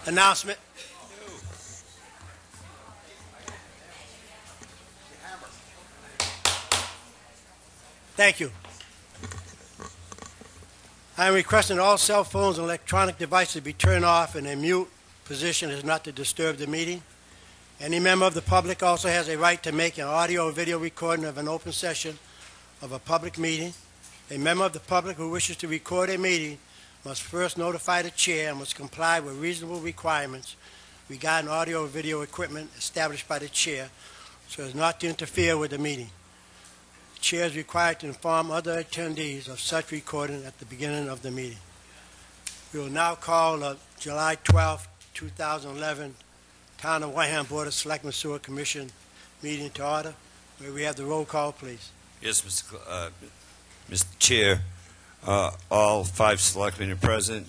Announcement. Thank you. I am requesting all cell phones and electronic devices be turned off in a mute position as not to disturb the meeting. Any member of the public also has a right to make an audio or video recording of an open session of a public meeting. A member of the public who wishes to record a meeting must first notify the chair and must comply with reasonable requirements regarding audio or video equipment established by the chair so as not to interfere with the meeting. The chair is required to inform other attendees of such recording at the beginning of the meeting. We will now call the July 12, 2011 Town of Wareham Board of Selectmen Sewer Commission meeting to order. May we have the roll call, please? Yes, Mr. Chair. All 5 selectmen are present.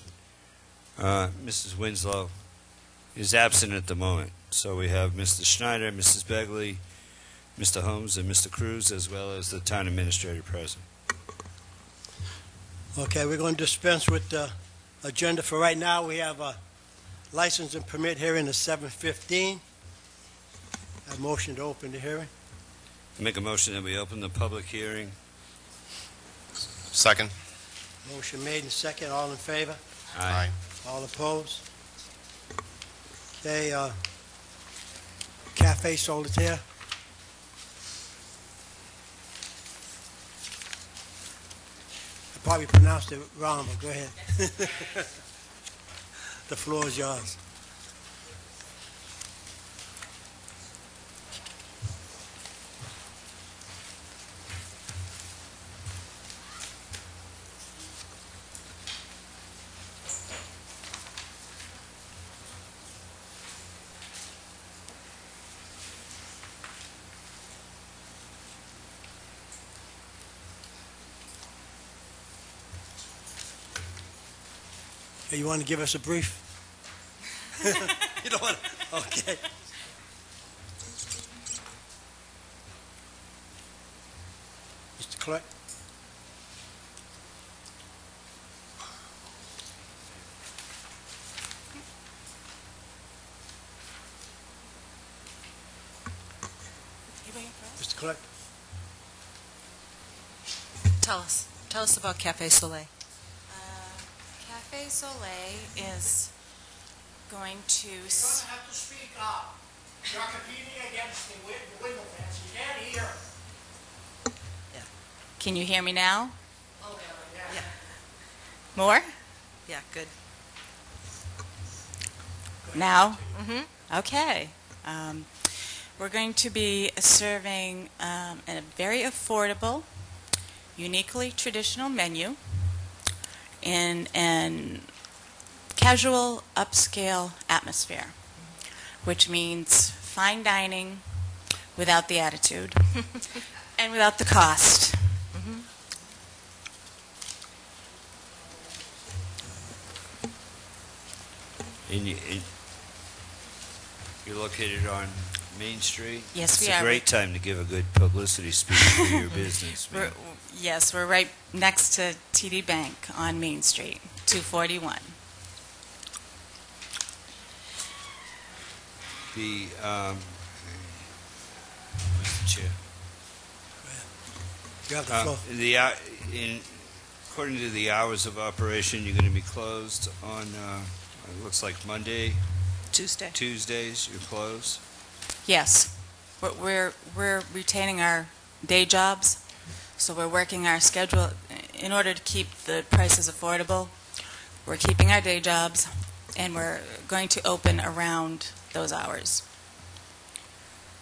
Mrs. Winslow is absent at the moment. So we have Mr. Schneider, Mrs. Begley, Mr. Holmes, and Mr. Cruz, as well as the town administrator present. Okay, we're going to dispense with the agenda for right now. We have a license and permit hearing at 7:15. A motion to open the hearing. I make a motion that we open the public hearing. Second. Motion made and second. All in favor? Aye. All opposed? Okay, Cafe Solitaire. I probably pronounced it wrong, but go ahead. The floor is yours. Hey, you want to give us a brief? You don't want to? Okay. Mr. Clerk? Mr. Clerk? Tell us about Cafe Soleil. Cafe Soleil is going to... You don't have to speak up. You're competing against the window fence. You can't hear. Yeah. Can you hear me now? Oh, yeah. More? Yeah, good. Now? Mm-hmm. Okay. We're going to be serving a very affordable, uniquely traditional menu in an casual, upscale atmosphere, which means fine dining without the attitude and without the cost. Mm-hmm. And you're located on Main Street? Yes, we are. It's a great time to give a good publicity speech for your business. Yes, we're right next to TD Bank on Main Street, 241. Mr. Chair. You have the floor. According to the hours of operation, you're going to be closed on, it looks like Monday. Tuesday. Tuesdays, you're closed. Yes, we're retaining our day jobs, so we're working our schedule in order to keep the prices affordable. We're keeping our day jobs, and we're going to open around those hours.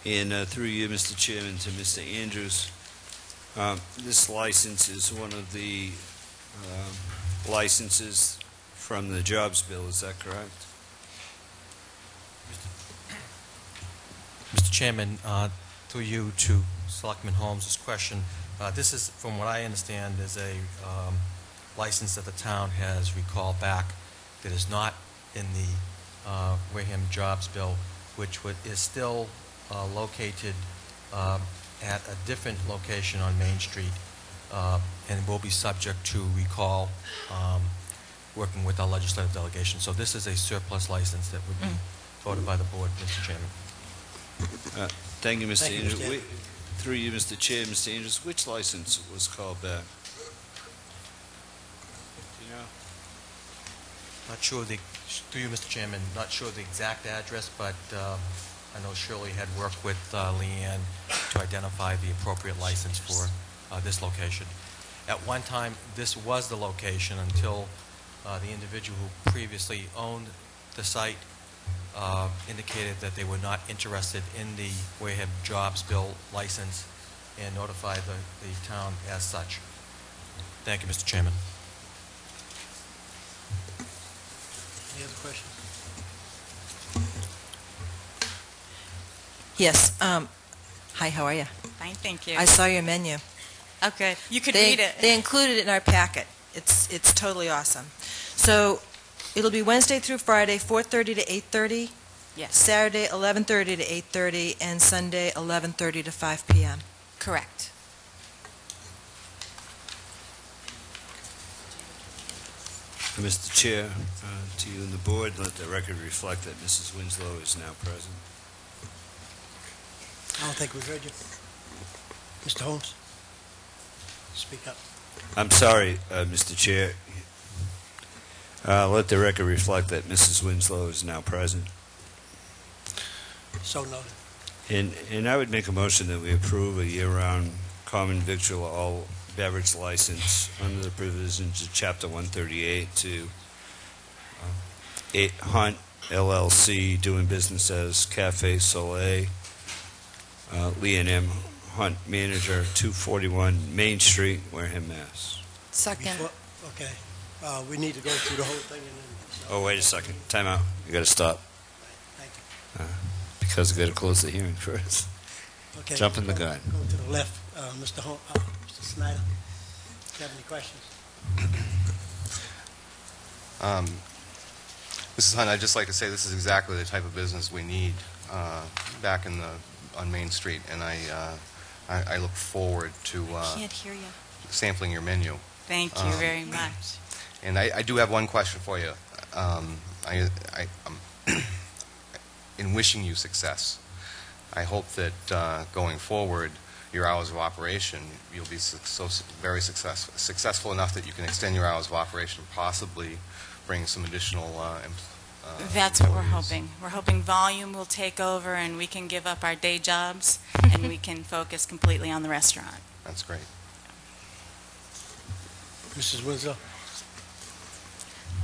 And through you, Mr. Chairman, to Mr. Andrews, this license is one of the licenses from the jobs bill, is that correct? Mr. Chairman, through you to Selectman Holmes' question, this is, from what I understand, is a license that the town has recalled back that is not in the Wareham jobs bill, which is still located at a different location on Main Street and will be subject to recall. working with our legislative delegation. So this is a surplus license that would be voted by the board, Mr. Chairman. Thank you, Mr. Thank you, Andrews. Mr. Andrews. Through you, Mr. Chair, Mr. Andrews, which license was called back? Do you know? Not sure through you, Mr. Chairman, not sure the exact address, but I know Shirley had worked with Leanne to identify the appropriate license for this location. At one time, this was the location until the individual who previously owned the site indicated that they were not interested in the Wareham Jobs Bill license and notified the town as such. Thank you, Mr. Chairman. Any other questions? Yes. Hi, how are you? Fine, thank you. I saw your menu. Okay, you could They, read it. They included it in our packet. It's totally awesome. So it'll be Wednesday through Friday, 4:30 to 8:30. Yes, Saturday, 11:30 to 8:30, and Sunday, 11:30 to 5 p.m. correct. Mr. Chair, to you and the board, let the record reflect that Mrs. Winslow is now present. I don't think we heard you. Mr. Holmes? Speak up. I'm sorry, Mr. Chair. Let the record reflect that Mrs. Winslow is now present. So noted. And I would make a motion that we approve a year-round common victual all beverage license under the provisions of Chapter 138 to Hunt LLC, doing business as Cafe Soleil, Lee and M. Hunt, manager, 241 Main Street, Wareham, Mass. Second. Okay. We need to go through the whole thing and then... Oh, wait a second. Time out. You got to stop. Thank you. Because we got to close the hearing first. Okay. Jumping the gun. Go to the left. Mr. Mr. Snyder, do you have any questions? Mrs. Hunt, I'd just like to say this is exactly the type of business we need back on Main Street, and I look forward to Can't hear you. sampling your menu. Thank you very much. And I do have one question for you. In wishing you success, I hope that going forward, your hours of operation, you'll be very successful enough that you can extend your hours of operation, possibly bring some additional That's what we're employees. hoping. We're hoping volume will take over and we can give up our day jobs and we can focus completely on the restaurant. That's great. Mrs. Winslow?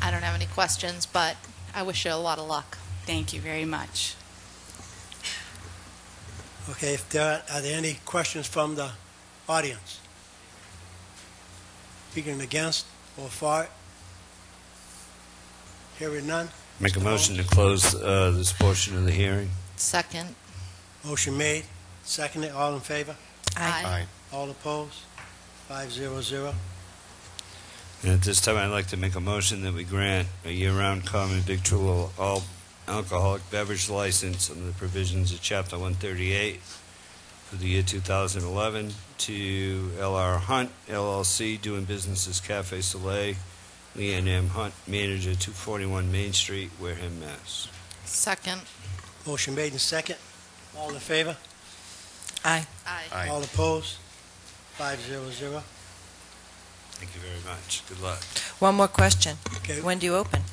I don't have any questions, but I wish you a lot of luck. Thank you very much. Okay, if are there any questions from the audience? Speaking against or for it? Hearing none? Make a motion to close this portion of the hearing. Second. Motion made, seconded, all in favor? Aye. All opposed? 5-0-0. And at this time, I'd like to make a motion that we grant a year-round common victual all alcoholic beverage license under the provisions of Chapter 138 for the year 2011 to L.R. Hunt, LLC, doing business as Cafe Soleil, Lee and M. Hunt, manager, 241 Main Street, Wareham, Mass. Second. Motion made and second. All in favor? Aye. Aye. All opposed? 5-0-0. Thank you very much. Good luck. One more question. Okay. When do you open?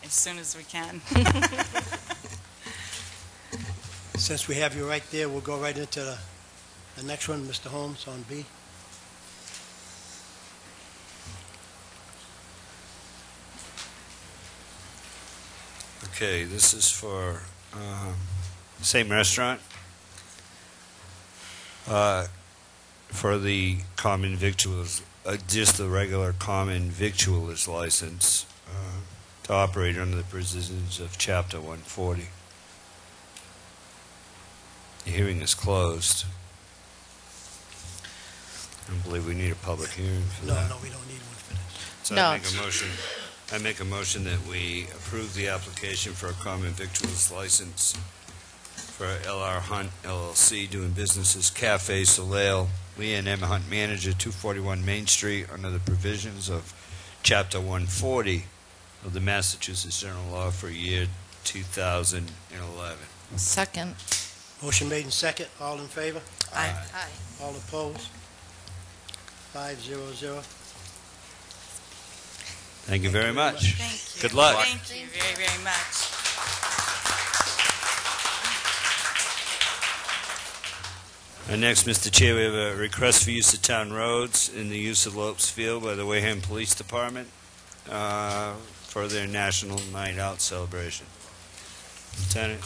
As soon as we can. Since we have you right there, we'll go right into the next one, Mr. Holmes, on B. Okay, this is for same restaurant. For the common victuals, just the regular common victualers license to operate under the provisions of Chapter 140. The hearing is closed. I don't believe we need a public hearing for No, that. no, we don't need one for this. So No. I make a motion that we approve the application for a common victuals license for L.R. Hunt LLC, doing business as Cafe Soleil, Lee and M. Hunt, manager, 241 Main Street, under the provisions of Chapter 140 of the Massachusetts General Law for year 2011. Second. Motion made and second. All in favor? Aye. Aye. All opposed? 5-0-0. Thank you very much. Thank you. Good luck. Thank you very, very much. And next, Mr. Chair, we have a request for use of town roads in the use of Lopes Field by the Wareham Police Department for their National Night Out celebration. Lieutenant?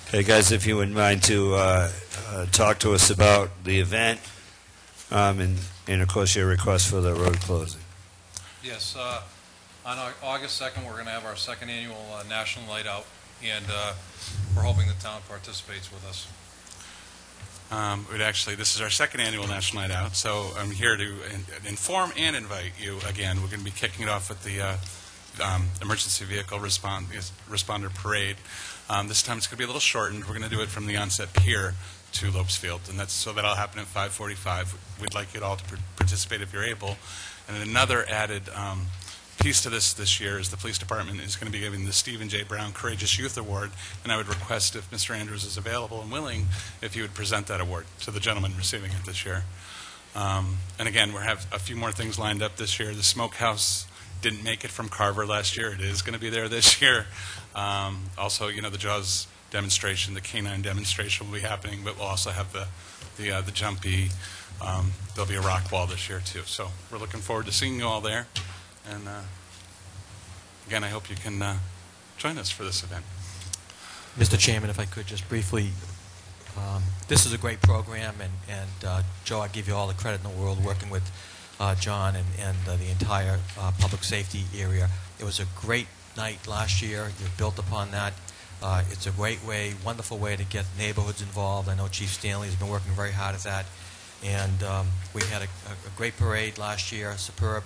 Okay, guys, if you wouldn't mind to talk to us about the event and of course, your request for the road closing. Yes, on August 2nd, we're going to have our second annual National Night Out, and we're hoping the town participates with us. This is our second annual National Night Out, so I'm here to inform and invite you again. We're going to be kicking it off with the emergency vehicle responder parade. This time it's going to be a little shortened. We're going to do it from the onset pier to Lopes Field, and that'll happen at 5:45. We'd like you all to participate if you're able. And another added piece to this year is the police department is going to be giving the Stephen J. Brown Courageous Youth Award, and I would request if Mr. Andrews is available and willing, if you would present that award to the gentleman receiving it this year. And again, we have a few more things lined up this year. The smokehouse didn't make it from Carver last year. It is going to be there this year. Also, the Jaws demonstration, the canine demonstration will be happening, but we'll also have the jumpy. There'll be a rock wall this year too. So we're looking forward to seeing you all there. And again, I hope you can join us for this event. Mr. Chairman, if I could just briefly, this is a great program, and Joe, I give you all the credit in the world working with John and the entire public safety area. It was a great night last year. You've built upon that. It's a great way, wonderful way to get neighborhoods involved. I know Chief Stanley has been working very hard at that. And we had a great parade last year, superb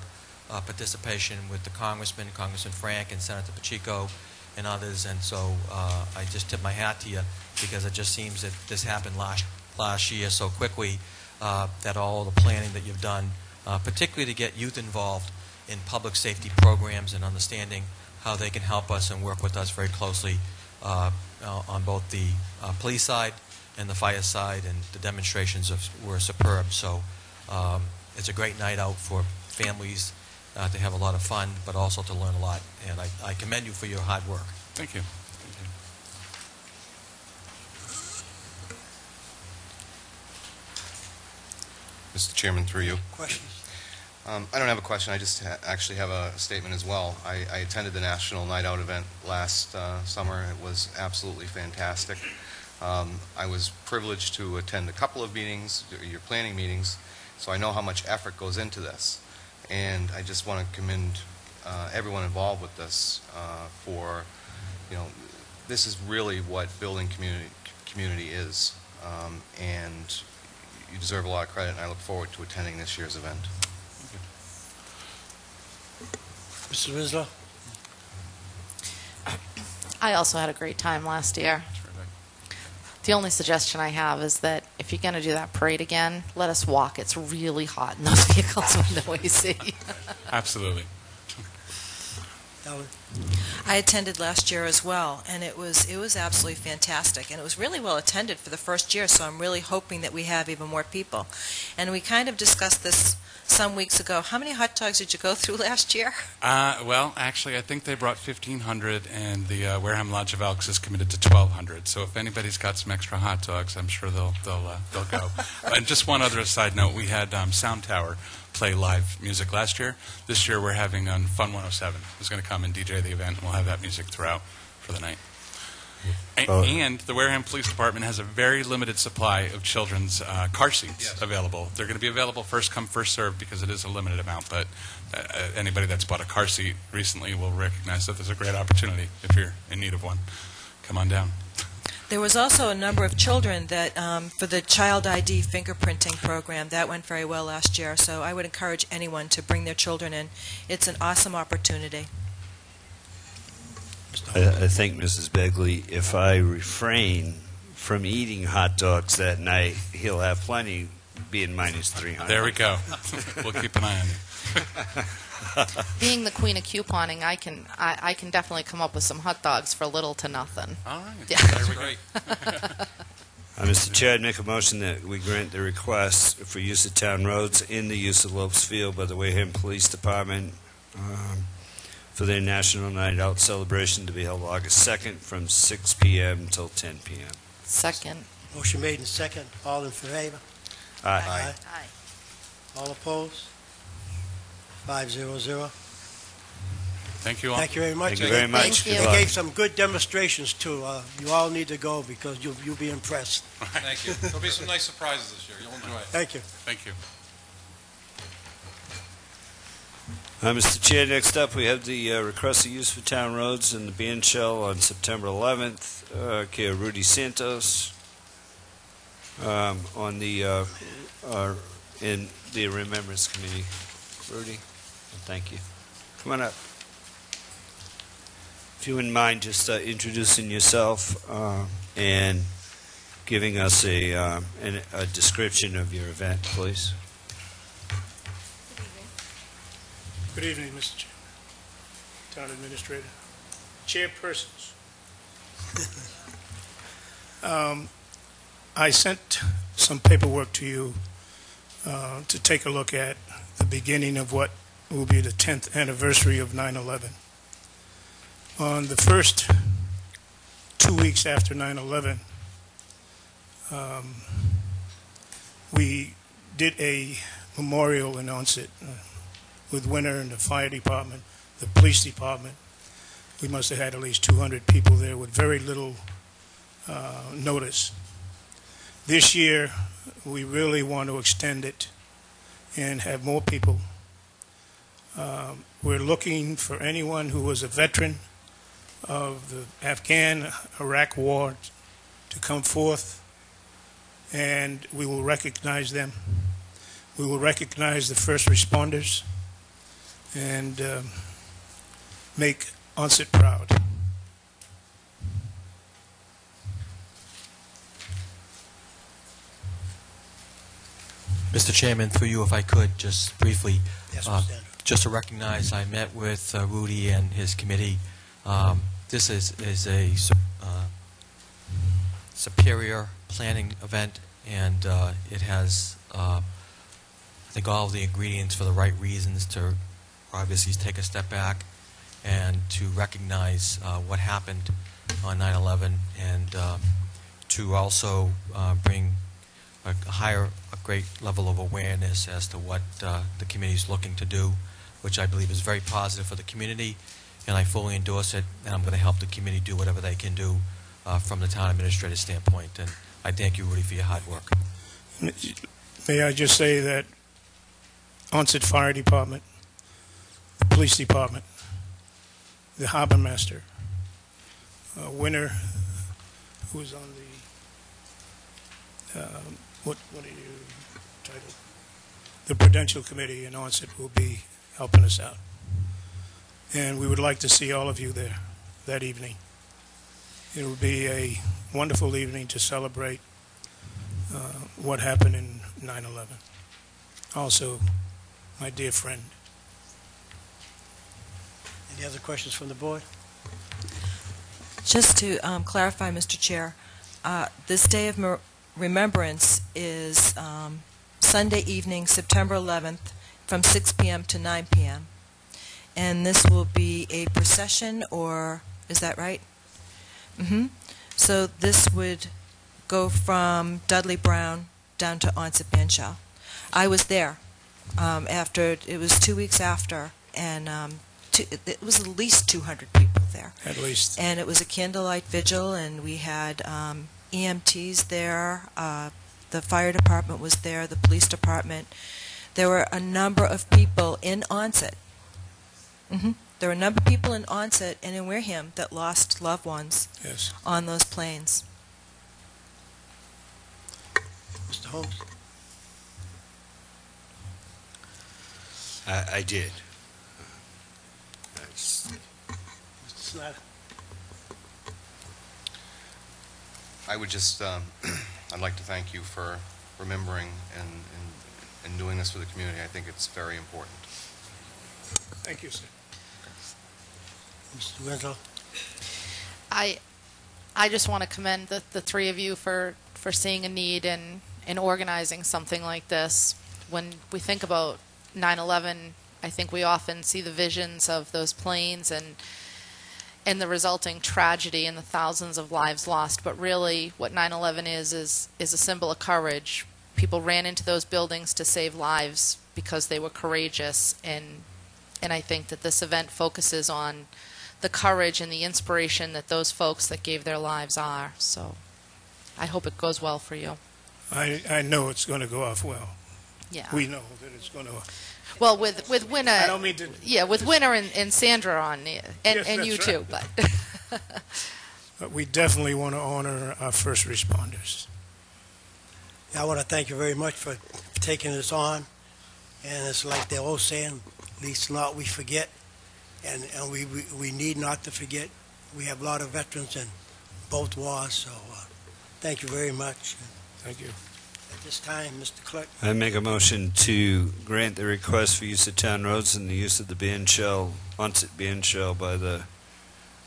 participation with the Congressman Frank and Senator Pacheco and others. And so I just tip my hat to you, because it just seems that this happened last year so quickly, that all the planning that you've done, particularly to get youth involved in public safety programs and understanding how they can help us and work with us very closely on both the police side and the fire side, and the demonstrations were superb. So it's a great night out for families to have a lot of fun, but also to learn a lot. And I commend you for your hard work. Thank you. Mr. Chairman, through you. Questions? I don't have a question. I just actually have a statement as well. I attended the National Night Out event last summer. It was absolutely fantastic. I was privileged to attend a couple of meetings, your planning meetings, so I know how much effort goes into this. And I just want to commend everyone involved with this for, this is really what building community is. And you deserve a lot of credit, and I look forward to attending this year's event. Mrs. Winslow? I also had a great time last year. The only suggestion I have is that if you're going to do that parade again, let us walk. It's really hot in those vehicles with no AC. Absolutely. Ellen? I attended last year as well, and it was absolutely fantastic, and it was really well attended for the first year, so I'm really hoping that we have even more people. And we kind of discussed this some weeks ago. How many hot dogs did you go through last year? Well, actually, I think they brought 1,500, and the Wareham Lodge of Elks is committed to 1,200. So if anybody's got some extra hot dogs, I'm sure they'll go. And just one other side note: we had Sound Tower play live music last year. This year, we're having Fun 107 who's going to come and DJ the event, and we'll have that music throughout for the night. And the Wareham Police Department has a very limited supply of children's car seats available. They're going to be available first come, first served, because it is a limited amount. But anybody that's bought a car seat recently will recognize that there's a great opportunity if you're in need of one. Come on down. There was also a number of children that, for the Child ID fingerprinting program, that went very well last year. So I would encourage anyone to bring their children in. It's an awesome opportunity. I think, Mrs. Begley, if I refrain from eating hot dogs that night, he'll have plenty being minus 300. There we go. We'll keep an eye on you. Being the queen of couponing, I can definitely come up with some hot dogs for little to nothing. All right. Yeah. There we go. Mr. Chair, I'd make a motion that we grant the request for use of town roads in the use of Lopes Field by the Wareham Police Department for their National Night Out celebration to be held August 2nd from 6 p.m. till 10 p.m. Second. Motion made and second. All in favor? Aye. All opposed? 500. Thank you all. Thank you very much. Thank you very much. Thank you. Good They luck. gave some good demonstrations, too. You all need to go because you'll be impressed. Thank you. There'll be some nice surprises this year. You'll enjoy it. Thank you. Thank you. Mr. Chair, next up we have the request of use for town roads in the band shell on September 11th. Care Rudy Santos on the in the Remembrance Committee. Rudy, thank you. Come on up. If you wouldn't mind just introducing yourself and giving us a description of your event, please. Good evening, Mr. Chairman, Town Administrator, Chairpersons. I sent some paperwork to you to take a look at the beginning of what will be the 10th anniversary of 9/11. On the first 2 weeks after 9/11, we did a memorial in Onset with Winter and the fire department, the police department. We must have had at least 200 people there with very little notice. This year, we really want to extend it and have more people. We're looking for anyone who was a veteran of the Afghan-Iraq war to come forth, and we will recognize them. We will recognize the first responders and make Onset proud. Mr. Chairman, through you, if I could, just briefly, Yes, Mr. Andrew. just to recognize, I met with Rudy and his committee. This is a superior planning event, and it has, I think, all of the ingredients for the right reasons to obviously take a step back and to recognize what happened on 9/11 and to also bring a great level of awareness as to what the committee is looking to do, which I believe is very positive for the community, and I fully endorse it, and I'm going to help the committee do whatever they can do from the town administrative standpoint. And I thank you, Rudy, for your hard work. May I just say that Onset Fire Department, the Police Department, the Harbor Master, Winter, who is on the, what are you titled? The Prudential Committee in Onset will be helping us out. And we would like to see all of you there that evening. It will be a wonderful evening to celebrate what happened in 9/11. Also, my dear friend. Any other questions from the board? Just to clarify, Mr. Chair, this Day of Remembrance is Sunday evening, September 11th, from 6 p.m. to 9 p.m. And this will be a procession, or is that right? Mm-hmm. So this would go from Dudley Brown down to Onset Banshell. I was there after, it was 2 weeks after, and it was at least 200 people there. At least. And it was a candlelight vigil, and we had EMTs there, the fire department was there, the police department. There were a number of people in Onset. There were a number of people in Onset and in Wareham that lost loved ones Yes. on those planes. Mr. Holmes? I did. Mr. Snyder? I would just, I'd like to thank you for remembering and doing this for the community. I think it's very important. Thank you, sir. Mr. Winslow? I just want to commend the three of you for seeing a need and organizing something like this. When we think about 9/11, I think we often see the visions of those planes and the resulting tragedy and the thousands of lives lost. But really, what 9/11 is a symbol of courage. People ran into those buildings to save lives because they were courageous, and I think that this event focuses on the courage and the inspiration that those folks that gave their lives are. So I hope it goes well for you. I know it's going to go off well. Yeah. We know that it's going to. Well, with Winner, I don't mean to. yeah, with Winner and Sandra on, and Yes, you that's too, right. but We definitely want to honor our first responders. I want to thank you very much for taking this on. And it's like the old saying, least not we forget. And we need not to forget. We have a lot of veterans in both wars, so thank you very much. Thank you. At this time, Mr. Clerk. I make a motion to grant the request for use of town roads and the use of the band shell, onset band shell by the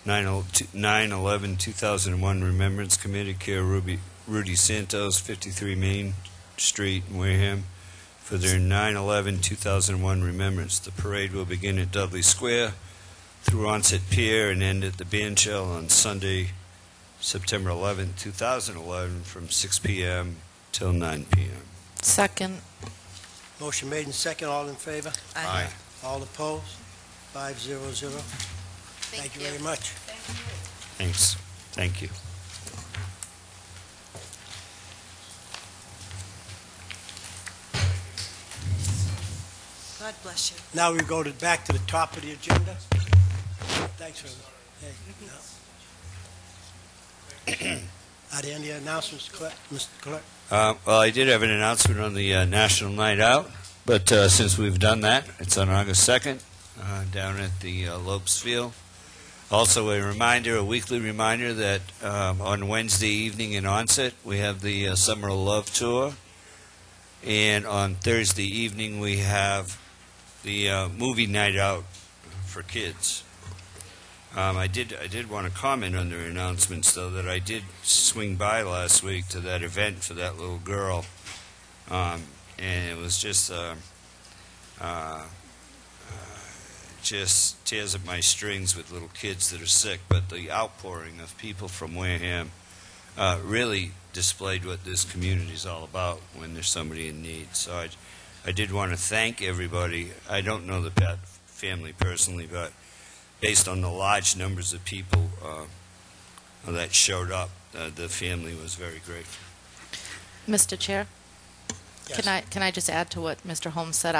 9/11/2001 Remembrance Committee, care Rudy Santos, 53 Main Street, Wareham, for their 9/11/2001 remembrance. The parade will begin at Dudley Square through Onset Pier and end at the band shell on Sunday, September 11, 2011, from 6 p.m. till 9 p.m. second. Motion made and second. All in favor? Aye. All opposed? 5-0-0. Thank you very much. Thanks. Thank you. God bless you. Now we go back to the top of the agenda. Thanks for Are there any announcements, Mr. Clerk? Well, I did have an announcement on the National Night Out, but since we've done that, it's on August 2nd down at the Lopes Field. Also a weekly reminder that on Wednesday evening in Onset, we have the Summer of Love Tour. And on Thursday evening, we have the movie night out for kids. I did want to comment on their announcements, though, that I did swing by last week to that event for that little girl, and it was just tears at my strings with little kids that are sick. But the outpouring of people from Wareham really displayed what this community is all about when there's somebody in need. So I did want to thank everybody. I don't know the Pat family personally, but based on the large numbers of people that showed up, the family was very grateful. Mr. Chair? Yes. Can I just add to what Mr. Holmes said?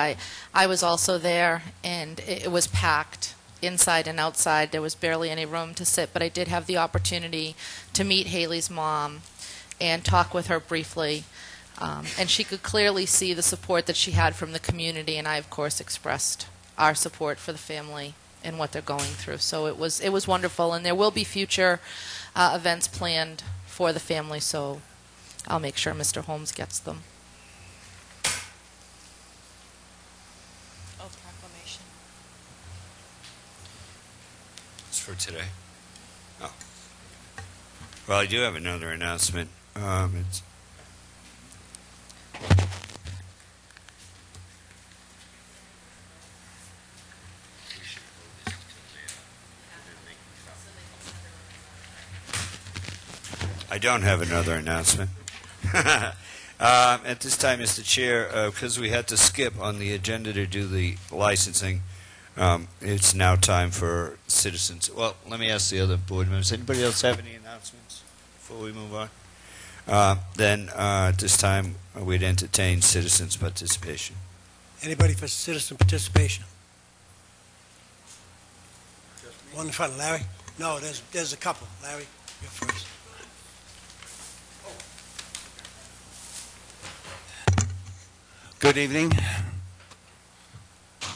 I was also there, and it was packed inside and outside. There was barely any room to sit, but I did have the opportunity to meet Haley's mom and talk with her briefly. And she could clearly see the support that she had from the community, and I, of course, expressed our support for the family and what they're going through. So it was wonderful, and there will be future events planned for the family, so I'll make sure Mr. Holmes gets them. Oh, proclamation. It's for today. Oh. Well, I do have another announcement. It's I don't have another announcement. At this time, Mr. Chair, because we had to skip on the agenda to do the licensing, it's now time for citizens. Well, let me ask the other board members. Anybody else have any announcements before we move on? Then at this time, we'd entertain citizens' participation. Anybody for citizen participation? One in front, Larry? No, there's a couple. Larry, you're first. Good evening.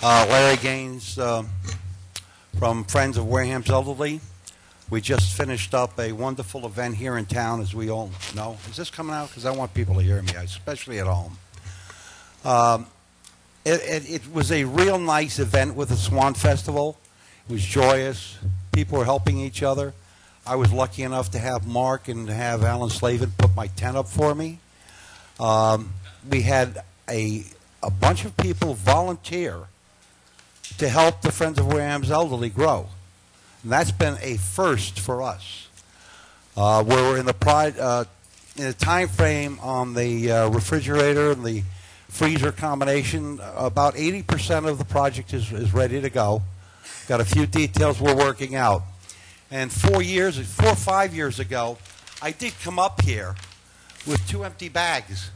Larry Gaines from Friends of Wareham's Elderly. We just finished up a wonderful event here in town, as we all know. Is this coming out? Because I want people to hear me, especially at home. It was a real nice event with the Swan Festival. It was joyous. People were helping each other. I was lucky enough to have Mark and to have Alan Slavin put my tent up for me. We had a bunch of people volunteer to help the Friends of Wareham's elderly grow. And that's been a first for us. We're in the time frame on the refrigerator and the freezer combination. About 80% of the project is ready to go. Got a few details we're working out. And 4 or 5 years ago, I did come up here with 2 empty bags,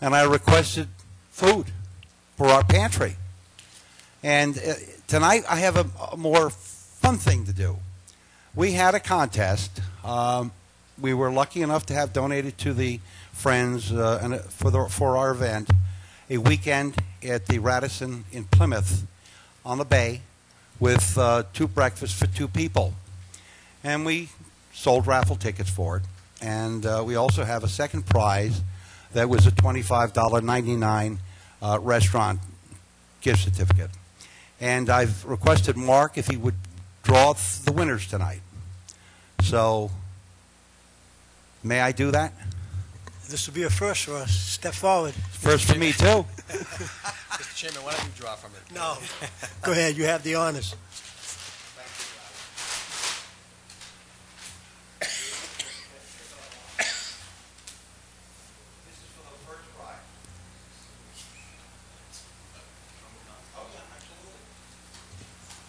and I requested food for our pantry. And tonight I have a more fun thing to do. We had a contest. We were lucky enough to have donated to the Friends for our event a weekend at the Radisson in Plymouth on the bay with 2 breakfasts for 2 people. And we sold raffle tickets for it. And we also have a second prize that was a $25.99 restaurant gift certificate. And I've requested Mark if he would draw the winners tonight. So, may I do that? This will be a first for us. Step forward. First for me, too. Mr. Chairman, why don't you draw from it? No. Go ahead. You have the honors.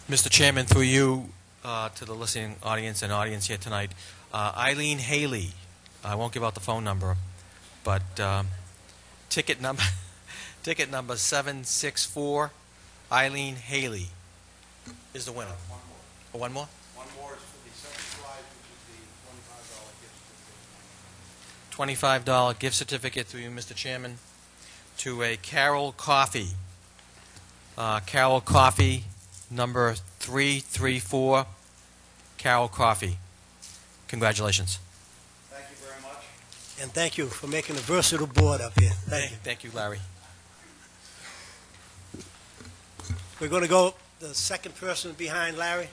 Mr. Chairman, through you to the listening audience and audience here tonight, Eileen Haley, I won't give out the phone number, but ticket number 764, Eileen Haley is the winner. One more? One more is for the second prize, which is the $25 gift certificate through you, Mr. Chairman, to a Carol Coffee. Carol Coffee, number 334, Carol Coffee. Congratulations. Thank you very much. And thank you for making a versatile board up here. Thank you. Thank you, Larry. We're going to go the second person behind Larry.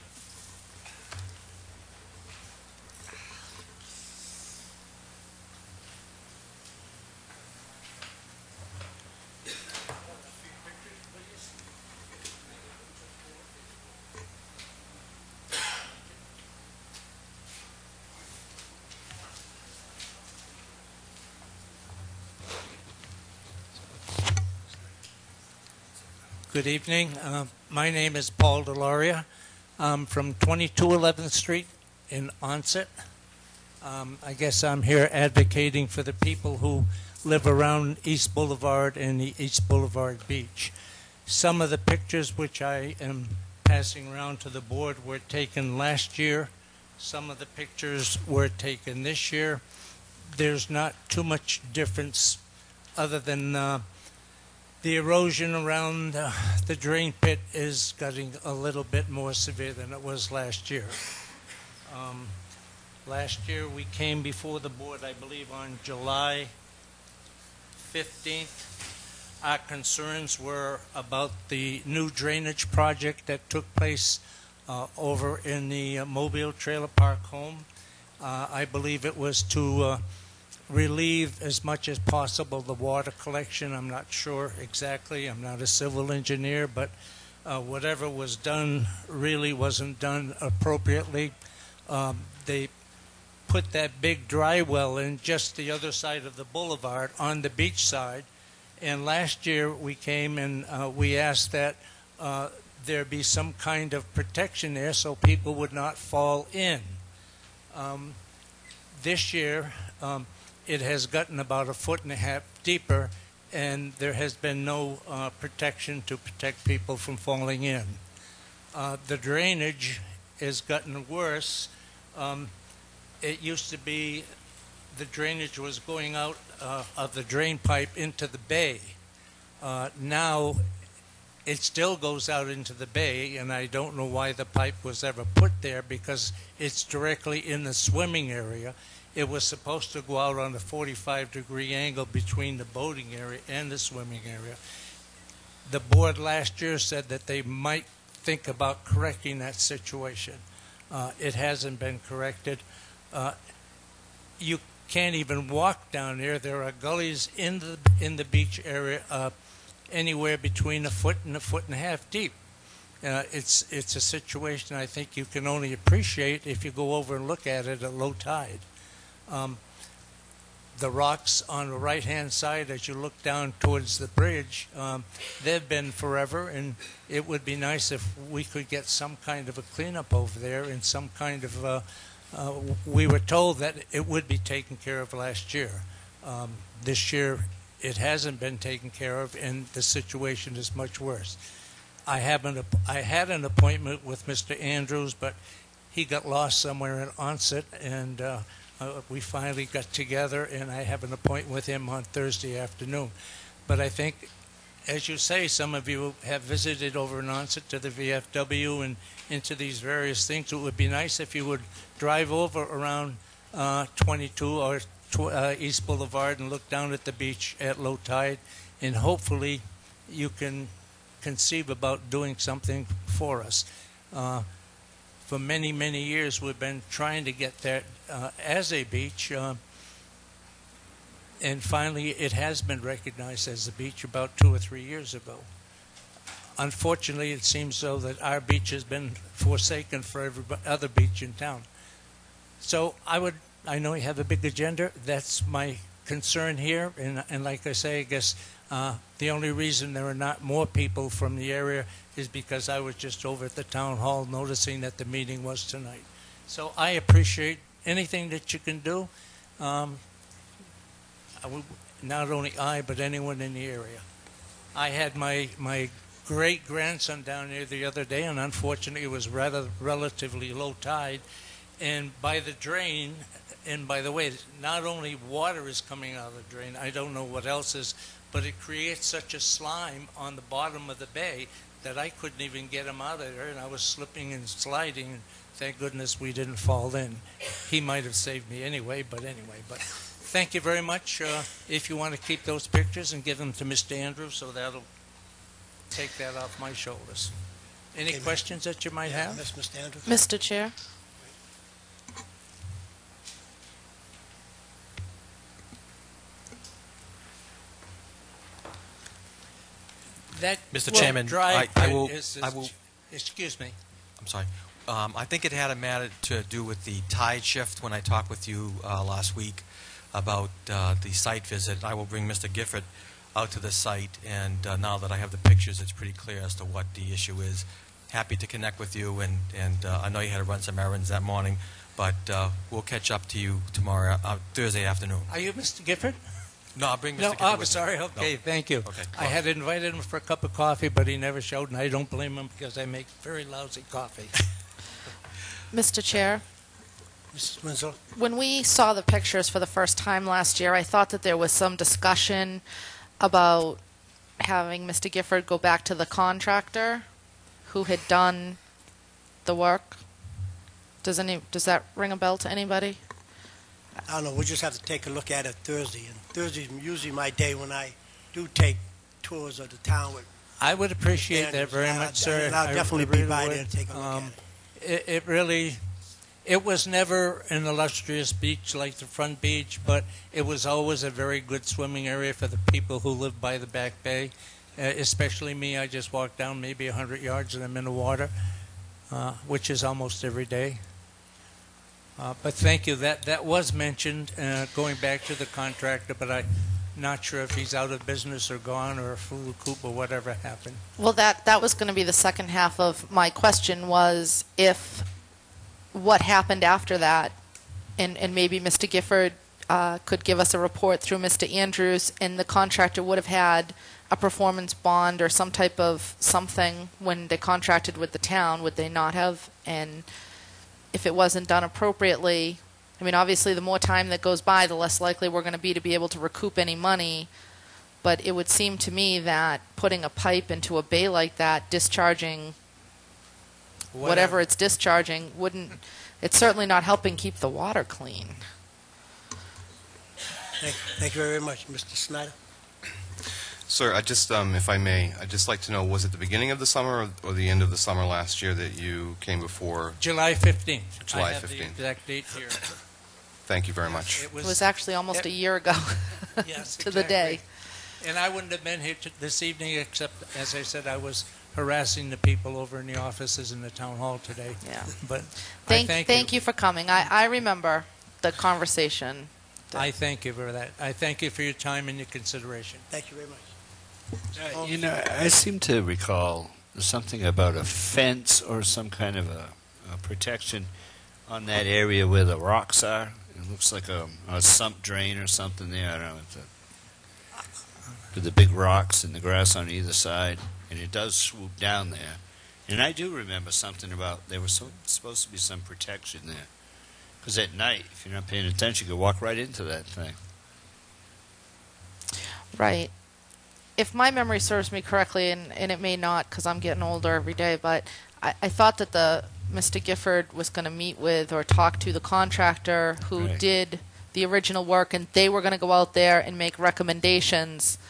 Good evening. My name is Paul Deloria. I'm from 2211th Street in Onset. I guess I'm here advocating for the people who live around East Boulevard and the East Boulevard Beach. Some of the pictures which I am passing around to the board were taken last year. Some of the pictures were taken this year. There's not too much difference other than the erosion around the drain pit is getting a little bit more severe than it was last year. Last year we came before the board, I believe, on July 15th. Our concerns were about the new drainage project that took place over in the Mobile Trailer Park home. I believe it was to relieve as much as possible the water collection. I'm not sure exactly. I'm not a civil engineer, but whatever was done really wasn't done appropriately. They put that big dry well in just the other side of the boulevard on the beach side. And last year we came and we asked that there be some kind of protection there so people would not fall in. This year, it has gotten about 1.5 feet deeper, and there has been no protection to protect people from falling in. The drainage has gotten worse. It used to be the drainage was going out of the drain pipe into the bay. Now it still goes out into the bay, and I don't know why the pipe was ever put there because it's directly in the swimming area. It was supposed to go out on a 45-degree angle between the boating area and the swimming area. The board last year said that they might think about correcting that situation. It hasn't been corrected. You can't even walk down there. There are gullies in the beach area anywhere between a foot and a half deep. It's a situation I think you can only appreciate if you go over and look at it at low tide. The rocks on the right-hand side as you look down towards the bridge, they've been forever, and it would be nice if we could get some kind of a cleanup over there and some kind of we were told that it would be taken care of last year. This year it hasn't been taken care of, and the situation is much worse. I had an appointment with Mr. Andrews, but he got lost somewhere in Onset, and we finally got together, and I have an appointment with him on Thursday afternoon. But I think, as you say, some of you have visited over in Onset to the VFW and into these various things. It would be nice if you would drive over around 22 or East Boulevard and look down at the beach at low tide, and hopefully you can conceive about doing something for us. For many, many years we've been trying to get that as a beach, and finally it has been recognized as a beach about 2 or 3 years ago. Unfortunately, it seems so that our beach has been forsaken for every other beach in town. So I know you have a big agenda. That's my concern here, and like I say, I guess the only reason there are not more people from the area is because I was just over at the town hall noticing that the meeting was tonight. So I appreciate anything that you can do. Not only I, but anyone in the area. I had my great-grandson down there the other day, and unfortunately it was relatively low tide, and by the drain, and by the way, not only water is coming out of the drain, I don't know what else is, but it creates such a slime on the bottom of the bay that I couldn't even get him out of there, and I was slipping and sliding, and thank goodness we didn't fall in. He might have saved me anyway, but thank you very much. If you want to keep those pictures and give them to Mr. Andrews, so that'll take that off my shoulders. Any questions that you might have? Mr. Andrews? Mr. Chair? That Mr. Chairman, drive I will. Excuse me. I'm sorry. I think it had a matter to do with the tide shift when I talked with you last week about the site visit. I will bring Mr. Gifford out to the site, and now that I have the pictures, it's pretty clear as to what the issue is. Happy to connect with you, and I know you had to run some errands that morning, but we'll catch up to you tomorrow, Thursday afternoon. Are you Mr. Gifford? No, I'll bring Mr. No, Gifford with I'm sorry. me. Okay, No. thank you. Okay. I had invited him for a cup of coffee, but he never showed, and I don't blame him because I make very lousy coffee. Mr. Chair? Mrs. Winslow? When we saw the pictures for the first time last year, I thought that there was some discussion about having Mr. Gifford go back to the contractor who had done the work. Does that ring a bell to anybody? I don't know. We'll just have to take a look at it Thursday. And Thursday's usually my day when I do take tours of the town with I would appreciate that very much, sir. I'll definitely be by there and take a look at it. It was never an illustrious beach like the front beach, but it was always a very good swimming area for the people who live by the back bay. Especially me, I just walk down maybe 100 yards and I'm in the water, which is almost every day. But thank you. That was mentioned going back to the contractor, but I'm not sure if he's out of business or gone or a food coop or whatever happened. Well, that was going to be the second half of my question, was if what happened after that, and maybe Mr. Gifford could give us a report through Mr. Andrews, and the contractor would have had a performance bond or some type of something when they contracted with the town, would they not have? And if it wasn't done appropriately, I mean, obviously the more time that goes by, the less likely we're going to be able to recoup any money. But it would seem to me that putting a pipe into a bay like that, discharging whatever it's discharging, it's certainly not helping keep the water clean. Thank you very much. Mr. Snyder? Sir, I just, if I may, I'd just like to know, was it the beginning of the summer or the end of the summer last year that you came before? July 15th. July I have 15th. the exact date here. Thank you very much. It was actually almost a year ago Yes, to the day. And I wouldn't have been here this evening, except, as I said, I was harassing the people over in the offices in the town hall today. Yeah. But Thank you for coming. I remember the conversation. I thank you for that. I thank you for your time and your consideration. Thank you very much. You know, I seem to recall something about a fence or some kind of a protection on that area where the rocks are. It looks like a sump drain or something there. I don't know. With the big rocks and the grass on either side, and it does swoop down there. And I do remember something about there was supposed to be some protection there. Because at night, if you're not paying attention, you could walk right into that thing. Right. If my memory serves me correctly, and it may not because I'm getting older every day, but I thought that Mr. Gifford was going to meet with or talk to the contractor who did the original work, and they were going to go out there and make recommendations. Mm-hmm.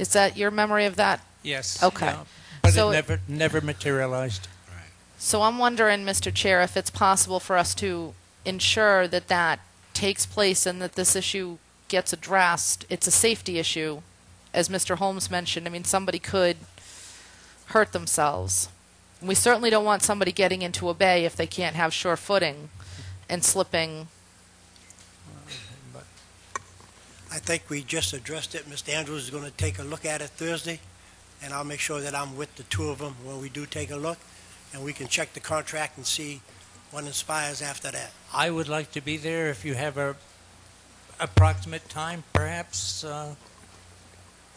Is that your memory of that? Yes. Okay. Yeah. But So it never materialized. Right. So I'm wondering, Mr. Chair, if it's possible for us to ensure that that takes place and that this issue gets addressed. It's a safety issue, as Mr. Holmes mentioned. I mean, somebody could hurt themselves. We certainly don't want somebody getting into a bay if they can't have sure footing and slipping. I think we just addressed it. Mr. Andrews is going to take a look at it Thursday, and I'll make sure that I'm with the two of them when we do take a look, and we can check the contract and see what inspires after that. I would like to be there if you have a approximate time, perhaps.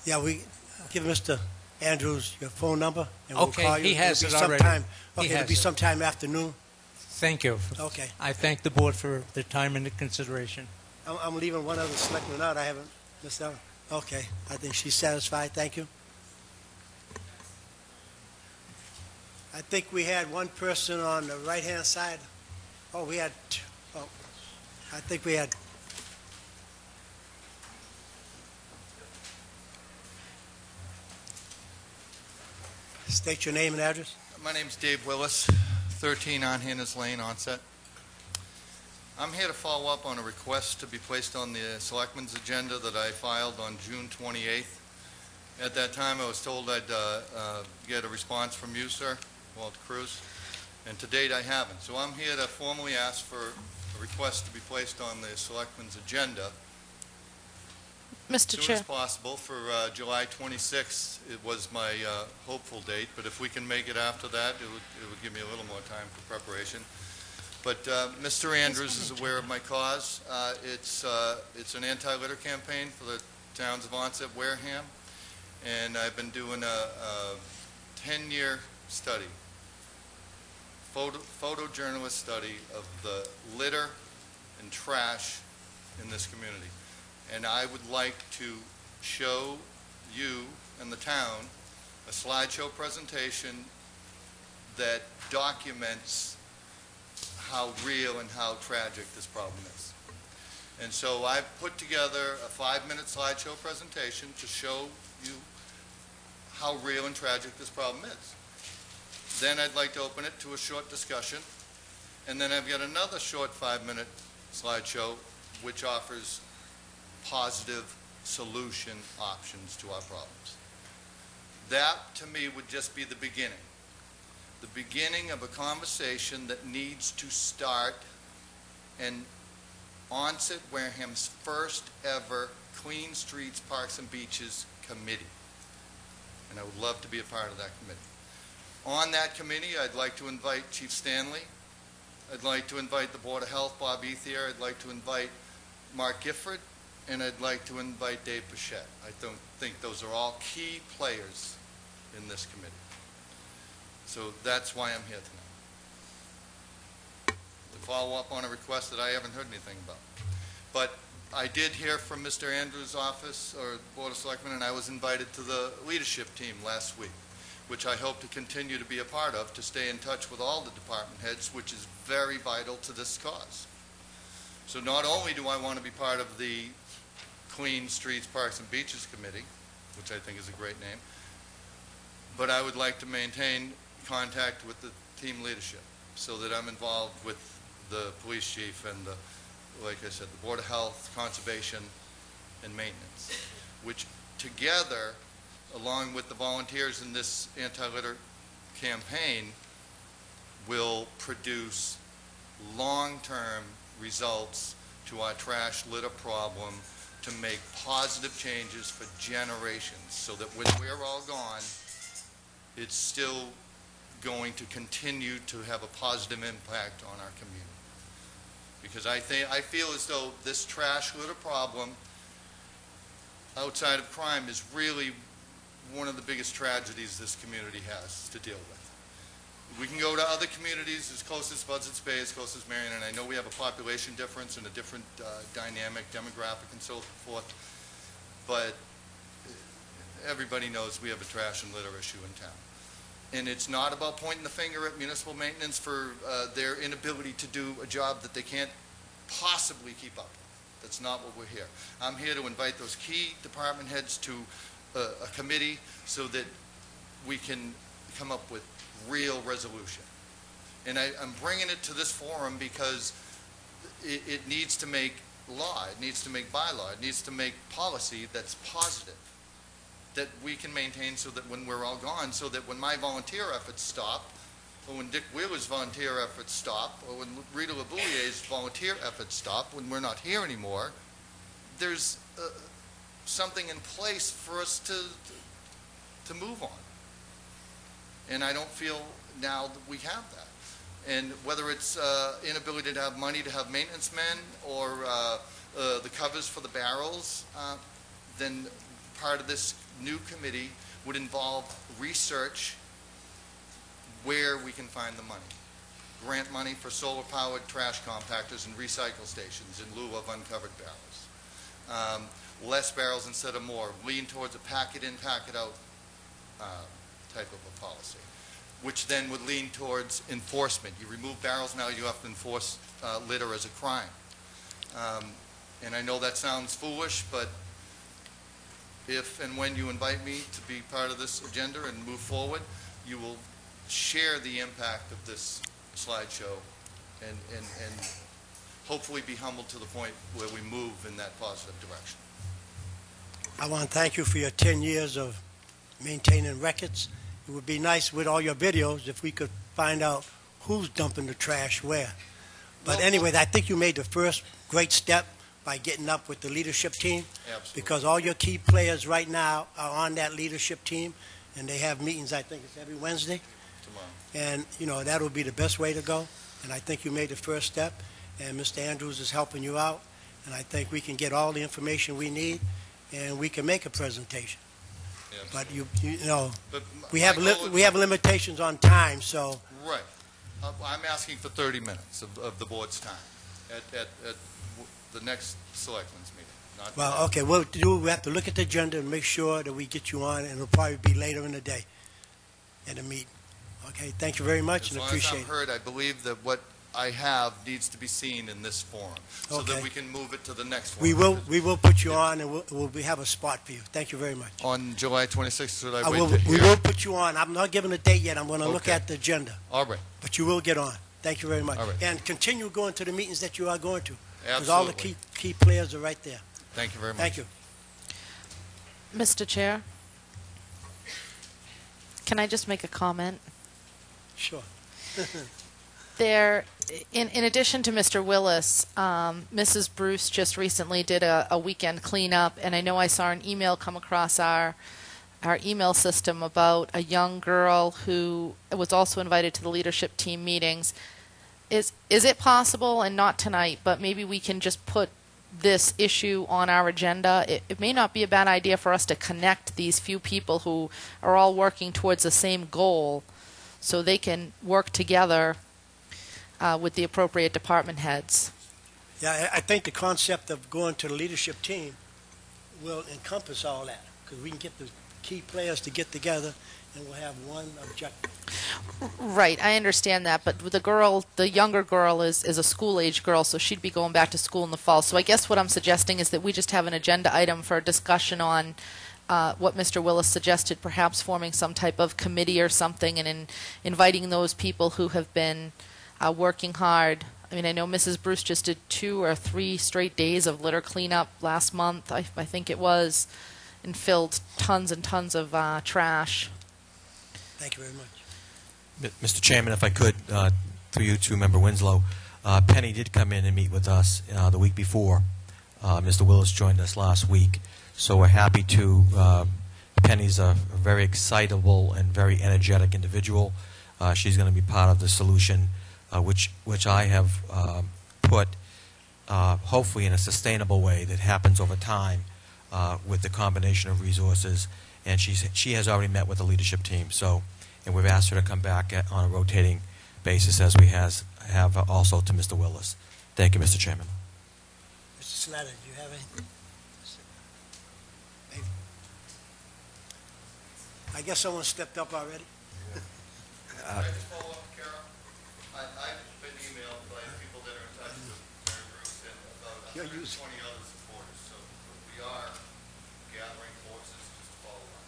Yeah, we give Mr. Andrews your phone number, and we'll Okay, call you. he has It'll be it already. sometime- He Okay, it'll has be it. sometime afternoon. Thank you. Okay. I thank the board for the time and the consideration. I'm leaving one other selectman out. I haven't missed out. Okay, I think she's satisfied. Thank you. I think we had one person on the right-hand side. Oh, we had, I think we had. State your name and address. My name's Dave Willis, 13 on Hannah's Lane, Onset. I'm here to follow up on a request to be placed on the Selectmen's agenda that I filed on June 28th. At that time, I was told I'd get a response from you, sir, Walter Cruz, and to date I haven't. So I'm here to formally ask for a request to be placed on the Selectmen's agenda Mr. as soon Chair. as possible for July 26th. It was my hopeful date, but if we can make it after that, it would give me a little more time for preparation. But Mr. Andrews is aware of my cause. It's an anti-litter campaign for the towns of Onset, Wareham, and I've been doing a 10-year study, photojournalist study of the litter and trash in this community. And I would like to show you and the town a slideshow presentation that documents how real and how tragic this problem is. And so I've put together a 5-minute slideshow presentation to show you how real and tragic this problem is. Then I'd like to open it to a short discussion, and then I've got another short 5-minute slideshow which offers positive solution options to our problems. That, to me, would just be the beginning of a conversation that needs to start, and Onset Wareham's first ever Clean Streets, Parks and Beaches Committee. And I would love to be a part of that committee. On that committee, I'd like to invite Chief Stanley. I'd like to invite the Board of Health, Bob Ethier. I'd like to invite Mark Gifford. And I'd like to invite Dave Pichette. I don't think those are all key players in this committee. So that's why I'm here tonight, to follow up on a request that I haven't heard anything about. But I did hear from Mr. Andrews' office, or Board of Selectmen, and I was invited to the leadership team last week, which I hope to continue to be a part of, to stay in touch with all the department heads, which is very vital to this cause. So not only do I want to be part of the Clean Streets, Parks, and Beaches Committee, which I think is a great name, but I would like to maintain contact with the team leadership so that I'm involved with the police chief and the, like I said, the Board of Health, Conservation, and Maintenance, which together, along with the volunteers in this anti-litter campaign, will produce long-term results to our trash litter problem to make positive changes for generations, so that when we're all gone, it's still going to continue to have a positive impact on our community. Because I feel as though this trash litter problem, outside of crime, is really one of the biggest tragedies this community has to deal with. We can go to other communities as close as Buzzards Bay, as close as Marion, and I know we have a population difference and a different dynamic, demographic, and so forth, but everybody knows we have a trash and litter issue in town. And it's not about pointing the finger at municipal maintenance for their inability to do a job that they can't possibly keep up with. That's not what we're here. I'm here to invite those key department heads to a committee so that we can come up with real resolution. And I'm bringing it to this forum because it needs to make law, it needs to make bylaw, it needs to make policy that's positive, that we can maintain so that when we're all gone, so that when my volunteer efforts stop, or when Dick Wheeler's volunteer efforts stop, or when Rita LeBoulier's volunteer efforts stop, when we're not here anymore, there's something in place for us to move on. And I don't feel now that we have that. And whether it's inability to have money to have maintenance men, or the covers for the barrels, then part of this new committee would involve research where we can find the money. Grant money for solar-powered trash compactors and recycle stations in lieu of uncovered barrels. Less barrels instead of more. Lean towards a pack-it-in, pack-it-out type of a policy, which then would lean towards enforcement. You remove barrels, now you have to enforce litter as a crime. And I know that sounds foolish, but if and when you invite me to be part of this agenda and move forward, you will share the impact of this slideshow and hopefully be humbled to the point where we move in that positive direction. I want to thank you for your 10 years of maintaining records. It would be nice with all your videos if we could find out who's dumping the trash where. But anyway, I think you made the first great step by getting up with the leadership team. Absolutely. Because all your key players right now are on that leadership team, and they have meetings, I think it's every Wednesday. Tomorrow. And, you know, that would be the best way to go. And I think you made the first step, and Mr. Andrews is helping you out. And I think we can get all the information we need, and we can make a presentation. But you know, But we have limitations on time, so. Right. I'm asking for 30 minutes of the board's time at the next selectmen's meeting. Not Well, okay, we have to look at the agenda and make sure that we get you on, and it'll probably be later in the day in the meeting. Okay, thank you very much and appreciate As long as I'm heard, I believe that what I have needs to be seen in this forum, so that Okay. we can move it to the next it. forum. We will put you on, and we'll have a spot for you. Thank you very much. On July 26th, should I We wait to hear? will put you on. I'm not giving a date yet. I'm going to look Okay. at the agenda, All right. but you will get on. Thank you very much. All right. And continue going to the meetings that you are going to, because all the Absolutely. key players are right there. Thank you very much. Thank you. Mr. Chair, can I just make a comment? Sure. There, in addition to Mr. Willis, Mrs. Bruce just recently did a weekend cleanup, and I know I saw an email come across our email system about a young girl who was also invited to the leadership team meetings. Is it possible, and not tonight, but maybe we can just put this issue on our agenda? It may not be a bad idea for us to connect these few people who are all working towards the same goal, so they can work together with the appropriate department heads. Yeah, I think the concept of going to the leadership team will encompass all that, because we can get the key players to get together, and we'll have one objective. Right, I understand that, but the girl, the younger girl is a school-age girl, so she'd be going back to school in the fall. So I guess what I'm suggesting is that we just have an agenda item for a discussion on what Mr. Willis suggested, perhaps forming some type of committee or something, and inviting those people who have been working hard. I mean, I know Mrs. Bruce just did 2 or 3 straight days of litter cleanup last month, I think it was, and filled tons and tons of trash. Thank you very much. Mr. Chairman, if I could, through you to Member Winslow, Penny did come in and meet with us the week before. Mr. Willis joined us last week, so we're happy to. Penny's a very excitable and very energetic individual. She's going to be part of the solution, which I have put, hopefully in a sustainable way that happens over time with the combination of resources. And she has already met with the leadership team, and we've asked her to come back on a rotating basis, as we have also to Mr. Willis. Thank you, Mr. Chairman. Mr. Snyder, do you have anything? I guess someone stepped up already. Can I just follow up, Kara? I've been emailed by people that are in touch with Mary Bruce and about 120 other supporters, so we are gathering forces just to follow up.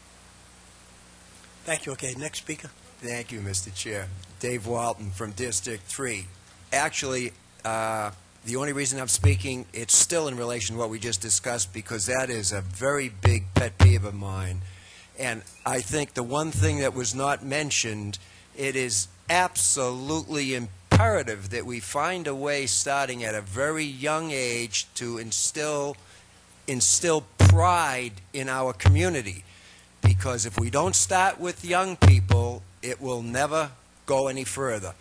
Thank you. Okay, next speaker. Thank you, Mr. Chair. Dave Walton from District 3. Actually, the only reason I'm speaking, it's still in relation to what we just discussed, because that is a very big pet peeve of mine. And I think the one thing that was not mentioned, it is absolutely imperative that we find a way, starting at a very young age, to instill pride in our community. Because if we don't start with young people, it will never go any further.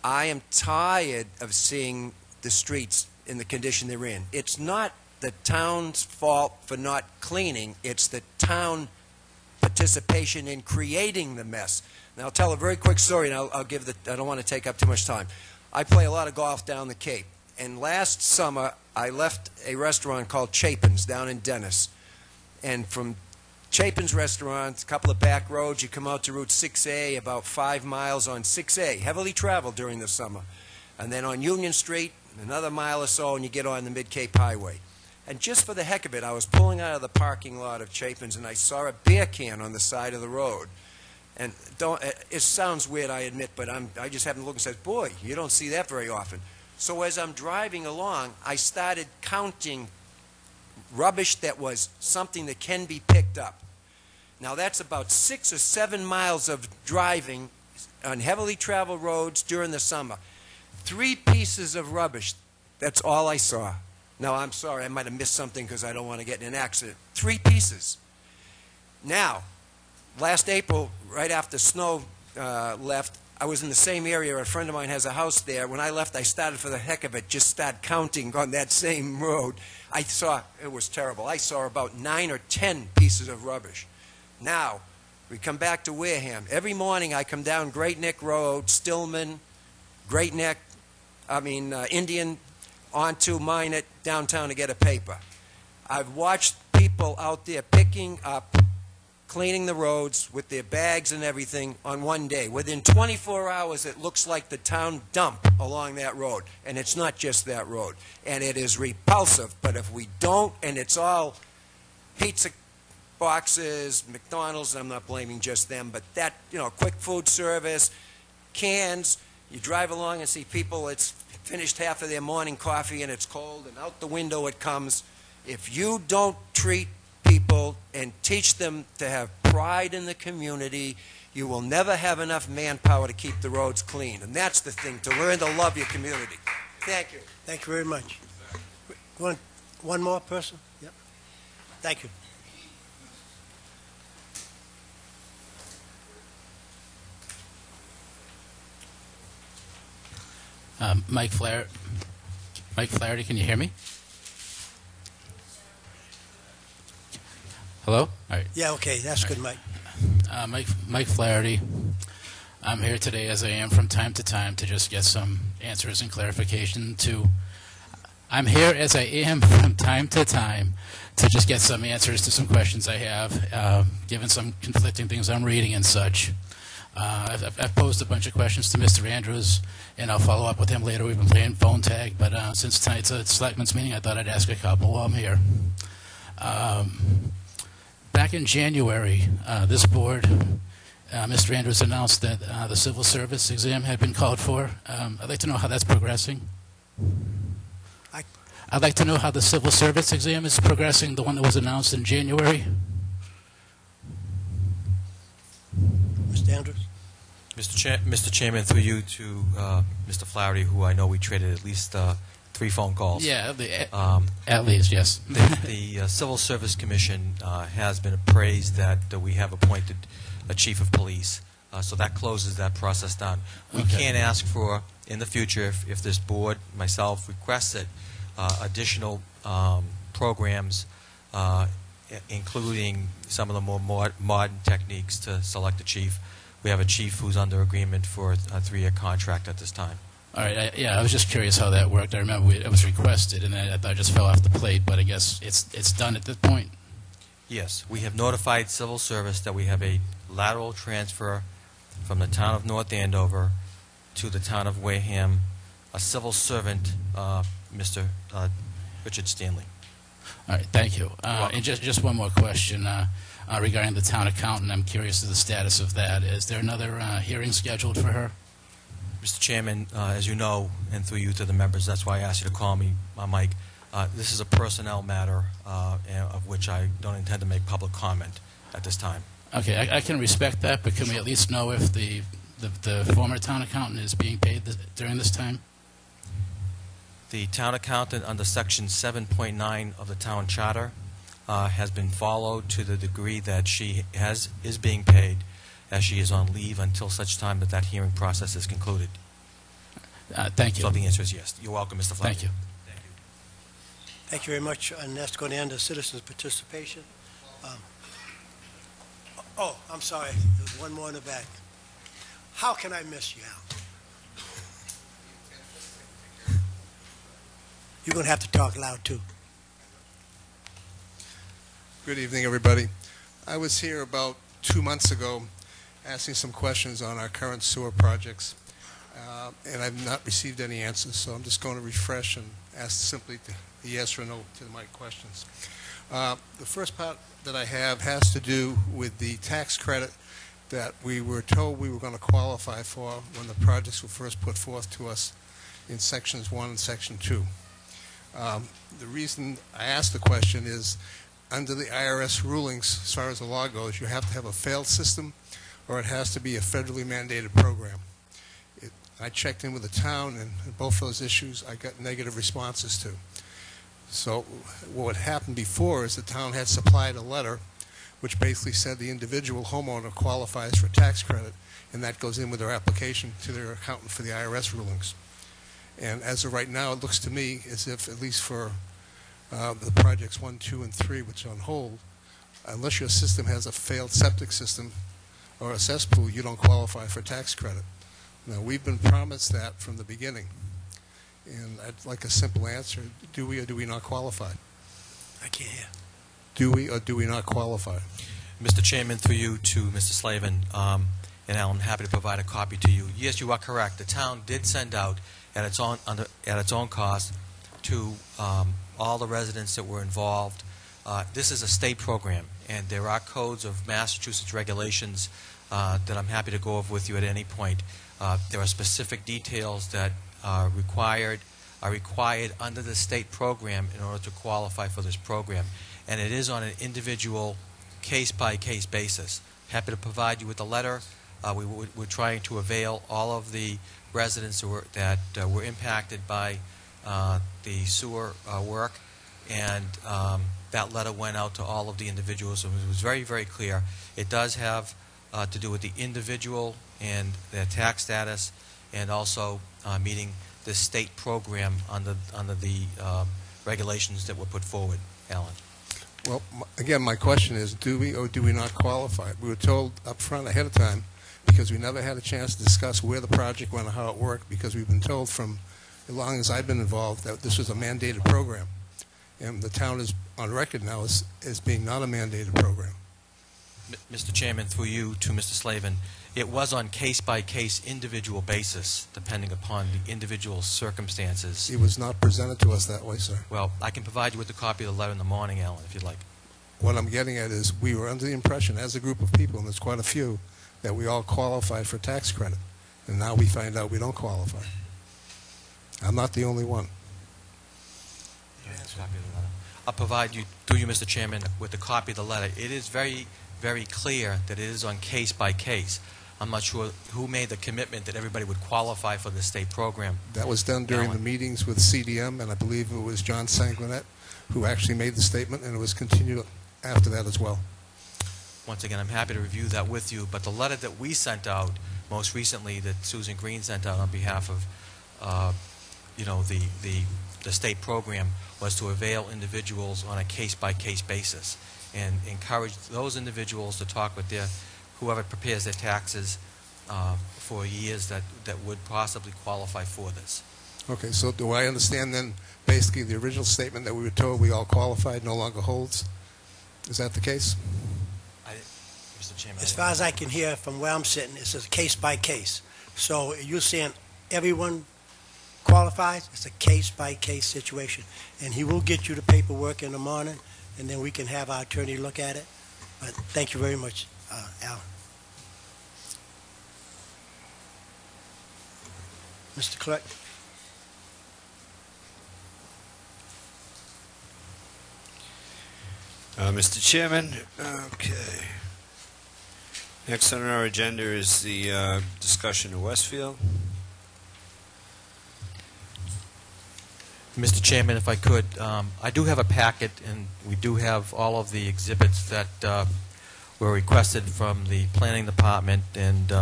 I am tired of seeing the streets in the condition they're in. It's not the town's fault for not cleaning. It's the town participation in creating the mess. Now, I'll tell a very quick story, and I don't want to take up too much time. I play a lot of golf down the Cape, and last summer I left a restaurant called Chapin's down in Dennis. And from Chapin's restaurant, a couple of back roads, you come out to Route 6A, about 5 miles on 6A, heavily traveled during the summer. And then on Union Street, another mile or so, and you get on the Mid-Cape Highway. And just for the heck of it, I was pulling out of the parking lot of Chapin's, and I saw a beer can on the side of the road. And it sounds weird, I admit, but I just happened to look and said, boy, you don't see that very often. So as I'm driving along, I started counting rubbish that was something that can be picked up. Now, that's about 6 or 7 miles of driving on heavily traveled roads during the summer. 3 pieces of rubbish. That's all I saw. Now, I'm sorry, I might have missed something because I don't want to get in an accident. 3 pieces. Now, last April, right after snow left, I was in the same area. A friend of mine has a house there. When I left, I started for the heck of it, just started counting on that same road. I saw, it was terrible. I saw about 9 or 10 pieces of rubbish. Now, we come back to Wareham. Every morning I come down Great Neck Road, Stillman, Great Neck, Indian, onto Minot, downtown to get a paper. I've watched people out there picking up, cleaning the roads with their bags and everything on one day. Within 24 hours, it looks like the town dump along that road. And it's not just that road. And it is repulsive. But if we don't, and it's all pizza boxes, McDonald's, I'm not blaming just them, but that, quick food service, cans, you drive along and see people, it's finished half of their morning coffee and it's cold, and out the window it comes. If you don't treat people and teach them to have pride in the community, you will never have enough manpower to keep the roads clean. And that's the thing, to learn to love your community. Thank you. Thank you very much. One more person? Yep. Thank you. Mike Flaherty, can you hear me? Hello? All right. Yeah, okay, that's good, Mike. Mike Flaherty. I'm here today, as I am from time to time, to just get some answers and clarification to. I'm here as I am from time to time to just get some answers to some questions I have, given some conflicting things I'm reading and such. I've posed a bunch of questions to Mr. Andrews, and I'll follow up with him later. We've been playing phone tag, but since tonight's a selectmen's meeting, I thought I'd ask a couple while I'm here. Back in January, this board, Mr. Andrews announced that the civil service exam had been called for. I'd like to know how that's progressing. I'd like to know how the civil service exam is progressing, the one that was announced in January. Mr. Andrews? Mr. Chairman, through you to Mr. Flaherty, who I know we traded at least 3 phone calls. Yeah, at least, yes. The Civil Service Commission has been appraised that we have appointed a chief of police, so that closes that process down. We can ask for, in the future, if this board, myself, requests it, additional programs, including some of the more modern techniques to select a chief. We have a chief who's under agreement for a 3-year contract at this time. All right. I was just curious how that worked. I remember it was requested, and I thought it just fell off the plate, but I guess it's done at this point. Yes. We have notified Civil Service that we have a lateral transfer from the town of North Andover to the town of Wareham, a civil servant, Mr. Richard Stanley. All right, thank you. And just one more question regarding the town accountant. I'm curious of the status of that. Is there another hearing scheduled for her? Mr. Chairman, as you know, and through you to the members, that's why I asked you to call me, Mike. This is a personnel matter of which I don't intend to make public comment at this time. Okay, I can respect that, but can we at least know if the former town accountant is being paid during this time? The town accountant under Section 7.9 of the town charter has been followed to the degree that she is being paid, as she is on leave until such time that that hearing process is concluded. Thank you. So the answer is yes. You're welcome, Mr. Flaherty. Thank you. Thank you very much, and that's going to end the citizens' participation. I'm sorry. There's one more in the back. How can I miss you, Al? You're going to have to talk loud, too. Good evening, everybody. I was here about 2 months ago asking some questions on our current sewer projects, and I've not received any answers, so I'm just going to refresh and ask simply the yes or no to my questions. The first part that I have has to do with the tax credit that we were told we were going to qualify for when the projects were first put forth to us in Sections 1 and Section 2. The reason I asked the question is, under the IRS rulings, as far as the law goes, you have to have a failed system or it has to be a federally mandated program. I checked in with the town, and both those issues I got negative responses to. So what happened before is the town had supplied a letter which basically said the individual homeowner qualifies for tax credit, and that goes in with their application to their accountant for the IRS rulings. And as of right now, it looks to me as if, at least for the projects 1, 2, and 3, which are on hold, unless your system has a failed septic system or a cesspool, you don't qualify for tax credit. Now, we've been promised that from the beginning, and I'd like a simple answer. Do we or do we not qualify? I can't hear. Do we or do we not qualify? Mr. Chairman, through you to Mr. Slavin, and I'm happy to provide a copy to you. Yes, you are correct. The town did send out at its own cost to all the residents that were involved. This is a state program, and there are codes of Massachusetts regulations that I'm happy to go over with you at any point. There are specific details that are required under the state program in order to qualify for this program, and it is on an individual case-by-case basis. Happy to provide you with a letter. We're trying to avail all of the residents that were impacted by the sewer work, and that letter went out to all of the individuals, and it was very, very clear. It does have to do with the individual and their tax status, and also meeting the state program under the regulations that were put forward. Alan. Well, again, my question is, do we or do we not qualify? We were told up front ahead of time, because we never had a chance to discuss where the project went or how it worked, because we've been told from as long as I've been involved, that this was a mandated program. And the town is on record now as being not a mandated program. Mr. Chairman, through you to Mr. Slavin, it was on case-by-case individual basis, depending upon the individual circumstances. It was not presented to us that way, sir. Well, I can provide you with a copy of the letter in the morning, Alan, if you'd like. What I'm getting at is we were under the impression, as a group of people, and there's quite a few, that we all qualified for tax credit. And now we find out we don't qualify. I'm not the only one. I'll provide you, through you, Mr. Chairman, with a copy of the letter. It is very, very clear that it is on case-by-case. I'm not sure who made the commitment that everybody would qualify for the state program. That was done during the meetings with CDM, and I believe it was John Sanguinet who actually made the statement, and it was continued after that as well. Once again, I'm happy to review that with you, but the letter that we sent out most recently, that Susan Green sent out on behalf of the state program, was to avail individuals on a case-by-case basis and encourage those individuals to talk with whoever prepares their taxes for years that would possibly qualify for this. Okay, so do I understand then basically the original statement that we were told we all qualified no longer holds? Is that the case? Mr. Chairman, As far as I can hear from where I'm sitting, it's a case by case. So you're saying everyone qualifies? It's a case by case situation. And he will get you the paperwork in the morning, and then we can have our attorney look at it. But thank you very much, Al. Mr. Clerk. Mr. Chairman, okay. Next on our agenda is the discussion of Westfield. Mr. Chairman, if I could, I do have a packet, and we do have all of the exhibits that were requested from the planning department and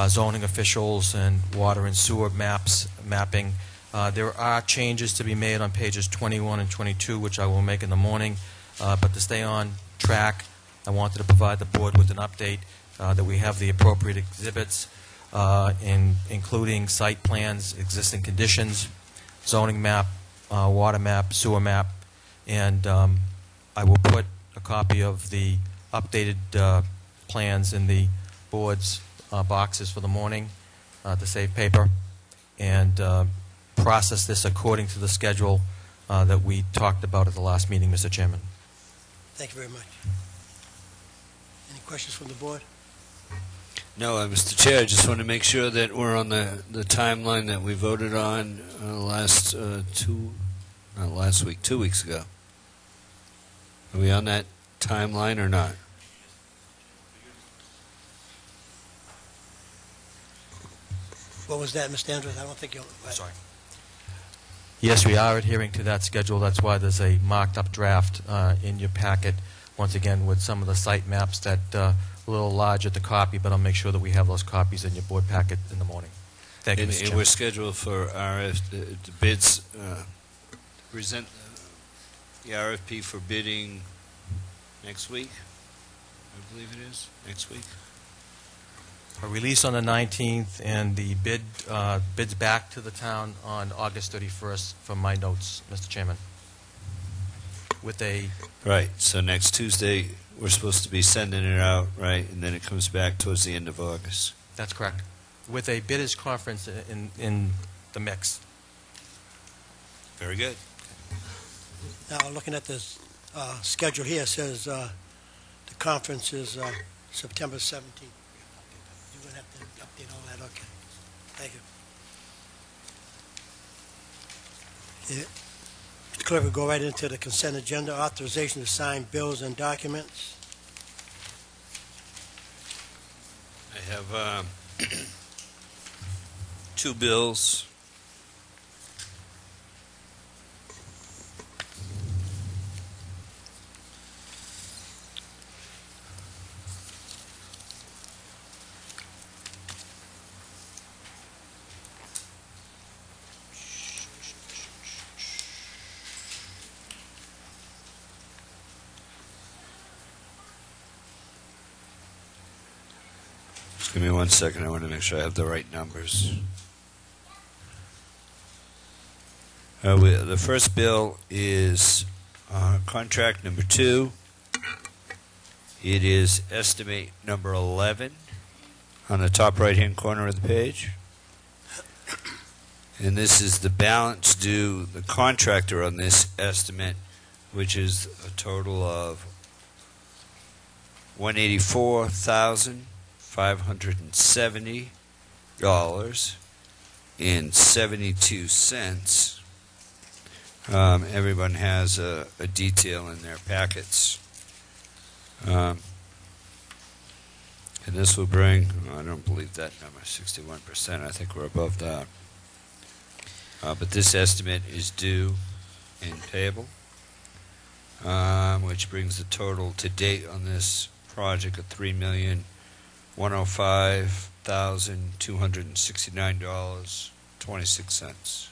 zoning officials and water and sewer mapping. There are changes to be made on pages 21 and 22, which I will make in the morning. But to stay on track, I wanted to provide the board with an update that we have the appropriate exhibits, including site plans, existing conditions, zoning map, water map, sewer map, and I will put a copy of the updated plans in the board's boxes for the morning to save paper, and process this according to the schedule that we talked about at the last meeting, Mr. Chairman. Thank you very much. Any questions from the board? No, Mr. Chair, I just want to make sure that we're on the timeline that we voted on not 2 weeks ago. Are we on that timeline or not? What was that, Mr. Andrews? I don't think you... Sorry. Yes, we are adhering to that schedule. That's why there's a marked-up draft in your packet, once again, with some of the site maps that a little large at the copy, but I'll make sure that we have those copies in your board packet in the morning. Thank you, Mr. Chairman. We're scheduled for the bids, present the RFP for bidding next week, I believe it is, next week. A release on the 19th, and the bids back to the town on August 31st, from my notes, Mr. Chairman. With a... Right, so next Tuesday, we're supposed to be sending it out, right, and then it comes back towards the end of August. That's correct. With a bidders conference in the mix. Very good. Now, looking at this schedule here, it says the conference is September 17th. You're going to have to update all that. Okay. Thank you. Yeah. Mr. Clerk, we'll go right into the consent agenda. Authorization to sign bills and documents. I have 2 bills. Just give me 1 second. I want to make sure I have the right numbers. The first bill is contract number 2. It is estimate number 11 on the top right-hand corner of the page. And this is the balance due the contractor on this estimate, which is a total of $184,570.72. Everyone has a detail in their packets. And this will bring, I don't believe that number, 61%. I think we're above that. But this estimate is due and payable, which brings the total to date on this project at $3,105,269.26.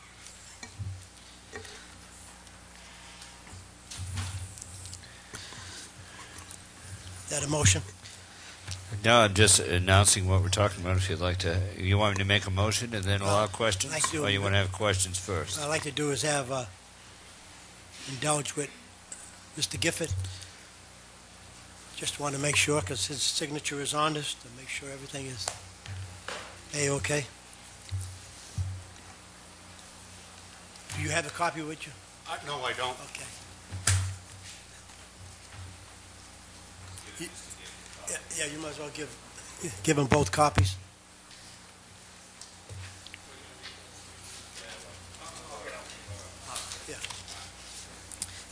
That a motion? No, I'm just announcing what we're talking about. If you'd like to, you want me to make a motion and then allow questions, I do. or you want to have questions first? What I'd like to do is have indulge with Mr. Gifford. Just want to make sure, because his signature is on this, to make sure everything is A-okay. Do you have a copy with you? No, I don't. Okay. Yeah, you might as well give them both copies.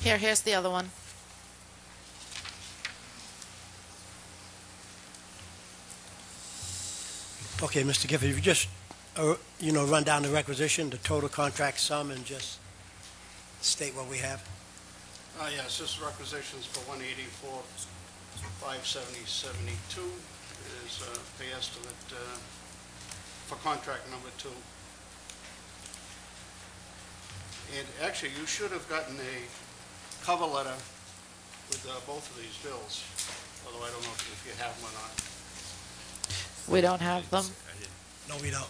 Yeah. Here's the other one. Okay, Mr. Gifford, if you just, run down the requisition, the total contract sum, and just state what we have. Yes, this requisitions for 184,570.72 is the estimate for contract number 2. And actually, you should have gotten a cover letter with both of these bills, although I don't know if you have them or not. We don't have them. No, we don't.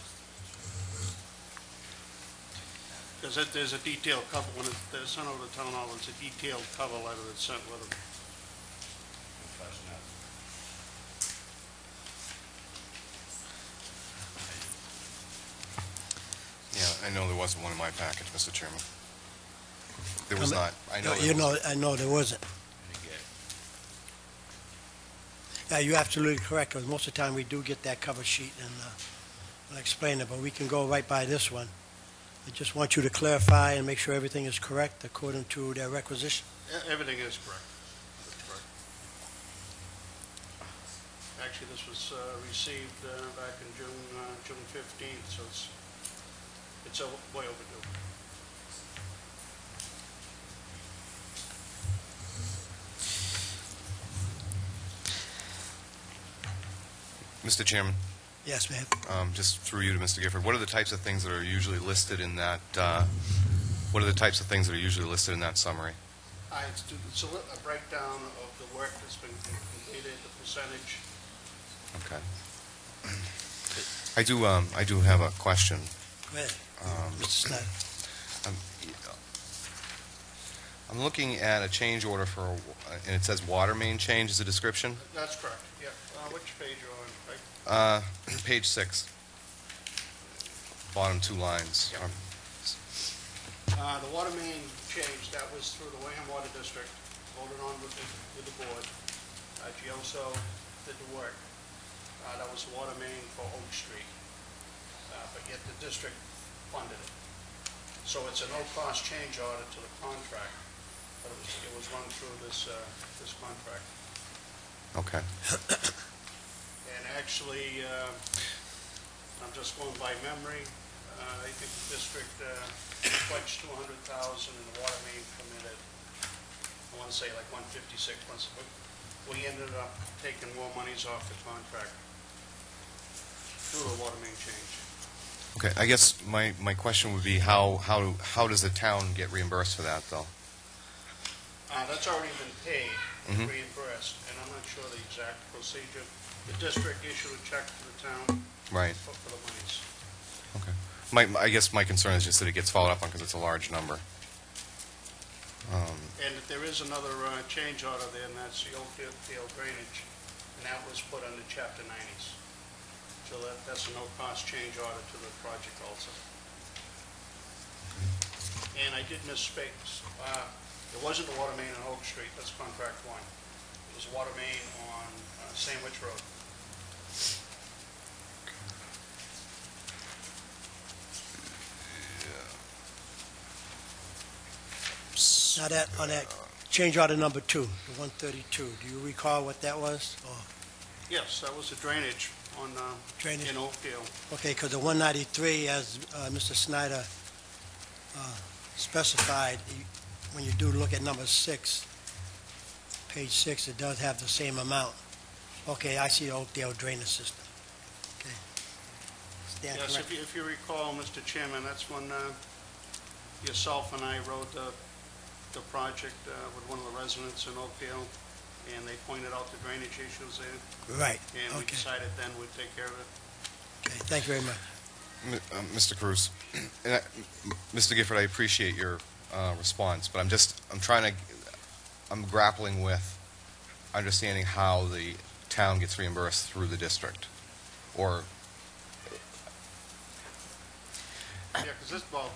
Because there's a detailed cover, when they're sent over to town hall, it's a detailed cover letter that's sent with them. Yeah, I know there wasn't one in my package, Mr. Chairman. There was not. I know. I know there wasn't. Yeah, you're absolutely correct, because most of the time we do get that cover sheet, and I'll explain it, but we can go right by this one. I just want you to clarify and make sure everything is correct according to their requisition. Everything is correct. That's correct. Actually, this was received back in June 15th, so it's way overdue. Mr. Chairman, Yes, ma'am. just through you to Mr. Gifford, what are the types of things that are usually listed in that? What are the types of things that are usually listed in that summary? It's a breakdown of the work that's been completed, the percentage. Okay. I do have a question. Go ahead, Mr. Snyder. I'm looking at a change order for, and it says water main change as a description. That's correct, yeah. Which page are you on, Mike? Page 6. Bottom 2 lines. Yeah. The water main change, that was through the Wareham Water District, voted on with the board. Gioso did the work. That was water main for Oak Street, but yet the district funded it. So it's a no-cost change order to the contract, but it was run through this contract. Okay. And actually, I'm just going by memory, I think the district pledged $200,000 and the water main committed, I want to say like 156. We ended up taking more monies off the contract through the water main change. Okay, I guess my question would be how does the town get reimbursed for that, though? That's already been paid, reimbursed, and I'm not sure the exact procedure. The district issued a check to the town Right. for the monies. Okay. I guess my concern is just that it gets followed up on because it's a large number. there is another change order there, and that's the Oakdale drainage, and that was put under Chapter 90s. So that's a no-cost change order to the project also. And I did misspeak. It wasn't the water main on Oak Street, that's contract 1. It was water main on Sandwich Road. Now that, on that change order number 2, the 132, do you recall what that was? Or Yes, that was the drainage on, Drainage. in Oakdale. Okay, because the 193, as Mr. Snyder specified, when you do look at number 6, page 6, it does have the same amount. Okay, I see the Oakdale drainage system. Okay. Stand Yes, corrected. if you recall, Mr. Chairman, that's when yourself and I rode the project with one of the residents in Oakdale, and they pointed out the drainage issues there. Right, And we okay. decided then we'd take care of it. Okay, thank you very much. Mr. Cruz, and Mr. Gifford, I appreciate your response, but I'm grappling with understanding how the town gets reimbursed through the district, or Yeah, because this, well,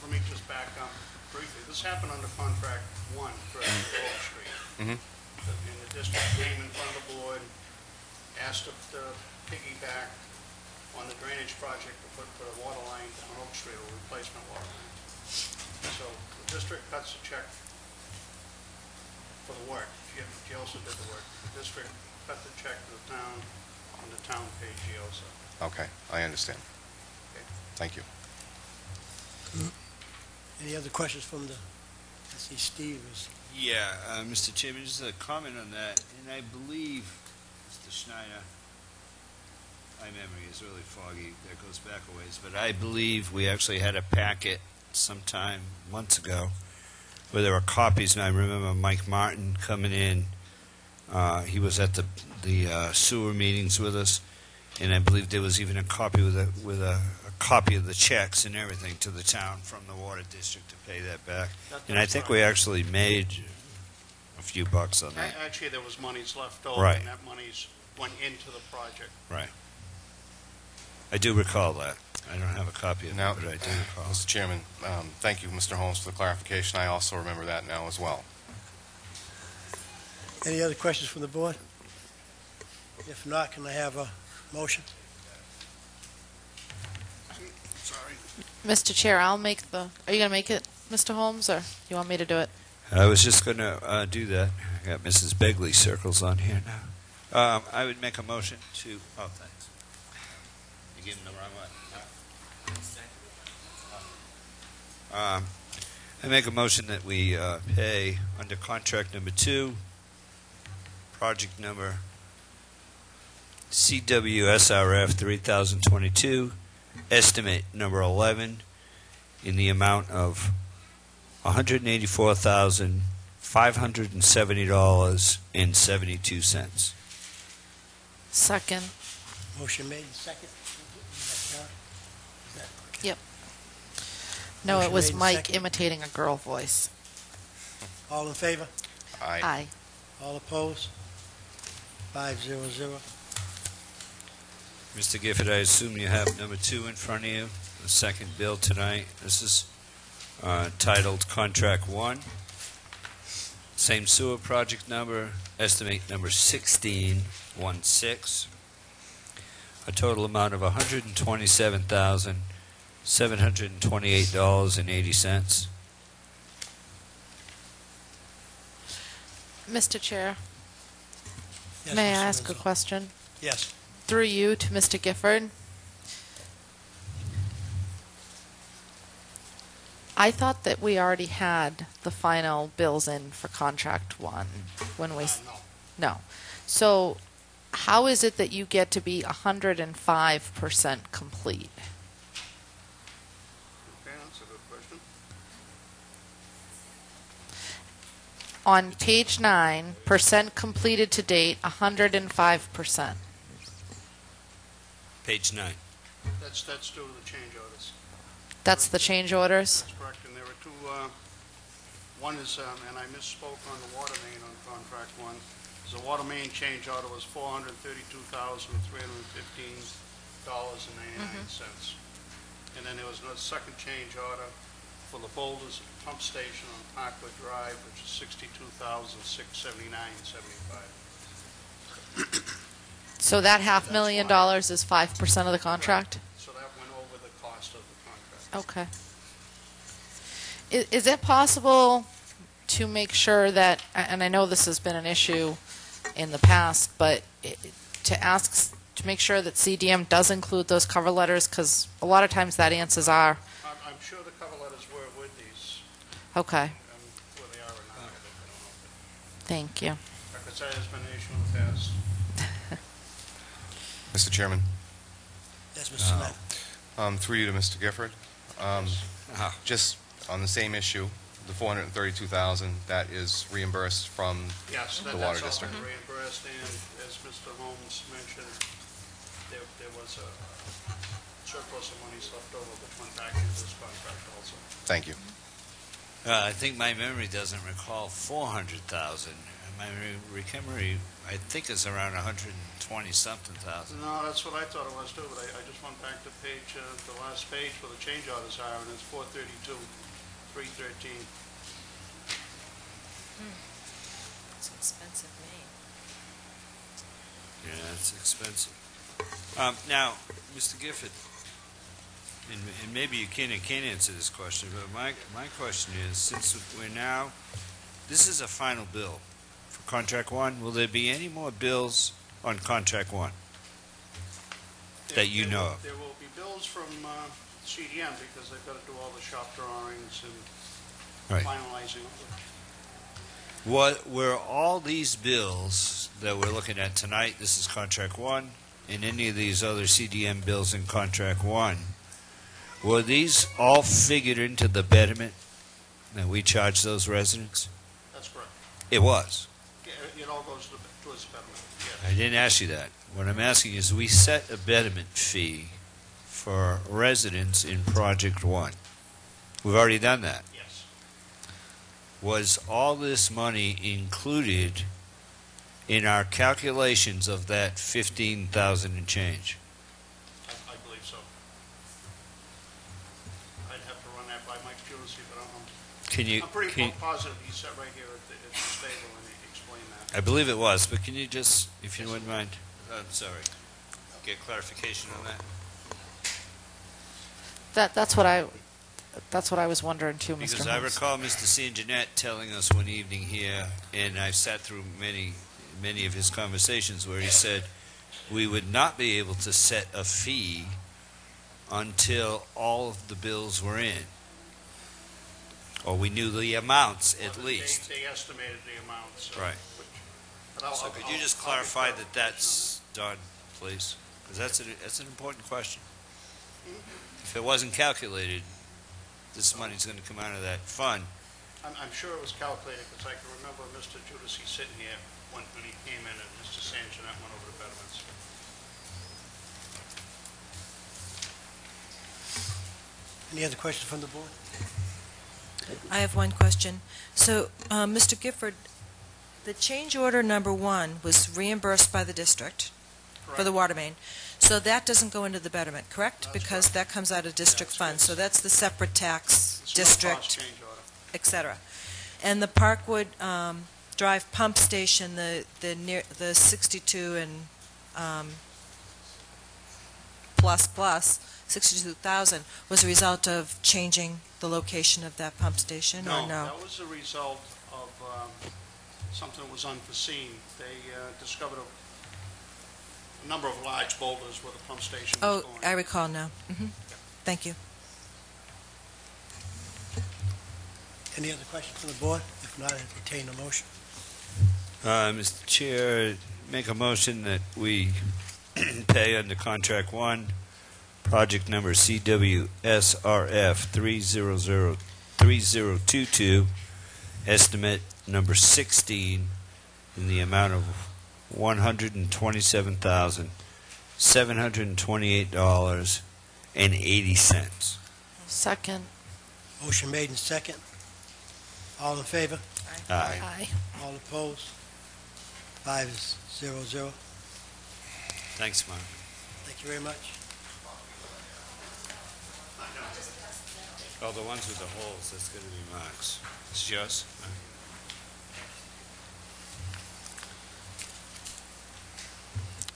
let me just back up briefly. This happened under contract 1 for Wall Street. Mhm. And the district came in front of the board, asked if to piggyback on the drainage project to put the water line on Oak Street, or replacement water line. So the district cuts the check for the work. Geosa did the work. The district cut the check to the town, and the town paid Geosa. okay, I understand. Okay. Thank you. Any other questions from the, I see Steve is, Yeah, Mr. Chairman, just a comment on that, and I believe, Mr. Schneider, my memory is really foggy, that goes back a ways, but I believe we actually had a packet sometime months ago where there were copies, and I remember Mike Martin coming in. He was at the sewer meetings with us, and I believe there was even a copy with a copy of the checks and everything to the town from the water district to pay that back. And I think we actually made a few bucks on that. Actually, there was monies left over, Right. and that monies went into the project. Right. I do recall that. I don't have a copy of it, Now, but I do recall. Mr. Chairman, thank you, Mr. Holmes, for the clarification. I also remember that now as well. any other questions from the board? If not, can I have a motion? Sorry. Mr. Chair, I'll make the, are you going to make it, Mr. Holmes, or you want me to do it? I was just going to do that. I got Mrs. Begley circles on here now. I would make a motion to, oh, thanks. You gave him the wrong one. I make a motion that we pay under contract number 2, project number CWSRF 3022, estimate number 11, in the amount of $184,570.72. Second. Motion made, and second. Yep. No, Motion it was made and Mike second. imitating a girl voice. All in favor? Aye. Aye. All opposed? 500. Mr. Gifford, I assume you have number 2 in front of you, the second bill tonight. This is titled Contract 1. Same sewer project number, estimate number 1616. A total amount of $127,728.80. Mr. Chair, Yes, may I Mr. ask a Winslow. question? Yes. Through you to Mr. Gifford. I thought that we already had the final bills in for contract 1 when we... No. So how is it that you get to be 105% complete? Okay, that's a good question. On page 9, percent completed to date, 105%. Page 9. That's due to the change orders. That's the change orders? That's correct, and there were two, One is, and I misspoke on the water main on contract one, the water main change order was $432,315.99. And then there was another second change order for the Boulders pump station on Parkwood Drive, which is $62,679.75. So that $500,000 is 5% of the contract? So that went over the cost of the contract. Okay. Is it possible to make sure that, and I know this has been an issue in the past, but to make sure that CDM does include those cover letters, because a lot of times that answers are. I'm sure the cover letters were with these. Okay. Where they are or not, I don't know. Thank you. Because that has been an issue in the past. Mr. Chairman? Yes, Mr. Smith. Through you to Mr. Gifford. Just on the same issue, the $432,000 that is reimbursed from the water district. Yes, that's all been reimbursed, and as Mr. Holmes mentioned, there was a surplus of monies left over which went back into this contract also. Thank you. I think my memory doesn't recall 400,000. My memory, I think, is around 120-something thousand. No, that's what I thought it was too, but I just went back to page, the last page where the change orders are, and it's 432,313. It's an expensive name. Yeah, it's expensive. Now, Mr. Gifford, and maybe you can't answer this question, but my question is, since we're now, this is a final bill for contract one, will there be any more bills on contract one that you know of? There will be bills from CDM because they've got to do all the shop drawings and finalizing all that. What were all these bills that we're looking at tonight, this is contract one, and any of these other CDM bills in contract one, were these all figured into the betterment that we charge those residents? That's correct. It was. It all goes towards the betterment, yes. I didn't ask you that. What I'm asking is, we set a betterment fee for residents in project one. We've already done that. Yes. Was all this money included in our calculations of that 15,000 and change? I believe so. I'd have to run that by Mike Julicy, but I don't know. I'm pretty positive he sat right here at the table and he explained that. I believe it was, but can you just, if you wouldn't mind, I'm sorry, get clarification on that? That's what I was wondering too, Mr. Because Holmes. I recall Mr. Sanjanet telling us one evening here, and I've sat through many of his conversations where he said we would not be able to set a fee until all of the bills were in, or we knew the amounts at least. They estimated the amounts. Right. So could you just clarify that that's done, please? Because that's an important question. If it wasn't calculated, this money's going to come out of that fund. I'm sure it was calculated because I can remember Mr. Judici sitting here when he came in and Mr. Sanjanet went over the betterments. Any other questions from the board? I have one question. So, Mr. Gifford, the change order number one was reimbursed by the district for the water main. So that doesn't go into the betterment, correct? Because that comes out of district funds. So that's the separate tax district, et cetera. And the Parkwood Drive pump station, the 62 and plus 62,000 was a result of changing the location of that pump station, or no? No, that was a result of something that was unforeseen. They discovered a number of large boulders where the pump station was going. I recall now. Thank you. Any other questions from the board? If not, I entertain a motion. Mr. Chair, make a motion that we pay under contract one, project number CWSRF 3022, estimate number 16, in the amount of $127,728.80. Second. Motion made and second. All in favor? Aye. All opposed? 5-0-0. Thanks, Mark. Thank you very much. Oh, the ones with the holes, that's going to be Mark's. It's yours?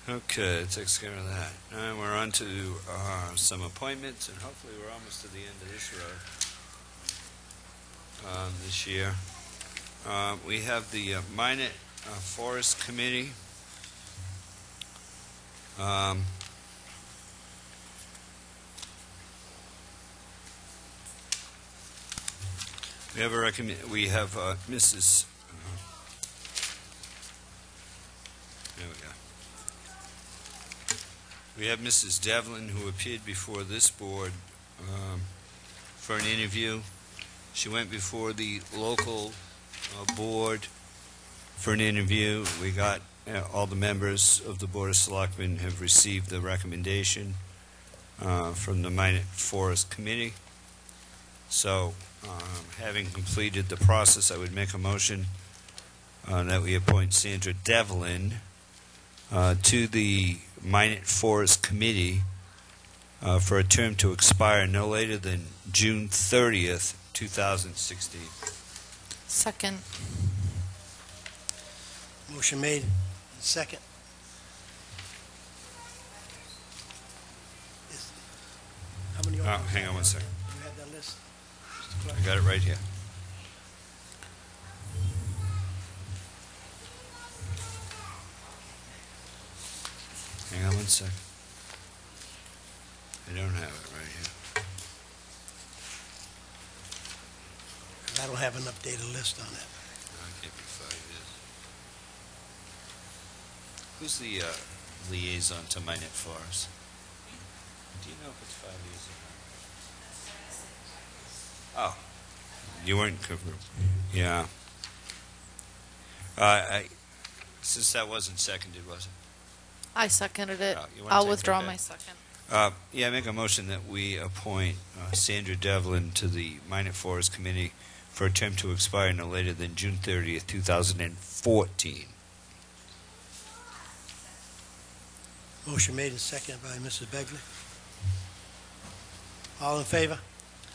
Okay, that takes care of that. And we're on to some appointments, and hopefully we're almost to the end of this road this year. We have the Minot Forest Committee. We have Mrs. There we go. We have Mrs. Devlin, who appeared before this board for an interview. She went before the local board for an interview. We got all the members of the Board of Selectmen have received the recommendation from the Minot Forest Committee. So, having completed the process, I would make a motion that we appoint Sandra Devlin to the Minot Forest Committee for a term to expire no later than June 30th, 2016. Second. Motion made. Second. How many? Hang on one second. You have that list? I got it right here. Hang on one second. I don't have it right here. I don't have an updated list on that. I'll give you 5 years. Who's the liaison to Minot Forest? Do you know if it's 5 years or not? Oh, you weren't covered. Yeah. Since that wasn't seconded, was it? I seconded it. You wanna I'll take withdraw that? my second. Yeah, I make a motion that we appoint Sandra Devlin to the Minot Forest Committee for a term to expire no later than June 30th, 2014. Motion made and seconded by Mrs. Begley. All in favor?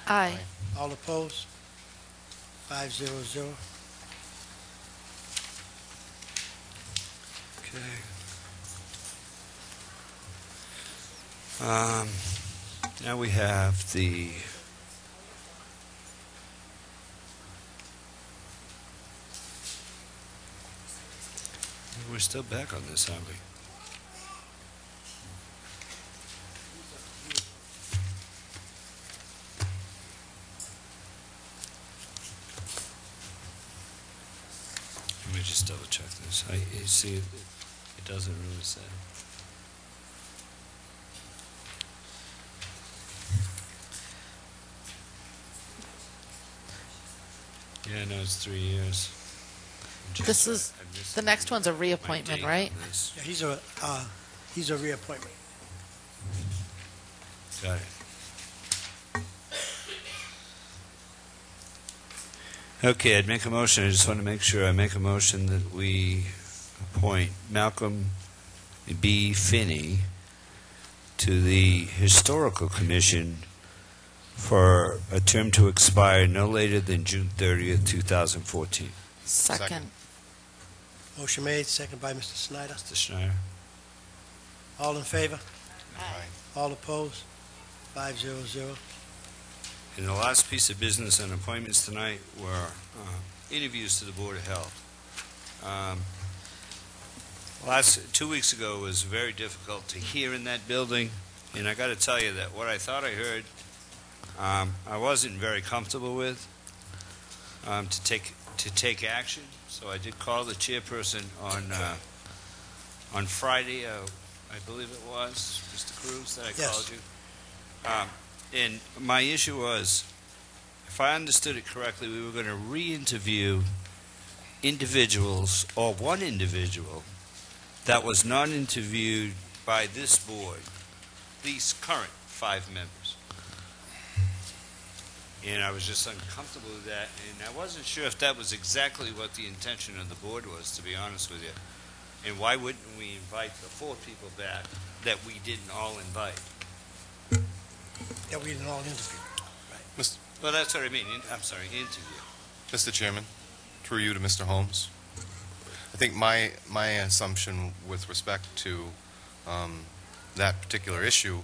Aye. All opposed? 5-0-0. Okay. Now we have the we're still back on this, aren't we? Let me just double check this. You see, it doesn't really say. Yeah, no, it's 3 years. This is, the next one's a reappointment, right? Yeah, he's a reappointment. Got it. Okay, I'd make a motion. I just want to make sure I make a motion that we appoint Malcolm B. Finney to the Historical Commission for a term to expire no later than June 30th, 2014. Second. Motion made, seconded by Mr. Snyder. Mr. Schneider. All in favor? Aye. All opposed? 5-0-0. And the last piece of business on appointments tonight were interviews to the Board of Health. 2 weeks ago was very difficult to hear in that building, and I got to tell you that what I thought I heard, I wasn't very comfortable with to take action. So I did call the chairperson on Friday, I believe it was, Mr. Cruz, that I Yes. called you. And my issue was, if I understood it correctly, we were going to re-interview individuals, or one individual, that was not interviewed by this board, these current 5 members. And I was just uncomfortable with that, and I wasn't sure if that was exactly what the intention of the board was, to be honest with you. And why wouldn't we invite the 4 people back that we didn't all invite? That we didn't all interview. Well, that's what I mean. I'm sorry, interview. Mr. Chairman, through you to Mr. Holmes. I think my assumption with respect to that particular issue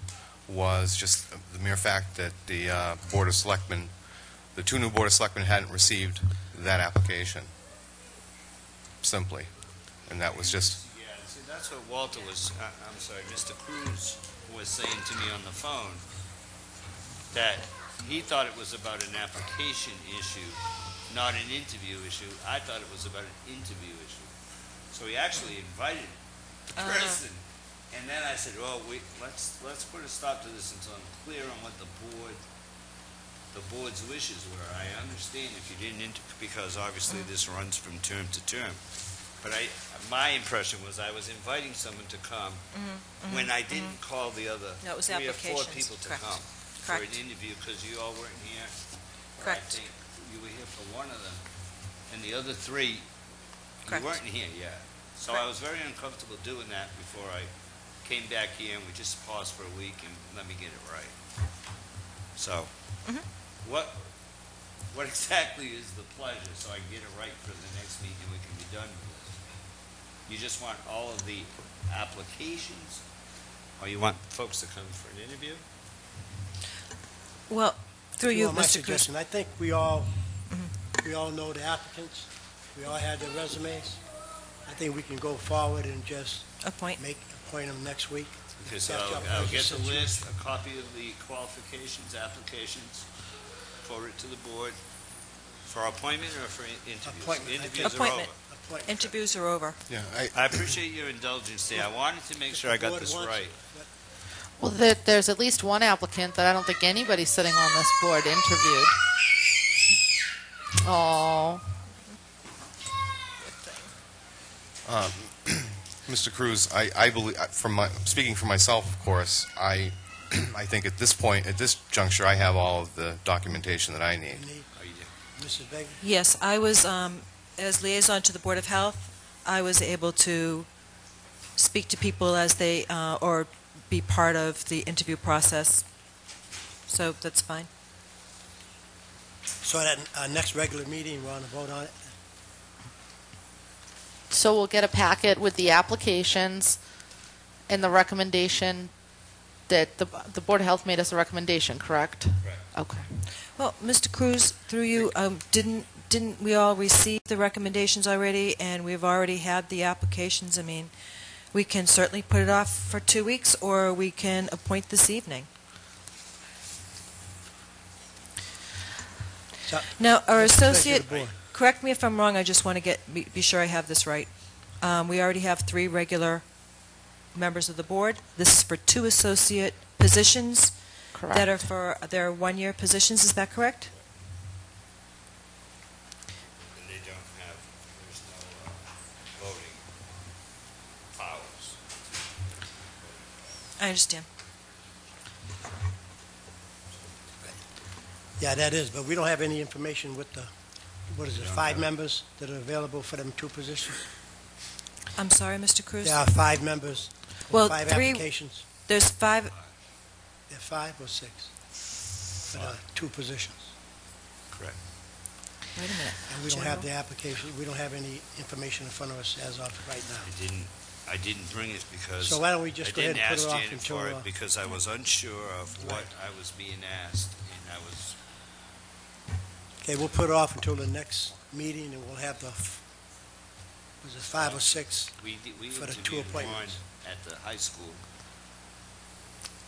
was just the mere fact that the Board of Selectmen, the 2 new Board of Selectmen hadn't received that application, simply. And that was just... Yeah, see, that's what Walter was, I'm sorry, Mr. Cruz was saying to me on the phone, that he thought it was about an application issue, not an interview issue. I thought it was about an interview issue. So he actually invited the person. And then I said, well, let's put a stop to this until I'm clear on what the board's wishes were. I understand if you didn't because obviously this runs from term to term. But my impression was I was inviting someone to come when I didn't call the other 3 or 4 people to come for an interview because you all weren't here. Correct. I think you were here for one of them, and the other 3 you weren't here yet. So I was very uncomfortable doing that before I came back here and we just paused for a week and let me get it right. So, what exactly is the pleasure so I can get it right for the next meeting and we can be done with this? You just want all of the applications, or you want folks to come for an interview? Well, through you, My Mr. Cruz. suggestion, I think we all know the applicants. We all had their resumes. I think we can go forward and just appoint them next week. Okay, so I'll get the list, a copy of the qualifications, applications, forward it to the board for appointment or for interviews? Interviews are over. Interviews are over. Yeah, I appreciate your indulgence there. I wanted to make sure I got this right. Well, there's at least one applicant that I don't think anybody sitting on this board interviewed. Oh. Mr. Cruz, I believe, speaking for myself, of course, I think at this point, at this juncture, I have all of the documentation that I need. Mrs. Baker? Yes, I was, as liaison to the Board of Health, I was able to speak to people as they, or be part of the interview process. So that's fine. So at our next regular meeting, we're going to vote on it? So we'll get a packet with the applications and the recommendation that the Board of Health made us a recommendation, correct? Correct. Okay. Well, Mr. Cruz, through you, didn't we all receive the recommendations already, and we've already had the applications? I mean, we can certainly put it off for 2 weeks, or we can appoint this evening. Now, our associate, correct me if I'm wrong, I just want to be sure I have this right. We already have 3 regular members of the board. This is for 2 associate positions. Correct. That are for their 1-year positions. Is that correct? And they don't have, there's no voting powers. I understand. Yeah, that is, but we don't have any information with the, what is it, 5 members that are available for them 2 positions? I'm sorry, Mr. Cruz? There are 5 members, Well, 5 3 applications. There's 5. There are 5 or 6 for the 2 positions. Correct. Wait a minute. And we don't have the application, we don't have any information in front of us as of right now. I didn't bring it because So why don't we just go ahead and put it off I didn't ask Janet for until, it because I was unsure of what I was being asked, and I was... Okay, we'll put it off until the next meeting, and we'll have the, was it 5 or 6 We for the 2 interviewed one appointments? at the high school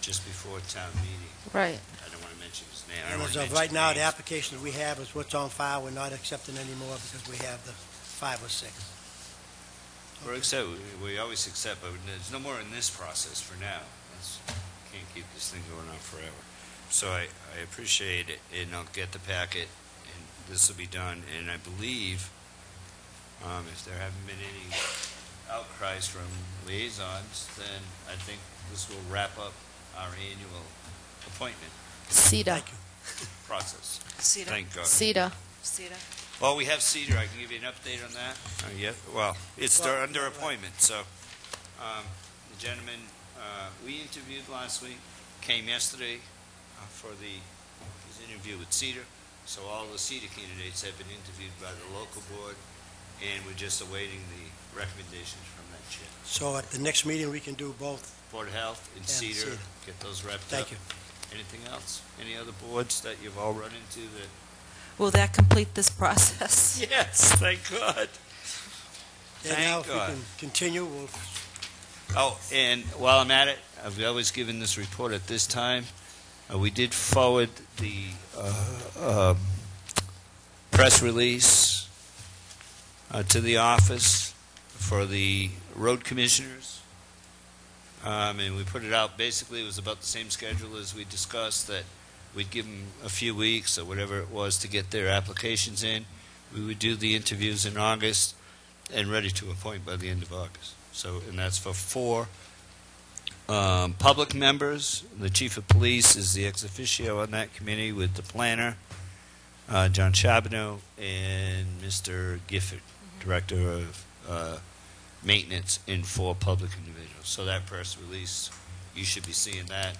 just before town meeting. Right. I don't want to mention his name. I And don't as want of to right mention now, the names. applications we have is what's on file. We're not accepting any more because we have the 5 or 6. Or accept, we always accept, but there's no more in this process for now. Can't keep this thing going on forever. So I appreciate it, and I'll get the packet, and this will be done. And I believe, if there haven't been any outcries from liaisons, then I think this will wrap up our annual appointment. CETA. Thank you. process. Cedar. Thank God. CETA. Cedar. Well, we have Cedar. I can give you an update on that. Yeah. Well, it's under appointment. So, the gentleman we interviewed last week came yesterday for his interview with Cedar. So all the Cedar candidates have been interviewed by the local board, and we're just awaiting the recommendations from that chair. So at the next meeting, we can do both. Board of Health and Cedar, get those wrapped up. Thank you. Anything else? Any other boards that you've all run into that? Will that complete this process? Yes, thank God. And now if we can continue, we'll... Oh, and while I'm at it, I've always given this report at this time. We did forward the press release to the office for the road commissioners. And we put it out, basically it was about the same schedule as we discussed, that we'd give them a few weeks or whatever it was to get their applications in. We would do the interviews in August and ready to appoint by the end of August. So, and that's for 4 public members. The chief of police is the ex officio on that committee with the planner, John Charbonneau, and Mr. Gifford, director of maintenance, in 4 public individuals. So that press release, you should be seeing that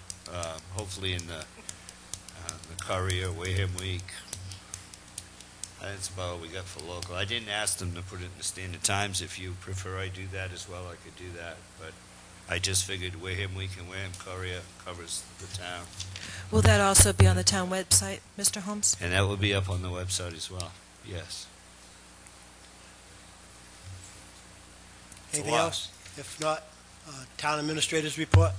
hopefully in the Courier, Wareham Week. That's about what we got for local. I didn't ask them to put it in the Standard Times. If you prefer I do that as well, I could do that. But I just figured Wareham Week and Wareham Courier covers the town. Will that also be on the town website, Mr. Holmes? And that will be up on the website as well, yes. Anything else? If not, town administrators report.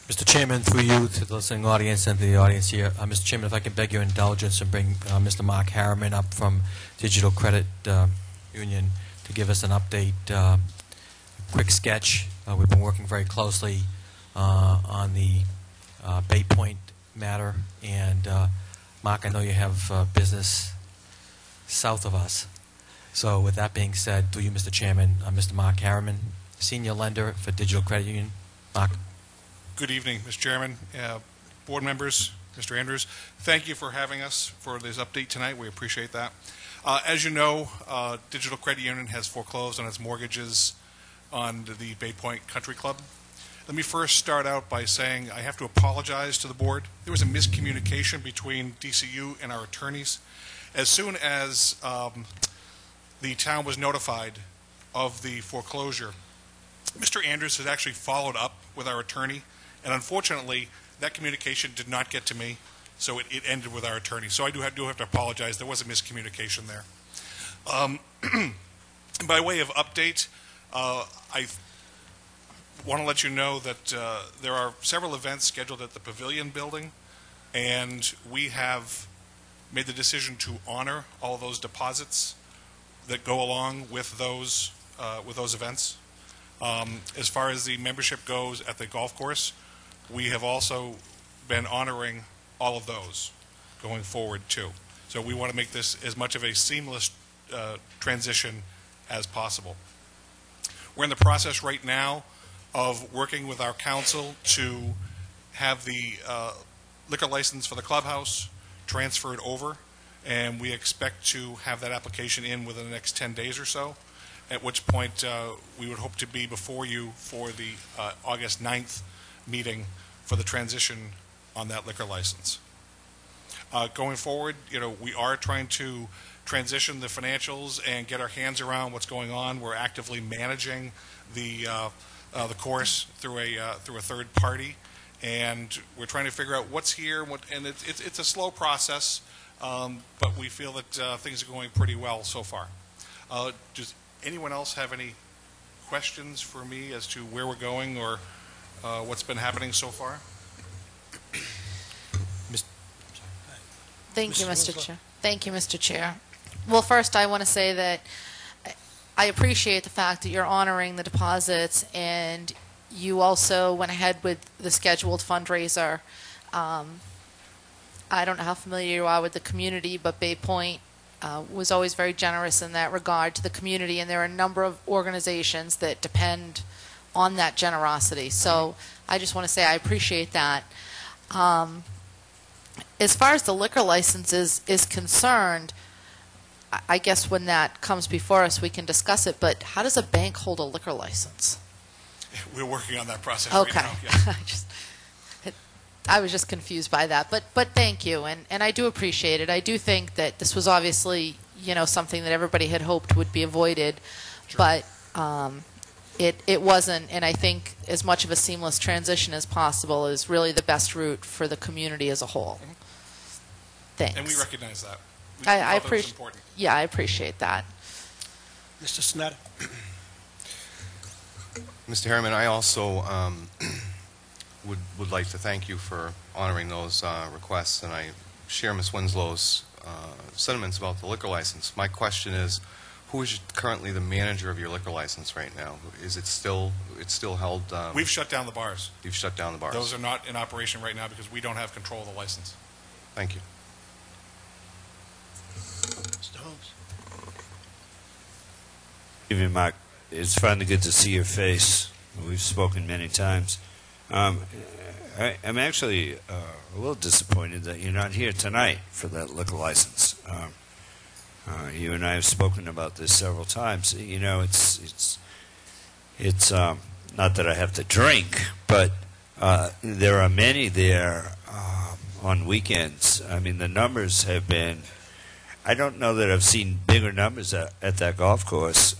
Mr. Chairman, through you to the listening audience and to the audience here, Mr. Chairman, if I can beg your indulgence and bring Mr. Mark Harriman up from Digital Credit Union to give us an update, quick sketch. We've been working very closely on the Bay Point matter, and Mark, I know you have business south of us. So with that being said, through you, Mr. Chairman, Mr. Mark Harriman, Senior Lender for Digital Credit Union. Mark. Good evening, Mr. Chairman, board members, Mr. Andrews. Thank you for having us for this update tonight. We appreciate that. As you know, Digital Credit Union has foreclosed on its mortgages on the Bay Point Country Club. Let me first start out by saying I have to apologize to the board. There was a miscommunication between DCU and our attorneys. As soon as the town was notified of the foreclosure, Mr. Andrews has actually followed up with our attorney, and unfortunately, that communication did not get to me, so it ended with our attorney. So I do have to apologize. There was a miscommunication there. By way of update, I want to let you know that there are several events scheduled at the Pavilion building, and we have made the decision to honor all those deposits that go along with those events. As far as the membership goes at the golf course, we have also been honoring all of those going forward too. So we want to make this as much of a seamless transition as possible. We're in the process right now of working with our council to have the liquor license for the clubhouse transferred over, and we expect to have that application in within the next 10 days or so, at which point we would hope to be before you for the August 9th meeting for the transition on that liquor license. Going forward, we are trying to transition the financials and get our hands around what's going on. We're actively managing the course through a third party, and we're trying to figure out what's here. And it's a slow process, but we feel that things are going pretty well so far. Does anyone else have any questions for me as to where we're going or what's been happening so far? Thank you, Mr. Chair. Thank you, Mr. Chair. Well, first, I want to say that I appreciate the fact that you're honoring the deposits, and you also went ahead with the scheduled fundraiser. I don't know how familiar you are with the community, but Bay Point was always very generous in that regard to the community, and there are a number of organizations that depend on that generosity. So I just want to say I appreciate that. as far as the liquor license is concerned, I guess when that comes before us, we can discuss it, but how does a bank hold a liquor license? We're working on that process Okay. right now. Yes. I was just confused by that, but thank you, and I do appreciate it. I do think that this was obviously, something that everybody had hoped would be avoided, but it wasn't, and I think as much of a seamless transition as possible is really the best route for the community as a whole. Thanks. And we recognize that. I appreciate. Yeah, I appreciate that. Mr. Sneddon. Mr. Harriman, I also would like to thank you for honoring those requests, and I share Ms. Winslow's sentiments about the liquor license. My question is, who is currently the manager of your liquor license right now? Is it still held? We've shut down the bars. You've shut down the bars. Those are not in operation right now because we don't have control of the license. Thank you. Mr. Holmes. Evening, Mark. It's finally good to see your face. We've spoken many times. I'm actually a little disappointed that you're not here tonight for that liquor license. You and I have spoken about this several times. It's not that I have to drink, but there are many there on weekends. I mean, the numbers have been. I don't know that I've seen bigger numbers at that golf course.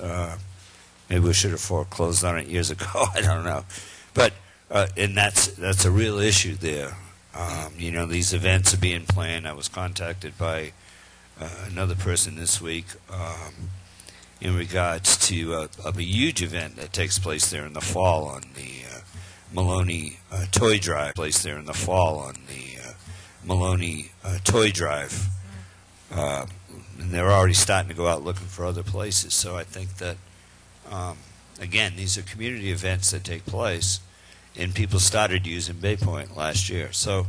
Maybe we should have foreclosed on it years ago. I don't know, but and that's a real issue there. These events are being planned. I was contacted by another person this week in regards to a huge event that takes place there in the fall on the Maloney Toy Drive. Toy Drive. And they're already starting to go out looking for other places. So I think that, again, these are community events that take place, and people started using Bay Point last year. So,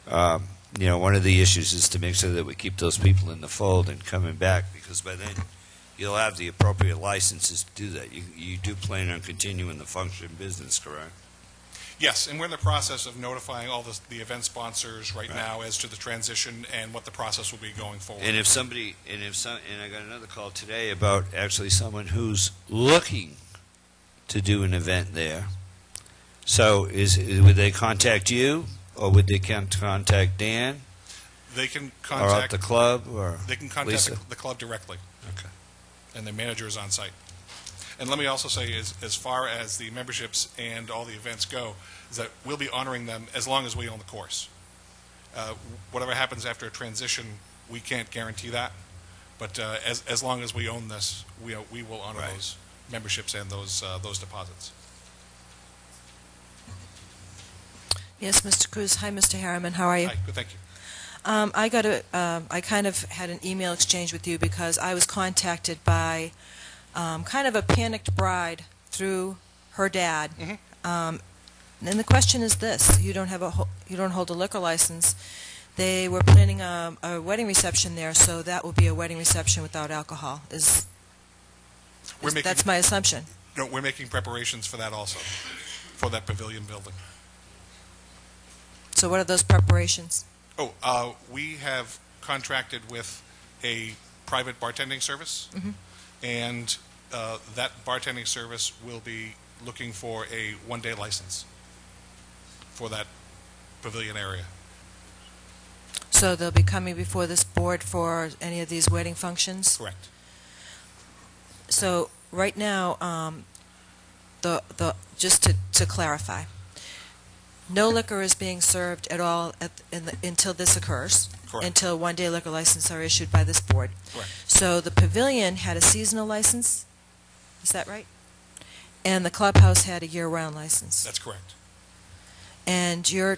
one of the issues is to make sure that we keep those people in the fold and coming back, because by then you'll have the appropriate licenses to do that. You do plan on continuing the function business, correct? Yes, and we're in the process of notifying all the event sponsors right now as to the transition and what the process will be going forward. And and I got another call today about actually someone who's looking to do an event there. So would they contact you, or would they contact Dan? They can or out contact the club, or they can Lisa? contact the club directly. Okay. And the manager is on site. And let me also say, as far as the memberships and all the events go, is that we'll be honoring them as long as we own the course. Whatever happens after a transition, we can't guarantee that. But as long as we own this, we will honor those memberships and those deposits. Yes, Mr. Cruz. Hi, Mr. Harriman. How are you? Hi, good, thank you. I kind of had an email exchange with you because I was contacted by kind of a panicked bride through her dad. And the question is this: you don't hold a liquor license. They were planning a wedding reception there, so that will be a wedding reception without alcohol. That's my assumption. No, we're making preparations for that also, for that pavilion building. So what are those preparations? We have contracted with a private bartending service, and that bartending service will be looking for a one-day license for that pavilion area. So they'll be coming before this board for any of these wedding functions? Correct. So right now, just to clarify, no liquor is being served at all until this occurs. Correct. Until one-day liquor licenses are issued by this board. Correct. So the pavilion had a seasonal license, is that right? And the clubhouse had a year-round license. That's correct. And you're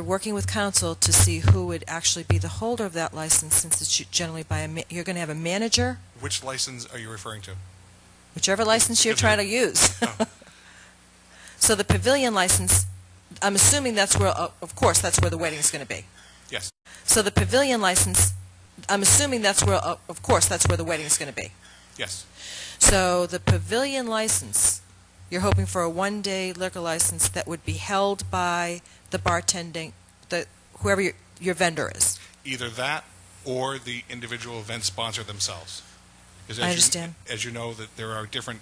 working with council to see who would actually be the holder of that license, since it's generally you're going to have a manager. Which license are you referring to? Whichever license you're trying to use. So the pavilion license, I'm assuming that's where, of course, that's where the wedding's going to be. Yes. So the pavilion license, I'm assuming that's where, of course, that's where the wedding's going to be. Yes. So the pavilion license, you're hoping for a one-day liquor license that would be held by the bartending, whoever your vendor is. Either that or the individual event sponsor themselves. 'Cause I understand. As you know, that there are different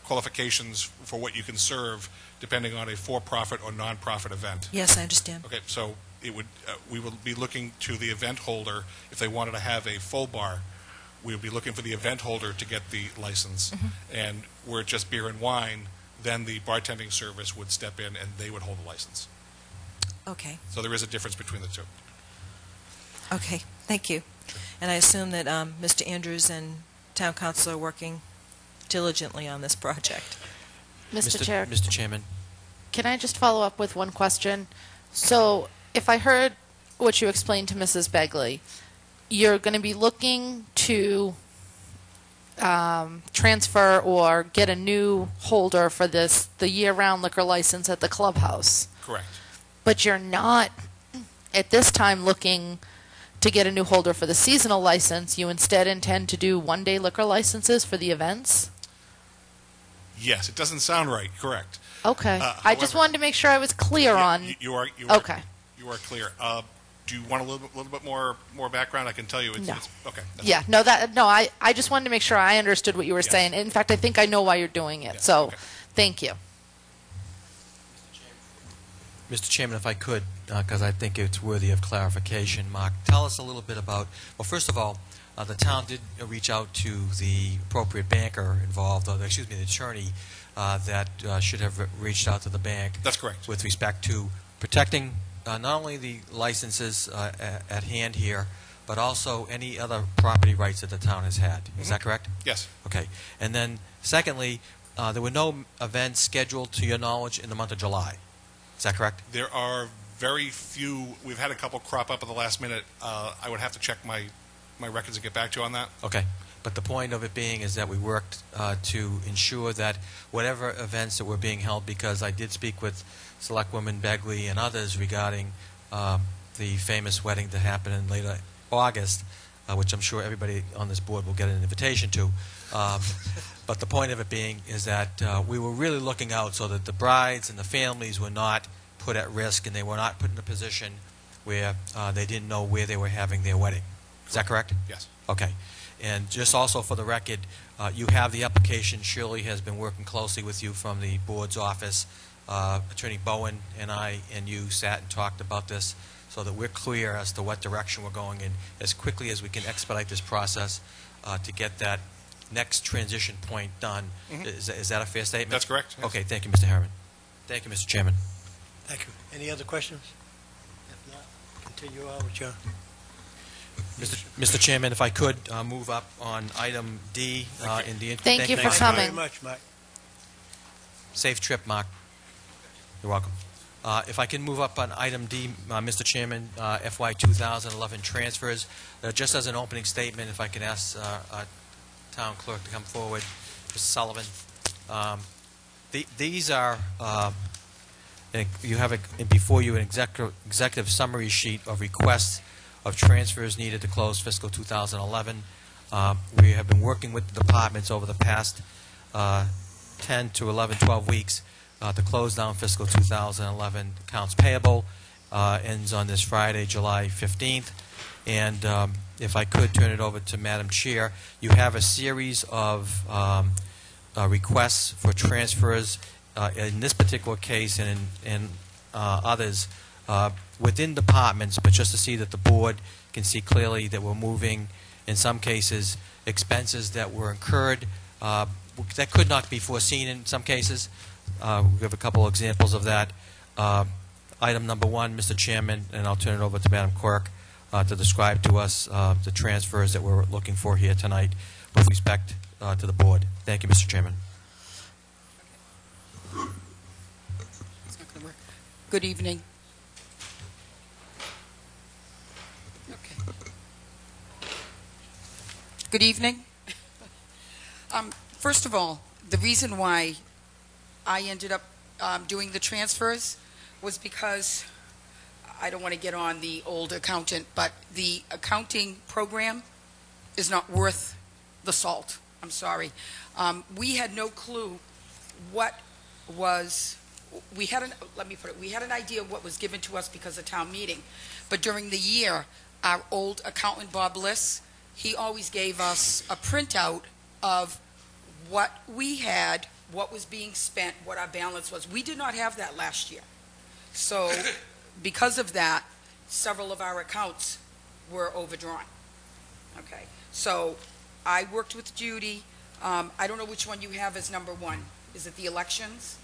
qualifications for what you can serve depending on a for-profit or non-profit event. Yes, I understand. Okay, so we will be looking to the event holder. If they wanted to have a full bar, we would be looking for the event holder to get the license. And were it just beer and wine, then the bartending service would step in and they would hold the license. Okay. So there is a difference between the two. Okay, thank you. And I assume that Mr. Andrews and Town Council are working diligently on this project. Mr. Chair, Mr. Chairman. can I just follow up with one question? So if I heard what you explained to Mrs. Begley, you're going to be looking to transfer or get a new holder for the year-round liquor license at the clubhouse. Correct. But you're not, at this time, looking to get a new holder for the seasonal license. You instead intend to do one-day liquor licenses for the events? Yes, it doesn't sound right. Correct. Okay. I just However, wanted to make sure I was clear on... You are Okay. You are clear. Do you want a little bit more background? I can tell you. No. Okay. Yeah, I just wanted to make sure I understood what you were saying. In fact, I think I know why you're doing it. So, thank you. Mr. Chairman, if I could, because I think it's worthy of clarification, Mark, tell us a little bit about, well, first of all, the town did reach out to the appropriate banker involved, the attorney that should have reached out to the bank. That's correct. With respect to protecting not only the licenses at hand here, but also any other property rights that the town has had. Is that correct? Yes. Okay. And then, secondly, there were no events scheduled, to your knowledge, in the month of July. Is that correct? There are very few. We've had a couple crop up at the last minute. I would have to check my records and get back to you on that. Okay. But the point of it being is that we worked to ensure that whatever events that were being held, because I did speak with Selectwoman Begley and others regarding the famous wedding that happened in late August, which I'm sure everybody on this board will get an invitation to. But the point of it being is that we were really looking out so that the brides and the families were not put at risk and they were not put in a position where they didn't know where they were having their wedding. Is that correct? Yes. Okay. And just also for the record, you have the application. Shirley has been working closely with you from the board's office. Attorney Bowen and I and you sat and talked about this so that we're clear as to what direction we're going in as quickly as we can expedite this process to get that next transition point done. Is that a fair statement? That's correct. Yes. Okay. Thank you, Mr. Harriman. Thank you, Mr. Chairman. Thank you. Any other questions? If not, continue on with your... Mr. Chairman, if I could move up on item D in the... Thank you for coming. Thank you very much, Mike. Safe trip, Mark. You're welcome. If I can move up on item D, Mr. Chairman, FY 2011 transfers. Just as an opening statement, if I can ask our town clerk to come forward, Mr. Sullivan. These are, you have before you an executive summary sheet of requests of transfers needed to close fiscal 2011. We have been working with the departments over the past 10 to 11, 12 weeks to close down fiscal 2011 accounts payable. Ends on this Friday, July 15th. And if I could turn it over to Madam Chair, you have a series of requests for transfers in this particular case and in others within departments, but just to see that the board can see clearly that we're moving, in some cases, expenses that were incurred that could not be foreseen in some cases. We have a couple examples of that. Item number one, Mr. Chairman, and I'll turn it over to Madam Clerk to describe to us the transfers that we're looking for here tonight with respect to the board. Thank you, Mr. Chairman. It's not going to work. Good evening. Okay. Good evening. First of all, the reason why I ended up doing the transfers was because I don't want to get on the old accountant, but the accounting program is not worth the salt. I'm sorry. We had no clue what was we had let me put it, we had an idea of what was given to us because of town meeting. But during the year, our old accountant, Bob Bliss, he always gave us a printout of what we had, what was being spent, what our balance was. We did not have that last year. So because of that, several of our accounts were overdrawn. Okay. So I worked with Judy. I don't know which one you have as number one. Is it the elections?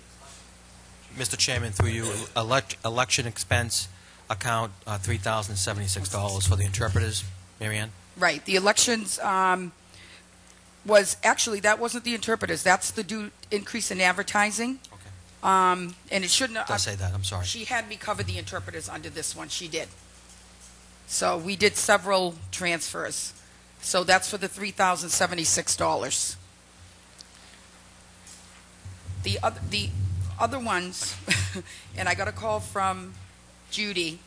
Mr. Chairman, through you, election expense account, $3,076 for the interpreters. Mary Ann? Right. The elections was actually, that wasn't the interpreters. That's the due increase in advertising. Okay. And it shouldn't have. Did I say that? I'm sorry. She had me cover the interpreters under this one. She did. So we did several transfers. So that's for the $3,076. The other ones, and I got a call from Judy.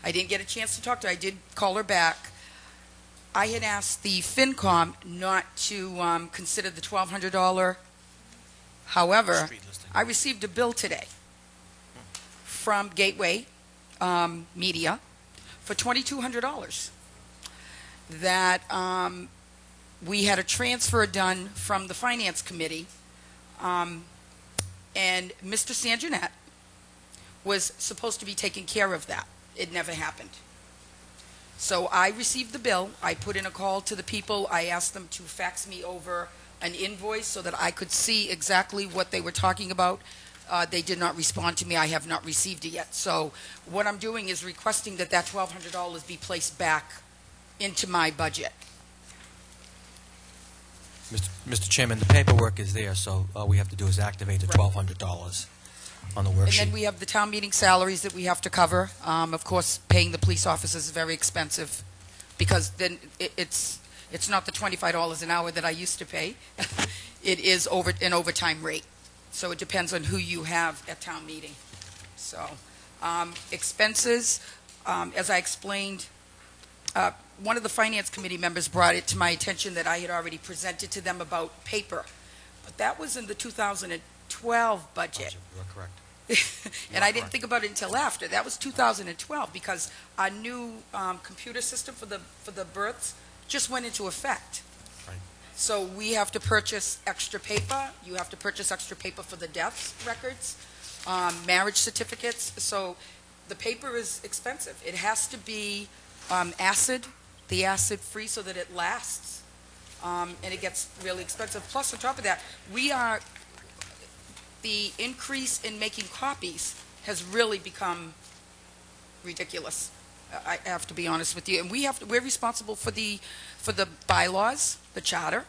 I didn't get a chance to talk to her. I did call her back. I had asked the FinCom not to consider the $1,200. However, I received a bill today from Gateway Media for $2,200 that we had a transfer done from the Finance Committee, and Mr. Sanjanet was supposed to be taking care of that. It never happened. So I received the bill. I put in a call to the people. I asked them to fax me over an invoice so that I could see exactly what they were talking about. They did not respond to me. I have not received it yet. So what I'm doing is requesting that that $1,200 be placed back into my budget. Mr. Chairman, the paperwork is there, so all we have to do is activate the $1,200 on the worksheet. And then we have the town meeting salaries that we have to cover. Of course, paying the police officers is very expensive because then it's not the $25 an hour that I used to pay. It is an overtime rate. So it depends on who you have at town meeting. So expenses, as I explained, one of the Finance Committee members brought it to my attention that I had already presented to them about paper. But that was in the 2012 budget. You are correct. And I didn't think about it until after. That was 2012 because our new computer system for the births just went into effect. Right. So we have to purchase extra paper. You have to purchase extra paper for the death records, marriage certificates. So the paper is expensive. It has to be the acid-free so that it lasts, and it gets really expensive. Plus, on top of that, the increase in making copies has really become ridiculous. I have to be honest with you, and we're responsible for the bylaws, the charter,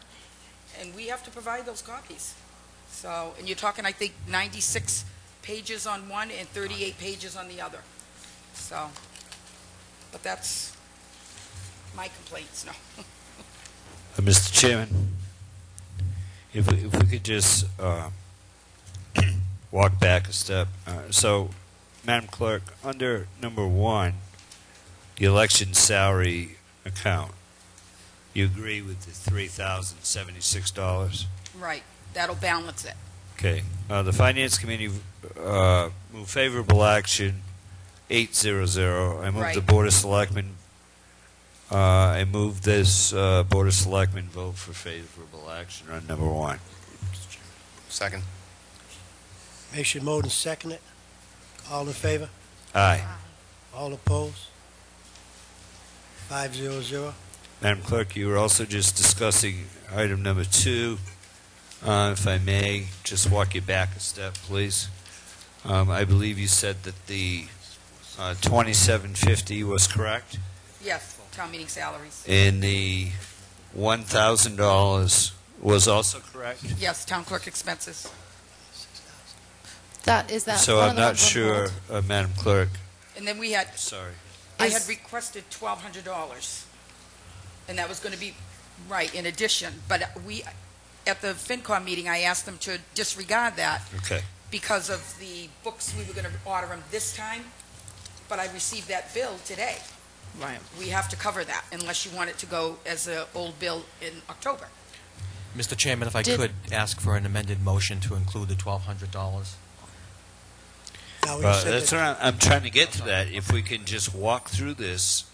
and we have to provide those copies. So, and you're talking, I think, 96 pages on one and 38 pages on the other. So, but that's my complaints. No. Mr. Chairman, if we could just walk back a step. So, Madam Clerk, under number 1, the election salary account, you agree with the $3,076? Right. That'll balance it. Okay. The Finance Committee moved favorable action 800. I moved Right. the Board of Selectmen. I move this Board of Selectmen vote for favorable action on number 1. Second. Motion made and seconded. All in favor? Aye. All opposed? 500. Madam Clerk, you were also just discussing item number 2. If I may, just walk you back a step, please. I believe you said that the $2,750 was correct, Yes, town meeting salaries. and the $1,000 was also correct? Yes, town clerk expenses. Is that So one I'm of the not ones on sure, hold? Madam Clerk. And then we had, Sorry. I had requested $1,200, and that was going to be, right, in addition. But at the FinCom meeting, I asked them to disregard that Okay. because of the books, we were going to order them this time, but I received that bill today. Right. We have to cover that unless you want it to go as an old bill in October. Mr. Chairman, if I could ask for an amended motion to include the $1,200. Now, we Well, said that's that- what I'm trying to get to that. If we can just walk through this.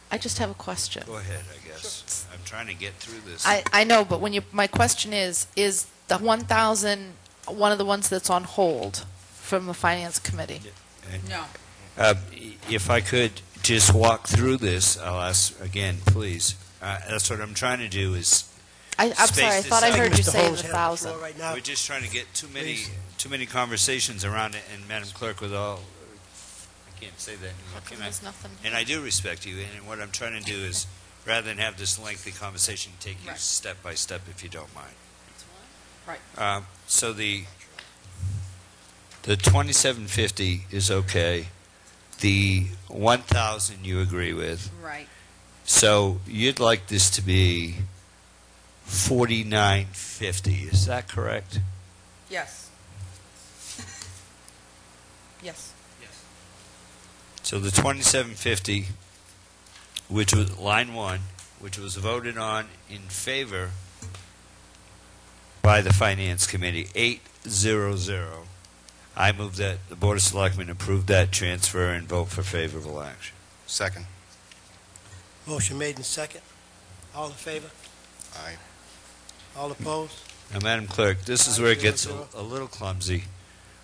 I just have a question. Go ahead, I guess. I'm trying to get through this. I know, but my question is the 1,000 one of the ones that's on hold from the Finance Committee? No. If I could just walk through this, I'll ask again, please. That's what I'm trying to do is. I'm sorry, I thought I heard you say the 1,000. We're just trying to get too many conversations around it, and Madam Clerk, with all, I can't say that. Can I? There's nothing. And I do respect you, and what I'm trying to do is, rather than have this lengthy conversation, take you step by step, if you don't mind. Right. So the 2750 is okay. The 1,000 you agree with. Right. So you'd like this to be 4950. Is that correct? Yes. Yes. So the 2750, which was line 1, which was voted on in favor by the Finance Committee, 800. I move that the Board of Selectmen approve that transfer and vote for favorable action. Second. Motion made in second. All in favor? Aye. All opposed? Now, Madam Clerk, this is where it gets a little clumsy.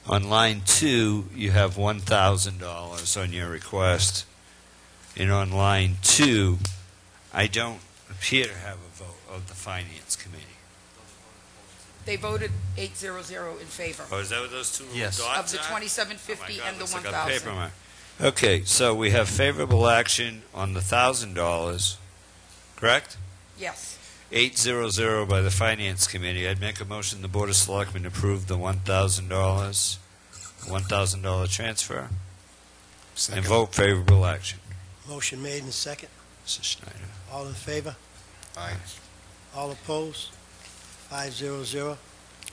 On line 2, you have $1,000 on your request. And on line 2, I don't appear to have a vote of the Finance Committee. They voted 800 in favor. Oh, is that what those two Yes. dots Of the are? 2750 and the Looks like a 1,000. paper mark. Okay, so we have favorable action on the $1,000, correct? Yes. 800 by the Finance Committee. I'd make a motion the Board of Selectmen approve the $1,000, $1,000 transfer, Second. and vote favorable action. Motion made in second. Mrs. Schneider. All in favor? Aye. All opposed? 500.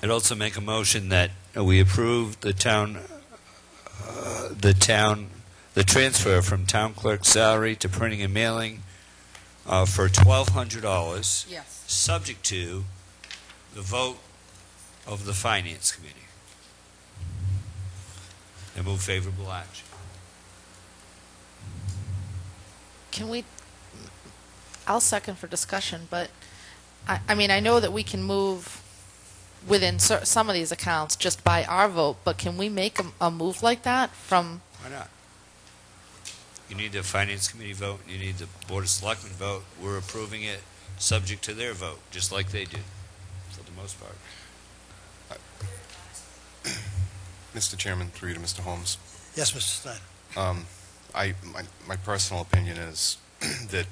I'd also make a motion that we approve the transfer from town clerk's salary to printing and mailing for $1,200. Yes. Subject to the vote of the Finance Committee. And move favorable action. I'll second for discussion, but I mean, I know that we can move within some of these accounts just by our vote, but can we make a move like that from? Why not? You need the Finance Committee vote, you need the Board of Selectmen vote. We're approving it subject to their vote, just like they did, for the most part. Mr. Chairman, through you to Mr. Holmes. Yes, Mr. Snyder. My personal opinion is that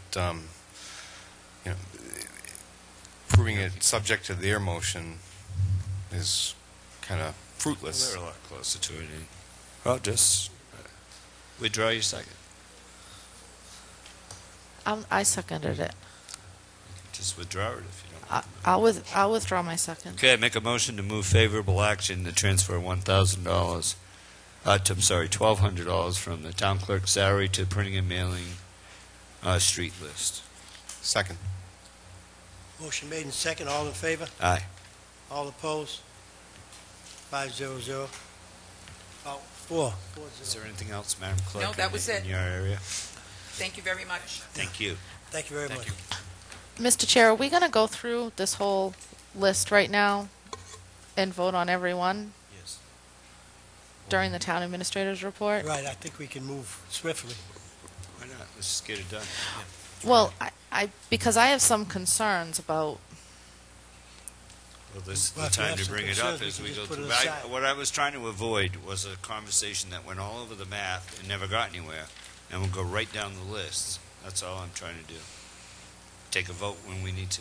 proving it subject to their motion is kind of fruitless. They're a lot closer to it. Well, just withdraw your second. I seconded it. Just withdraw it if you don't. I'll withdraw my second. Okay, I make a motion to move favorable action to transfer $1,000. $1,200 from the town clerk's salary to printing and mailing street list. Second. Motion made in second. All in favor? Aye. All opposed? 500. Oh, 4. Is there anything else, Madam Clerk? No, that was it. In your area? Thank you very much. Thank you. Thank you very much. Mr. Chair, are we going to go through this whole list right now and vote on every one? Yes. During the town administrator's report? Right, I think we can move swiftly. Why not? Let's just get it done. Well, because I have some concerns about. Well, this is Well, the if you time have to some bring it concerns, up we as can we just go put it through. aside. What I was trying to avoid was a conversation that went all over the map and never got anywhere, and we'll go right down the list. That's all I'm trying to do. Take a vote when we need to.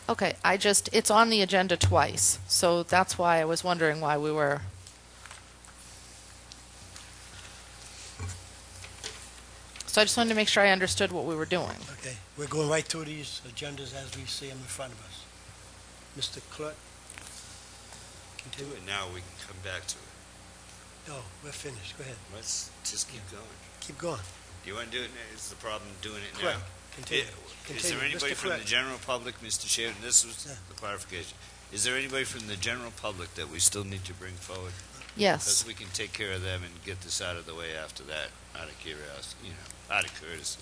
Okay, it's on the agenda twice, so that's why I was wondering why we were. So I just wanted to make sure I understood what we were doing. Okay, we're going right through these agendas as we see them in front of us. Mr. Clerk? Do it now, we can come back to it. No, we're finished. Go ahead. Let's just keep going. Keep going. Do you want to do it now? Is the problem doing it Correct. now? Continue. Is there anybody Mr. from the Clerk. general public, Mr. Chair, and this was the clarification, is there anybody from the general public that we still need to bring forward? Yes. Because we can take care of them and get this out of the way after that, out of curiosity, out of courtesy.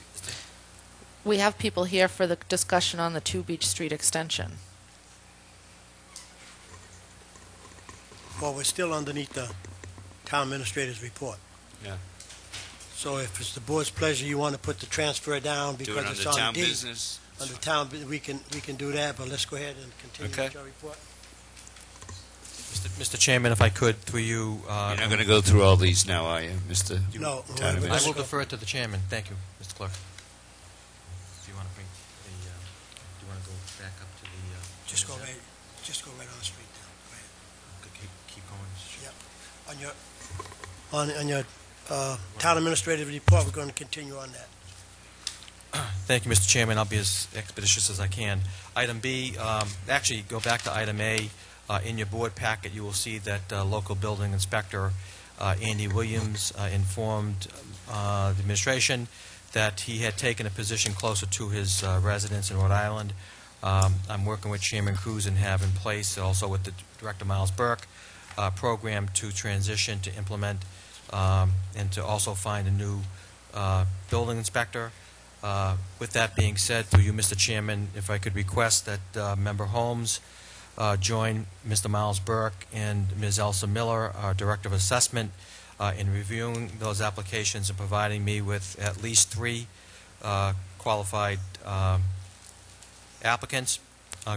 We have people here for the discussion on the 2 Beach Street extension. Well, we're still underneath the town administrator's report. Yeah. So if it's the board's pleasure, you want to put the transfer down Do because it it's under on town D. business? Under town, we can do that, but let's go ahead and continue Okay. with your report. Mr. Chairman, if I could, through you... You're not going to go through all these now, are you, Mr. No. Town I Administrator? will defer it to the chairman. Thank you, Mr. Clerk. Do you want to bring the, do you want to go back up to the... Just go right on the street now. Go ahead. Keep going, Mr. Chairman. Yep. On your town administrative report, we're going to continue on that. Thank you, Mr. Chairman. I'll be as expeditious as I can. Item B, actually, go back to item A. In your board packet, you will see that local building inspector Andy Williams informed the administration that he had taken a position closer to his residence in Rhode Island. I'm working with Chairman Cruz and have in place, also with the Director Miles Burke, a program to transition, to implement, and to also find a new building inspector. With that being said, through you, Mr. Chairman, if I could request that Member Holmes join Mr. Miles Burke and Ms. Elsa Miller, our Director of Assessment, in reviewing those applications and providing me with at least 3 qualified applicants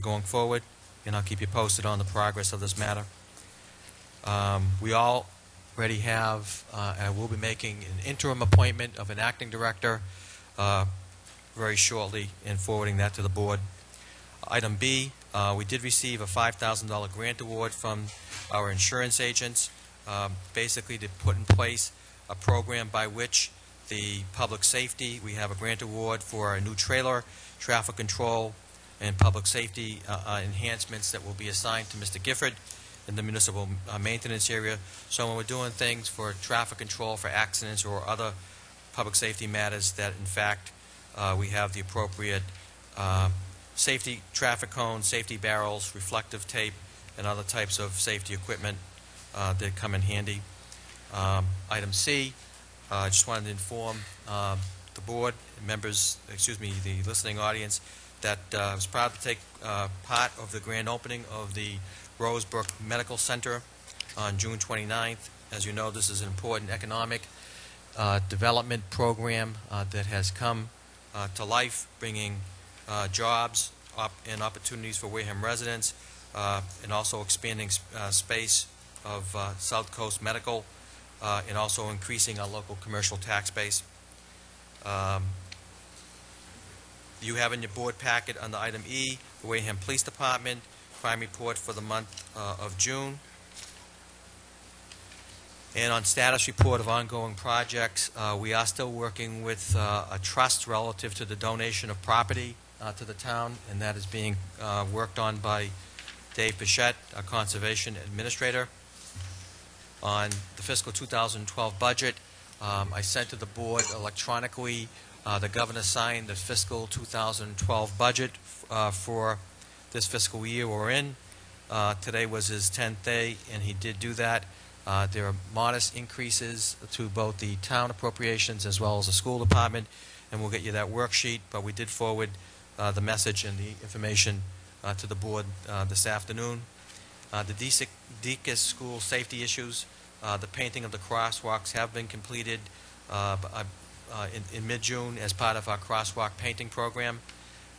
going forward, and I'll keep you posted on the progress of this matter. We already have, I will be making an interim appointment of an acting director very shortly and forwarding that to the board. Item B, we did receive a $5,000 grant award from our insurance agents, basically to put in place a program by which the public safety, we have a grant award for a new trailer, traffic control, and public safety enhancements that will be assigned to Mr. Gifford in the municipal maintenance area. So when we're doing things for traffic control, for accidents or other public safety matters, that in fact we have the appropriate safety traffic cones, safety barrels, reflective tape, and other types of safety equipment that come in handy. Item C, I just wanted to inform the board, members, the listening audience, that I was proud to take part of the grand opening of the Rosebrook Medical Center on June 29th. As you know, this is an important economic development program that has come to life, bringing jobs and opportunities for Wareham residents, and also expanding space of South Coast Medical, and also increasing our local commercial tax base. You have in your board packet under item E, the Wareham Police Department crime report for the month of June. And on status report of ongoing projects, we are still working with a trust relative to the donation of property to the town, and that is being worked on by Dave Bichette, our Conservation Administrator. On the fiscal 2012 budget, I sent to the board electronically, the governor signed the fiscal 2012 budget for this fiscal year we're in. Today was his 10th day, and he did do that. There are modest increases to both the town appropriations as well as the school department, and we'll get you that worksheet, but we did forward the message and the information to the board this afternoon. The Deacon's school safety issues, the painting of the crosswalks have been completed in mid-June as part of our crosswalk painting program,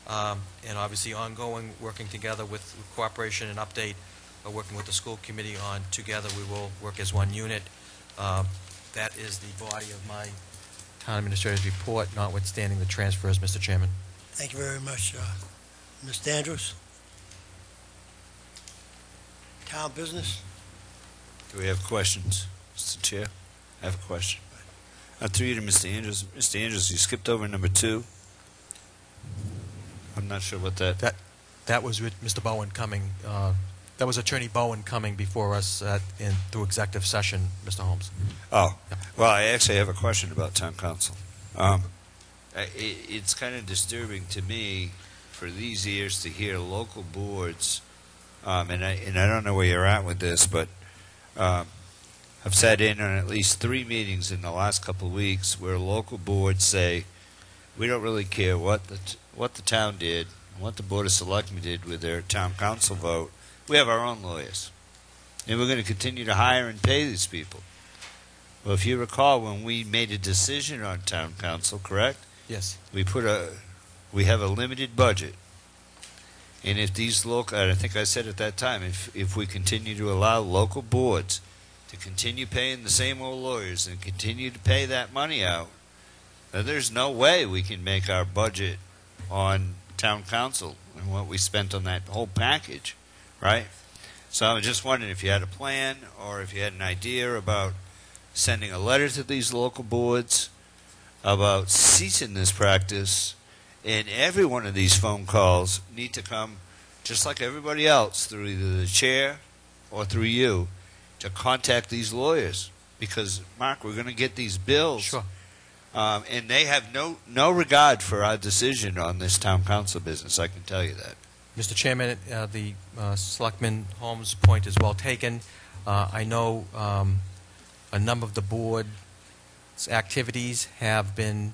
and obviously ongoing working together with cooperation and update, working with the school committee on together we will work as one unit. That is the body of my town administrator's report, notwithstanding the transfers, Mr. Chairman. Thank you very much, Mr. Andrews. Town business? Do we have questions, Mr. Chair? I have a question. Through you to Mr. Andrews. Mr. Andrews, you skipped over number 2. I'm not sure what that... That was with Mr. Bowen coming, that was Attorney Bowen coming before us through executive session, Mr. Holmes. Oh, well, I actually have a question about town council. It's kind of disturbing to me for these years to hear local boards, and I don't know where you're at with this, but I've sat in on at least 3 meetings in the last couple of weeks where local boards say, we don't really care what the town did, what the Board of Selectmen did with their town council vote. We have our own lawyers. And we're going to continue to hire and pay these people. Well, if you recall, when we made a decision on town council, correct? Yes. We have a limited budget. And if these local, and I think I said at that time, if we continue to allow local boards to continue paying the same old lawyers and continue to pay that money out, then there's no way we can make our budget on town council and what we spent on that whole package, right? So I was just wondering if you had a plan or if you had an idea about sending a letter to these local boards about ceasing this practice, and every one of these phone calls need to come, just like everybody else, through either the chair or through you, to contact these lawyers. Because, Mark, we're going to get these bills. Sure. And they have no regard for our decision on this town council business, I can tell you that. Mr. Chairman, the Selectman Holmes' point is well taken. I know a number of the board's activities have been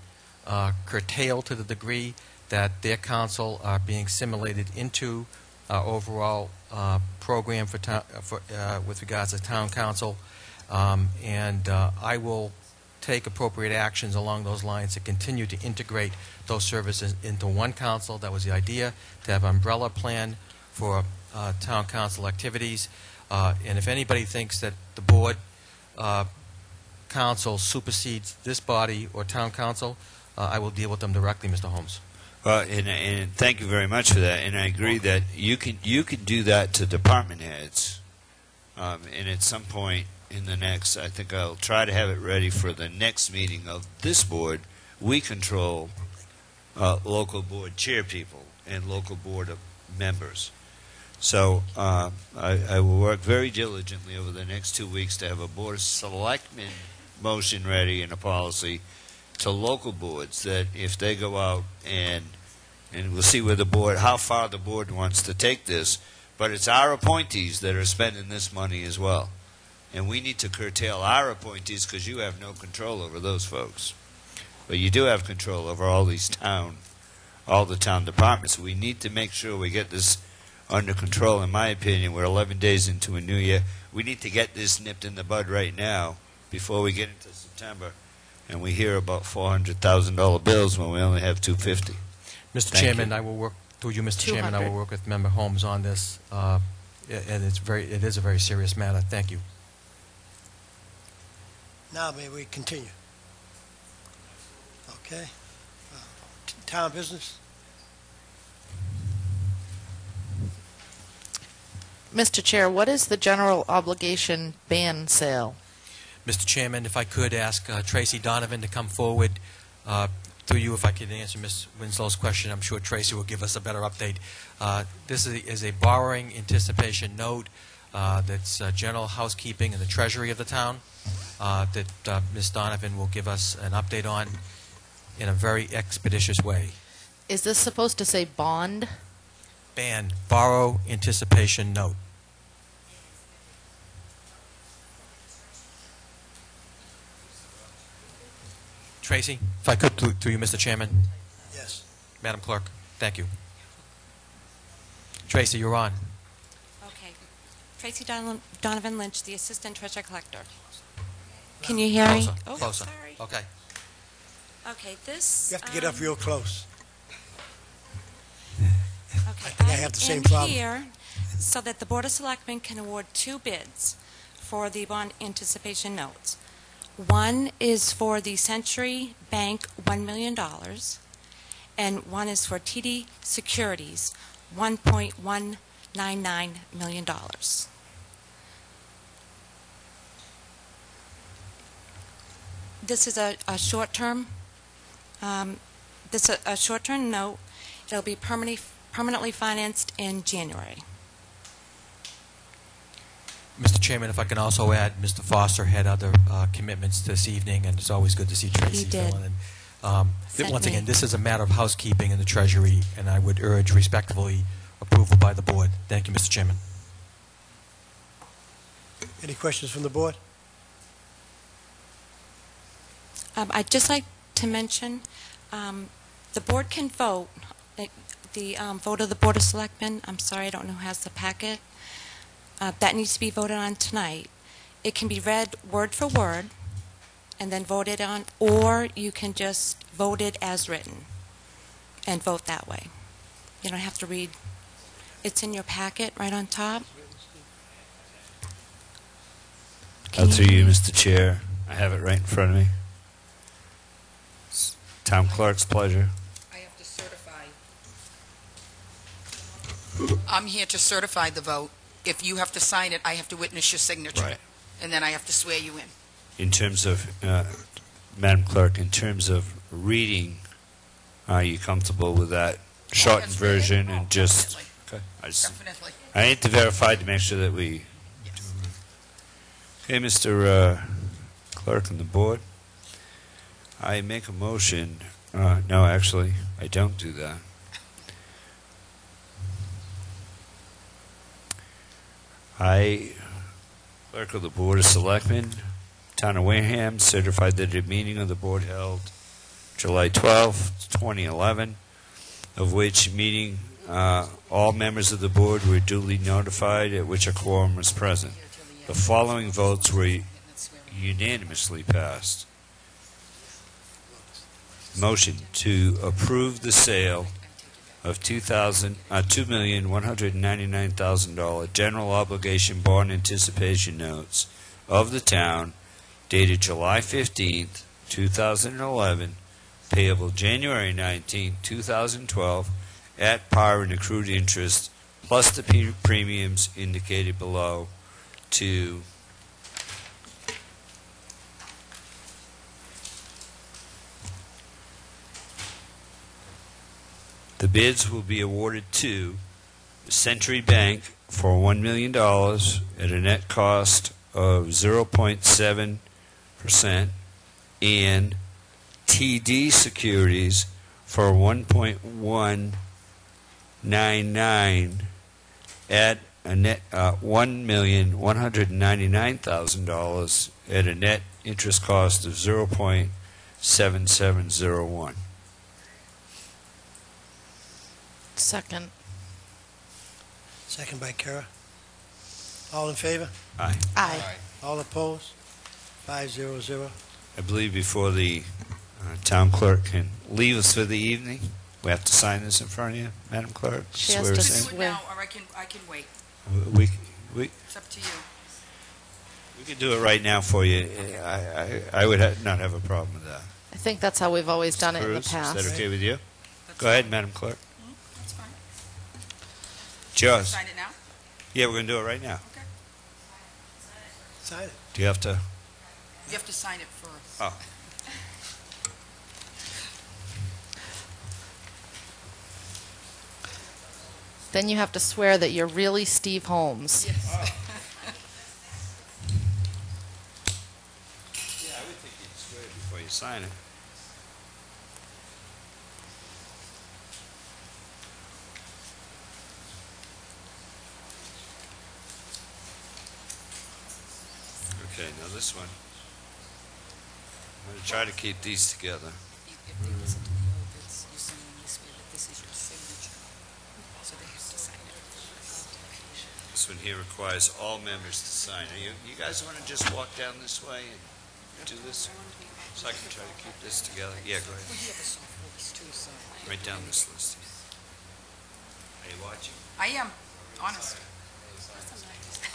curtailed to the degree that their council are being simulated into our overall program with regards to town council, and I will take appropriate actions along those lines to continue to integrate those services into one council. That was the idea, to have an umbrella plan for town council activities. And if anybody thinks that the board council supersedes this body or town council, I will deal with them directly, Mr. Holmes. And thank you very much for that. And I agree that you can do that to department heads. And at some point in the next, I think I'll try to have it ready for the next meeting of this board. We control local board chair people and local board members. So I will work very diligently over the next 2 weeks to have a Board of Selectmen motion ready and a policy to local boards that if they go out and we'll see where the board, how far the board wants to take this, but it's our appointees that are spending this money as well. And we need to curtail our appointees because you have no control over those folks. But you do have control over all the town departments. We need to make sure we get this under control. In my opinion, we're 11 days into a new year. We need to get this nipped in the bud right now before we get into September and we hear about $400,000 bills when we only have $250. Mr. Chairman, I will work through you, Mr. Chairman. I will work with Member Holmes on this, and it is a very serious matter. Thank you. Now may we continue? Okay. Town business? Mr. Chair, what is the general obligation ban sale? Mr. Chairman, if I could ask Tracy Donovan to come forward through you, if I could answer Ms. Winslow's question. I'm sure Tracy will give us a better update. This is a borrowing anticipation note that's general housekeeping in the treasury of the town that Ms. Donovan will give us an update on in a very expeditious way. Is this supposed to say bond? Ban, borrow anticipation note. Tracy, if I could, through you, Mr. Chairman. Yes. Madam Clerk, thank you. Tracy, you're on. Okay. Tracy Donovan Lynch, the Assistant Treasurer Collector. Can you hear me? Closer, Oh, closer. sorry. Okay. Okay, this... You have to get up real close. Okay, I think I have the same am problem. here so that the Board of Selectmen can award 2 bids for the bond anticipation notes. One is for the Century Bank $1 million, and one is for TD Securities $1.199 million. This is a short-term. This is a short-term note. It'll be permanently financed in January. Mr. Chairman, if I can also add, Mr. Foster had other commitments this evening, and it's always good to see Tracy He did. filling in. Once again, this is a matter of housekeeping in the Treasury, and I would urge respectfully approval by the Board. Thank you, Mr. Chairman. Any questions from the board? I'd just like to mention, the board can vote. The vote of the Board of Selectmen, I'm sorry, I don't know who has the packet. That needs to be voted on tonight. It can be read word for word and then voted on, or you can just vote it as written and vote that way. You don't have to read. It's in your packet right on top. Through you, Mr. Chair. I have it right in front of me. It's Town Clerk's pleasure. I have to certify. I'm here to certify the vote. If you have to sign it, I have to witness your signature. Right. And then I have to swear you in. In terms of, Madam Clerk, in terms of reading, are you comfortable with that shortened version and just... Okay. Definitely. I need to verify to make sure that we... Okay, Mr. Clerk and the board, I make a motion... no, actually, I don't do that. I, Clerk of the Board of Selectmen, Town of Wareham, certified that a meeting of the board held July 12, 2011, of which meeting all members of the board were duly notified, at which a quorum was present. The following votes were unanimously passed. Motion to approve the sale of $2,199,000 general obligation bond anticipation notes of the town dated July 15th, 2011, payable January 19th, 2012, at par and accrued interest, plus the premiums indicated below, to the bids will be awarded to Century Bank for $1 million at a net cost of 0.7%, and TD Securities for $1.199 at a net $1,199,000 at a net interest cost of 0.7701. Second. Second by Kara. All in favor? Aye. Aye. All opposed? 500. I believe before the town clerk can leave us for the evening, we have to sign this in front of you, Madam Clerk. She has Swear to us in. Do it now, or I can wait. We It's up to you. we could do it right now for you. I would not have a problem with that. I think that's how we've always done it in the Bruce, past. is that okay with you? Go ahead, Madam Clerk. That's fine. It's yours. Sign it now? Yeah, we're going to do it right now. Okay. Sign it. Do you have to? You have to sign it first. Oh. Then you have to swear that you're really Steve Holmes. Yes. Yeah, I would think you'd swear before you sign it. Okay, now this one. I'm going to try to keep these together. If they listen to the old bits, you solemnly swear that this is your signature. So they have to sign it first. This one here requires all members to sign. You guys want to just walk down this way and do this? So I can try to keep this together? Yeah, go Well, ahead. you have a soft voice too, so. Write down this list. Are you watching? I am, honest.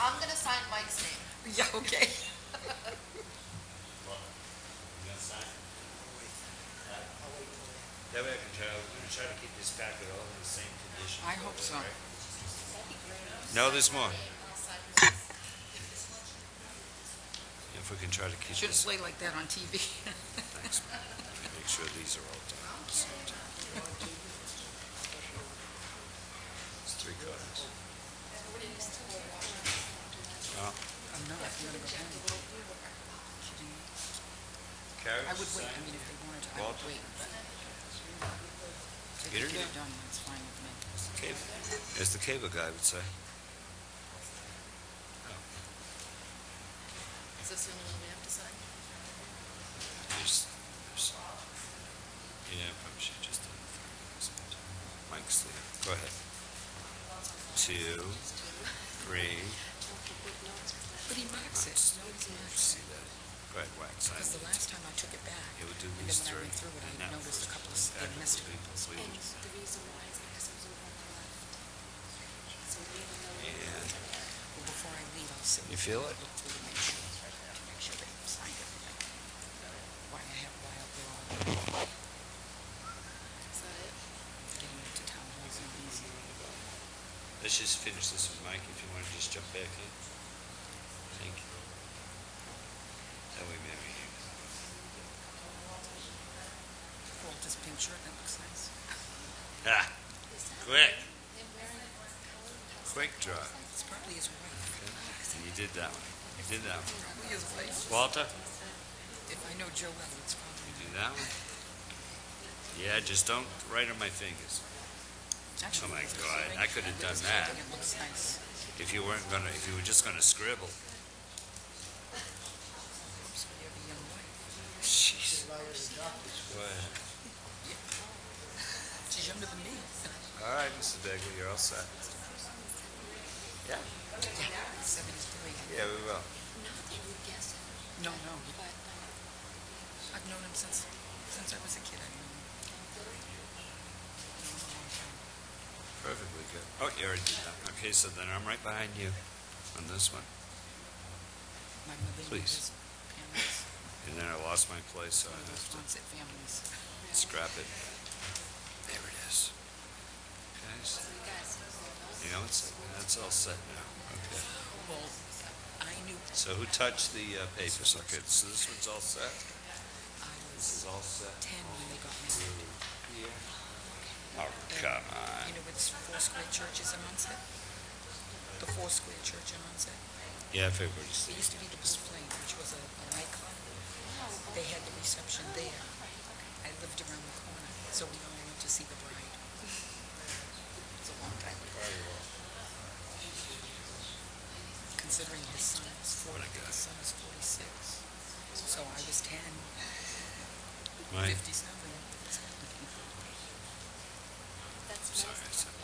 I'm going to sign Mike's name. Yeah, okay. That way I can try, we're going to try to keep this packet all in the same condition. I hope so. No, there's more. If we can try to keep Shouldn't this. play like that on TV. Thanks. Make sure these are all done at the same time. It's 3 cards. Oh. I'm not, I'm gonna go home. Carrie, I would wait, I sign? mean, if they wanted to, I would Walter? wait, but. Get her If to- they're done, that's fine with me. As the cable guy would say. Is this the only one we have to sign? There's So, yeah, probably should just do it. Mike's there. Go ahead. 2, 3. But he marks it. See that? Go ahead, wax. Because the last time I took it back, It would do and these then when I 3. went through it, I and that noticed a was couple of exactly missed what we ones. completed. The reason why is because it was over on the left. So even though And Well, before I leave, I'll sit you with feel him it? and look through to make sure that he signed everything. Why I have why they're all is that it? getting into town halls and easy. let's just finish this with Mike if you want to just jump back in. Thank you. That way, maybe. Walter's pink shirt, that looks nice. Ah, quick. Quick draw. It's probably his wife. Okay. And you did that one. You did that one. Probably his wife. Walter, If I know Joe well, it's probably. you do that one. Yeah, just don't write on my fingers. Actually, Oh my it's God, ring. I could have done that. It looks nice. If you were just gonna scribble. So you have a young wife. Jeez. Go ahead. She's younger than me. All right, Mrs. Begley, you're all set. Yeah. Yeah, 73. Yeah, we will. No, no. I've known him since I was a kid. I've known him. Perfectly good. Oh, you already did that. Okay, so then I'm right behind you on this one. My mother Please. parents, And then I lost my place, so I have to Swansett families. scrap it. There it is. Guys, you know, that's all set now. Okay. Well, I knew So who touched the papers? Okay, so this one's all set? I This is all set? 10 when they got married. Here. Oh, come on. You know where the Four Square Church is in Onset? The Four Square Church in Onset? Yeah, if everybody's It used to be the Blue Flame, which was a nightclub. They had the reception there. I lived around the corner, so we all went to see the bride. It's a long time ago. Considering his son is 40, his son is 46. So I was 10, Right. 57. Sorry, I said.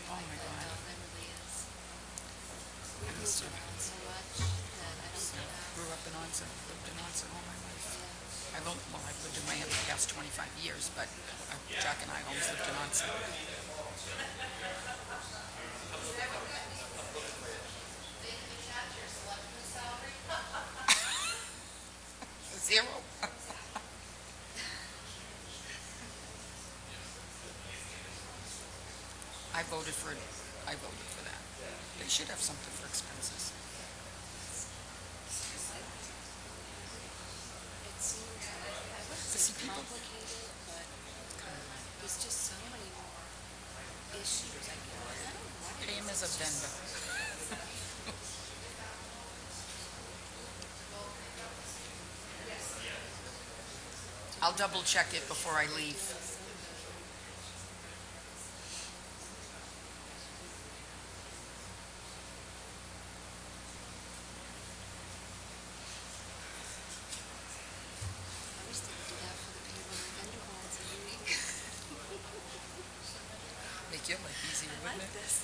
Oh my God. Grew up in Onset, lived in Onset all my life. I've lived in Wareham the past 25 years, but Jack and I always lived in Onset. Zero. I voted for that. They should have something for expenses. It's See, people- complicated, but there's just so many more issues. I don't know what it Pay him is. as a vendor. I'll double check it before I leave. I wish they would do that for the people in vendor halls every week. Make your life easier, I wouldn't like it? this.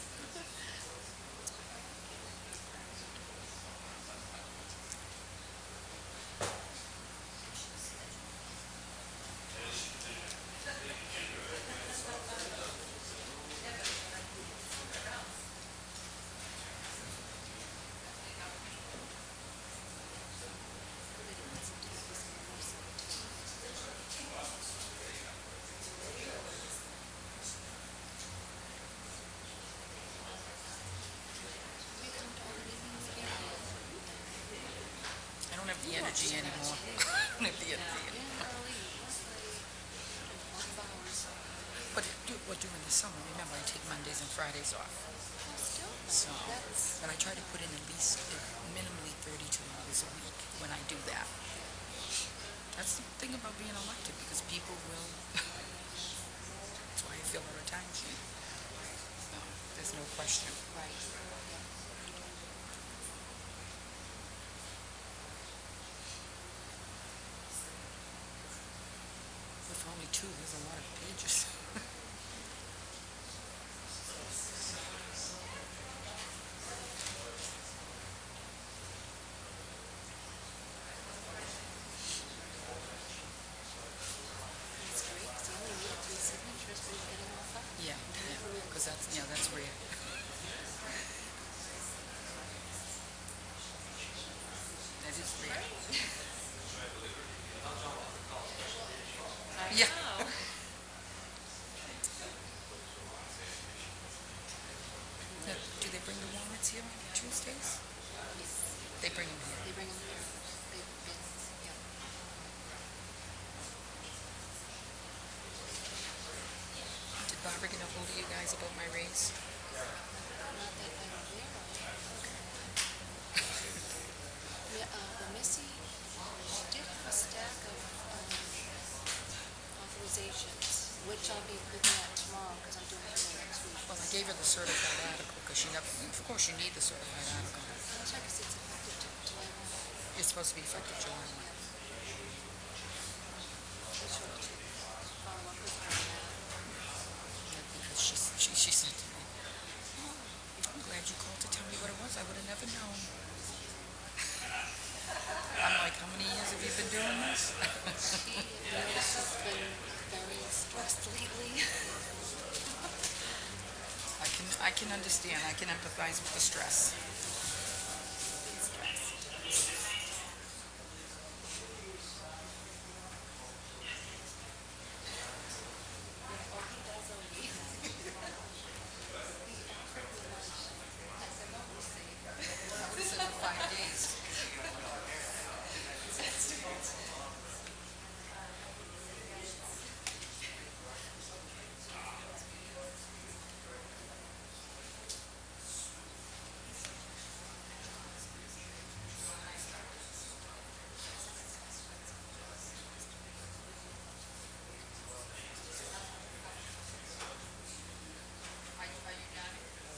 I don't have the energy anymore. I don't have the energy anymore. But during the summer, remember, I take Mondays and Fridays off. So, but I try to put in at least minimally 32 hours a week when I do that. That's the thing about being elected, because people will, that's why I feel our time here. So, there's no question. Right. too. There's a lot of pages. Yeah, because that's rare. That is rare. Yeah. Now, do they bring the walnuts here on Tuesdays? They bring them here. They bring them here. Did Barbara get a hold of you guys about my raise? Yeah, Missy, she did have a stack of authorizations, which I'll be looking at tomorrow because I'm doing it next week. Well, I gave her the certified article because she never, of course you need the certified article. I'll check because it's effective July 1. It's supposed to be effective July 1. Be sure to follow up with her on that. Because she said to me, "Oh, I'm glad you called to tell me what it was. I would have never known." I'm like, how many years have you been doing this? She has been very stressed lately. I can understand. I can empathize with the stress.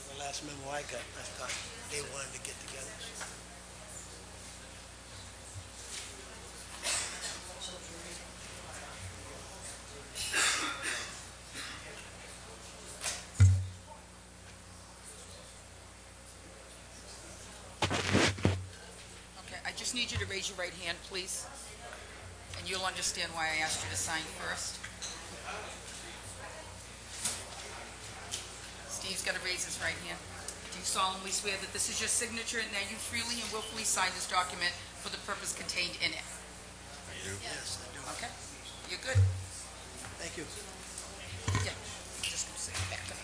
The last memo I got, I thought they wanted to get together. Okay, I just need you to raise your right hand, please. And you'll understand why I asked you to sign first. Steve's got to raise his right hand. Do you solemnly swear that this is your signature and that you freely and willfully sign this document for the purpose contained in it? I do. Yes, I do. Okay, you're good. Thank you. Yeah, just say it back to me.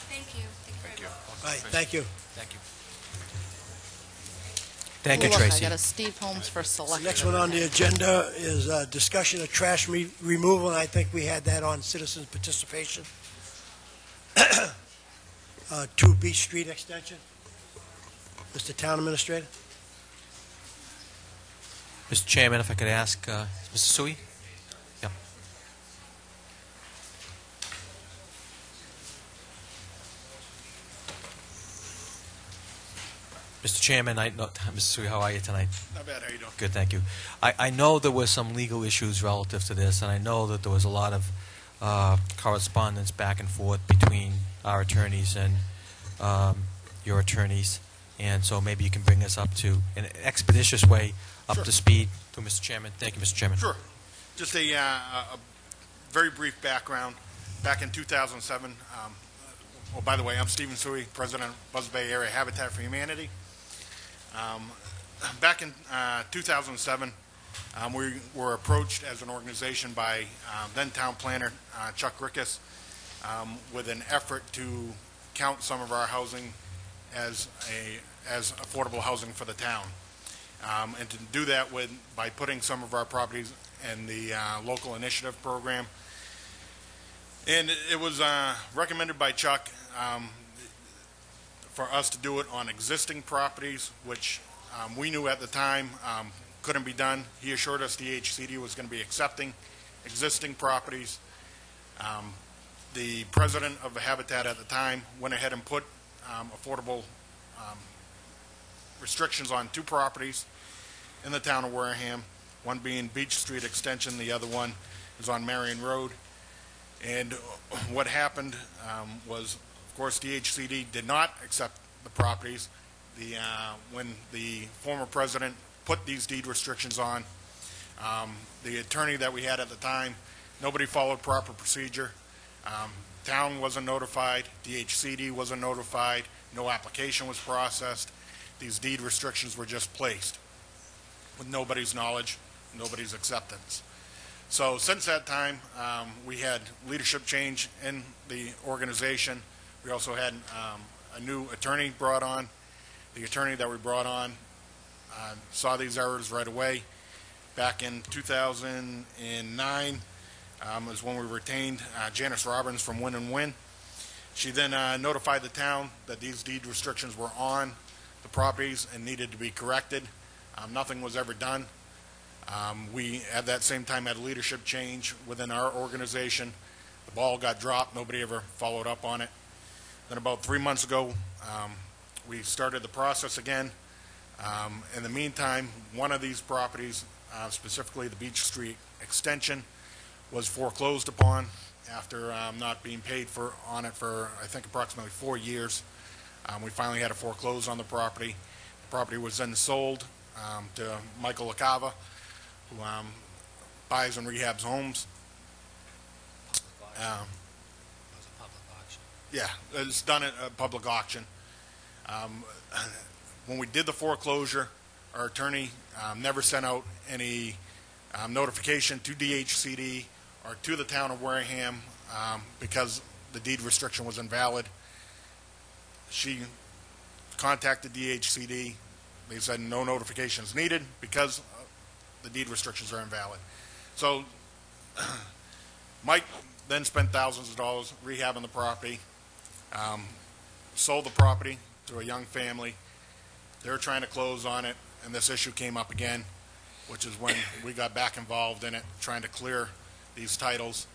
Thank you. Thank you. All right, thank you. Thank you. Thank you, Look, Tracy. I got a Steve Holmes for The selection. next one on the agenda is discussion of trash removal, and I think we had that on citizens' participation. 2 Beach Street extension. Mr. Town Administrator? Mr. Chairman, if I could ask Mr. Sui? Yep. Mr. Chairman, Mr. Sui, how are you tonight? Not bad. How you doing? Good, thank you. I know there were some legal issues relative to this, and I know that there was a lot of correspondence back and forth between our attorneys and your attorneys, and so maybe you can bring us up to, in an expeditious way, up Sure. to speed to Mr. Chairman. Thank you, Mr. Chairman. Sure. Just a very brief background. Back in 2007, well, by the way, I'm Stephen Sui, President of Buzzards Bay Area Habitat for Humanity. Back in 2007, we were approached as an organization by then town planner Chuck Rickus with an effort to count some of our housing as affordable housing for the town, and to do that by putting some of our properties in the local initiative program. And it was recommended by Chuck for us to do it on existing properties, which we knew at the time couldn't be done. He assured us the HCD was going to be accepting existing properties. The president of Habitat at the time went ahead and put affordable restrictions on 2 properties in the town of Wareham, one being Beach Street Extension, the other one It was on Marion Road. And what happened was, of course, DHCD did not accept the properties. When the former president put these deed restrictions on, the attorney that we had at the time, nobody followed proper procedure. Town wasn't notified, DHCD wasn't notified, no application was processed. These deed restrictions were just placed with nobody's knowledge, nobody's acceptance. So since that time, we had leadership change in the organization. We also had a new attorney brought on. The attorney that we brought on saw these errors right away. Back in 2009 is when we retained Janice Robbins from Win & Win. She then notified the town that these deed restrictions were on the properties and needed to be corrected. Nothing was ever done. We, at that same time, had a leadership change within our organization. The ball got dropped. Nobody ever followed up on it. Then about 3 months ago, we started the process again. In the meantime, one of these properties, specifically the Beach Street extension, was foreclosed upon after not being paid on it for, I think, approximately 4 years. We finally had to foreclose on the property. The property was then sold to Michael LaCava, who buys and rehabs homes. Yeah, it's done at a public auction. When we did the foreclosure, our attorney never sent out any notification to DHCD or to the town of Wareham because the deed restriction was invalid. She contacted DHCD. They said no notifications needed because the deed restrictions are invalid. So Mike then spent thousands of dollars rehabbing the property, sold the property to a young family. They were trying to close on it, and this issue came up again, which is when we got back involved in it, trying to clear these titles.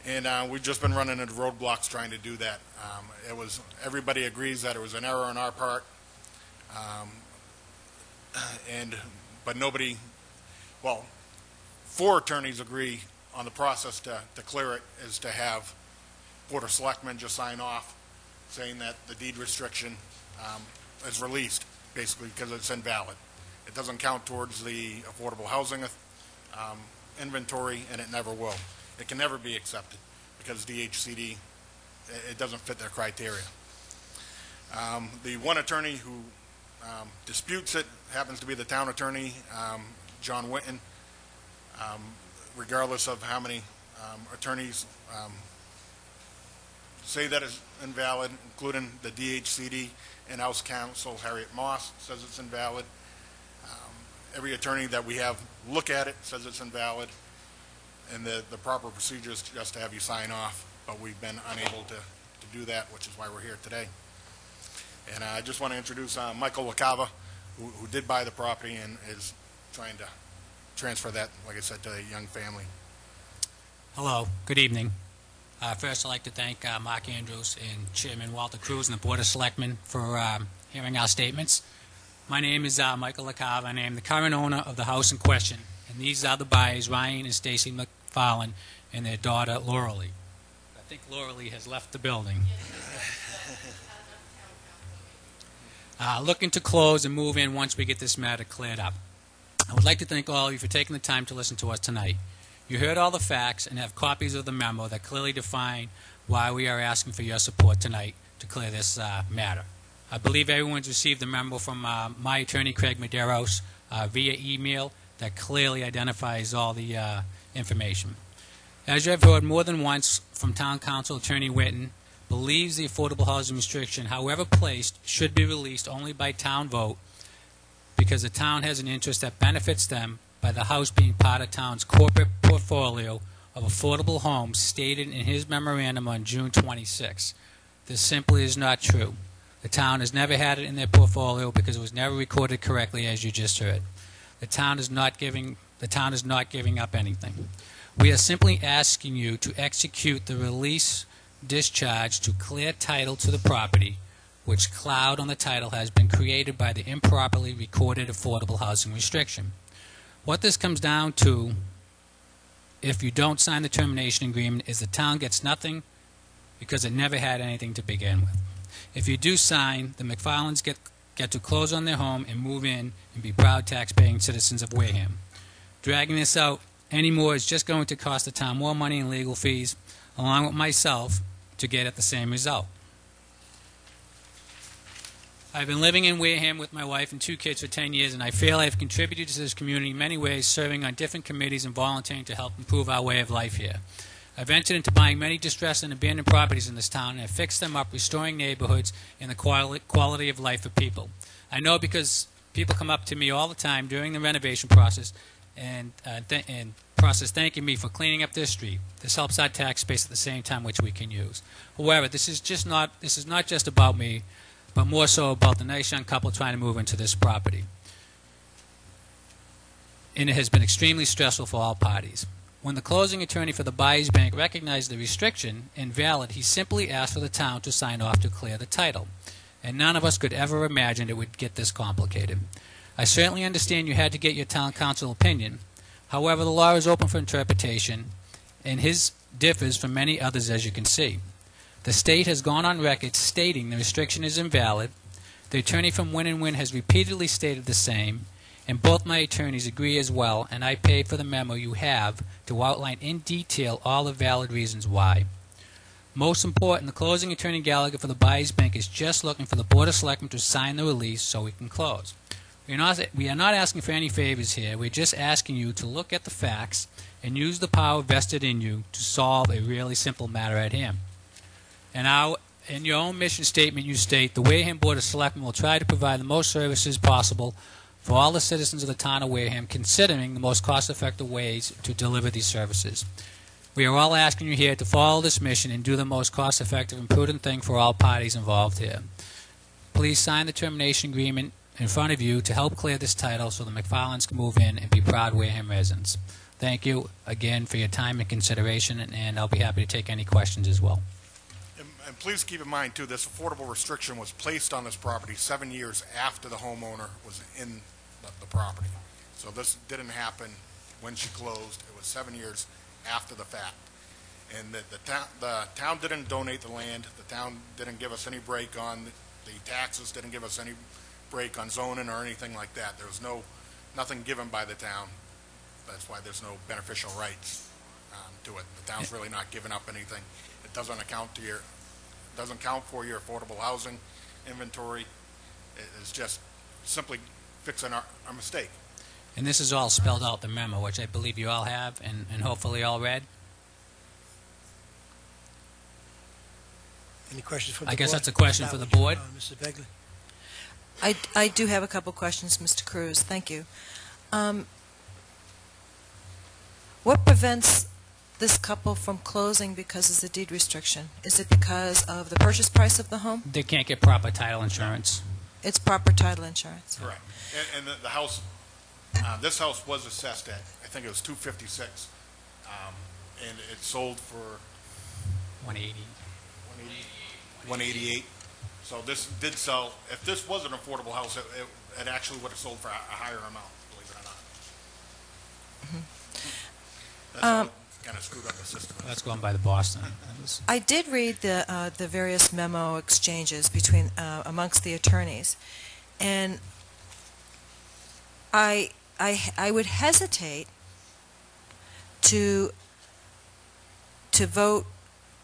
And we've just been running into roadblocks trying to do that. Everybody agrees that it was an error on our part, but nobody, well, 4 attorneys agree on the process to clear it is to have Board of Selectmen just sign off saying that the deed restriction is released, basically because it's invalid. It doesn't count towards the affordable housing inventory, and it never will. It can never be accepted because DHCD, it doesn't fit their criteria. The one attorney who disputes it happens to be the town attorney, John Whitten. Regardless of how many attorneys say that it's invalid, including the DHCD in-house counsel, Harriet Moss, says it's invalid. Every attorney that we have look at it says it's invalid, and the proper procedure is just to have you sign off, but we've been unable to do that, which is why we're here today. And I just want to introduce Michael LaCava, who did buy the property and is trying to transfer that, like I said, to a young family. Hello, good evening. First, I'd like to thank Mark Andrews and Chairman Walter Cruz and the Board of Selectmen for hearing our statements. My name is Michael LaCava, and I am the current owner of the house in question. And these are the buyers, Ryan and Stacy McFarland, and their daughter, Lauralee. I think Lauralee has left the building. Looking to close and move in once we get this matter cleared up. I would like to thank all of you for taking the time to listen to us tonight. You heard all the facts and have copies of the memo that clearly define why we are asking for your support tonight to clear this matter. I believe everyone's received the memo from my attorney, Craig Medeiros, via email that clearly identifies all the information. As you have heard more than once from Town Council Attorney Whitten, believes the affordable housing restriction, however placed, should be released only by town vote because the town has an interest that benefits them by the house being part of town's corporate portfolio of affordable homes stated in his memorandum on June 26. This simply is not true. The town has never had it in their portfolio because it was never recorded correctly, as you just heard. The town is not giving up anything. We are simply asking you to execute the release discharge to clear title to the property, which cloud on the title has been created by the improperly recorded affordable housing restriction. What this comes down to if you don't sign the termination agreement is the town gets nothing because it never had anything to begin with. If you do sign, the McFarlands get to close on their home and move in and be proud tax-paying citizens of Wareham. Dragging this out anymore is just going to cost the town more money in legal fees, along with myself, to get at the same result. I've been living in Wareham with my wife and 2 kids for 10 years, and I feel I've contributed to this community in many ways, serving on different committees and volunteering to help improve our way of life here. I've entered into buying many distressed and abandoned properties in this town, and have fixed them up, restoring neighborhoods and the quality of life for people. I know because people come up to me all the time during the renovation process and thanking me for cleaning up their street. This helps our tax base at the same time, which we can use. However, this is not just about me, but more so about the nice young couple trying to move into this property. And it has been extremely stressful for all parties. When the closing attorney for the buyer's bank recognized the restriction invalid, he simply asked for the town to sign off to clear the title. And none of us could ever imagine it would get this complicated. I certainly understand you had to get your town council opinion. However, the law is open for interpretation, and his differs from many others, as you can see. The state has gone on record stating the restriction is invalid. The attorney from Win & Win has repeatedly stated the same, and both my attorneys agree as well, and I paid for the memo you have to outline in detail all the valid reasons why. Most important, the closing attorney Gallagher for the buyer's bank is just looking for the Board of Selectmen to sign the release so we can close. We are not asking for any favors here. We're just asking you to look at the facts and use the power vested in you to solve a really simple matter at hand. And in your own mission statement, you state, the Wareham Board of Selectmen will try to provide the most services possible for all the citizens of the town of Wareham, considering the most cost-effective ways to deliver these services. We are all asking you here to follow this mission and do the most cost-effective and prudent thing for all parties involved here. Please sign the termination agreement in front of you to help clear this title so the McFarlands can move in and be proud Wareham residents. Thank you again for your time and consideration, and I'll be happy to take any questions as well. And please keep in mind, too, this affordable restriction was placed on this property 7 years after the homeowner was in the property. So this didn't happen when she closed. It was 7 years after the fact. And the town didn't donate the land. The town didn't give us any break on the taxes, didn't give us any break on zoning or anything like that. There was nothing given by the town. That's why there's no beneficial rights to it. The town's really not giving up anything. It doesn't count for your affordable housing inventory. It's just simply fixing our mistake. And this is all spelled out in the memo, which I believe you all have and hopefully all read. Any questions from the I board? guess that's a question for the board. Mrs. Begley? I do have a couple questions, Mr. Cruz. Thank you. What prevents this couple from closing because of the deed restriction? Is it because of the purchase price of the home? They can't get proper title insurance. It's proper title insurance. Correct. And the house, this house was assessed at, I think it was $256, and it sold for $188. So this did sell. If this was an affordable house, it actually would have sold for a higher amount, believe it or not. That's how it kind of screwed up the system. That's going by the Boston. I did read the various memo exchanges between amongst the attorneys, and I would hesitate to vote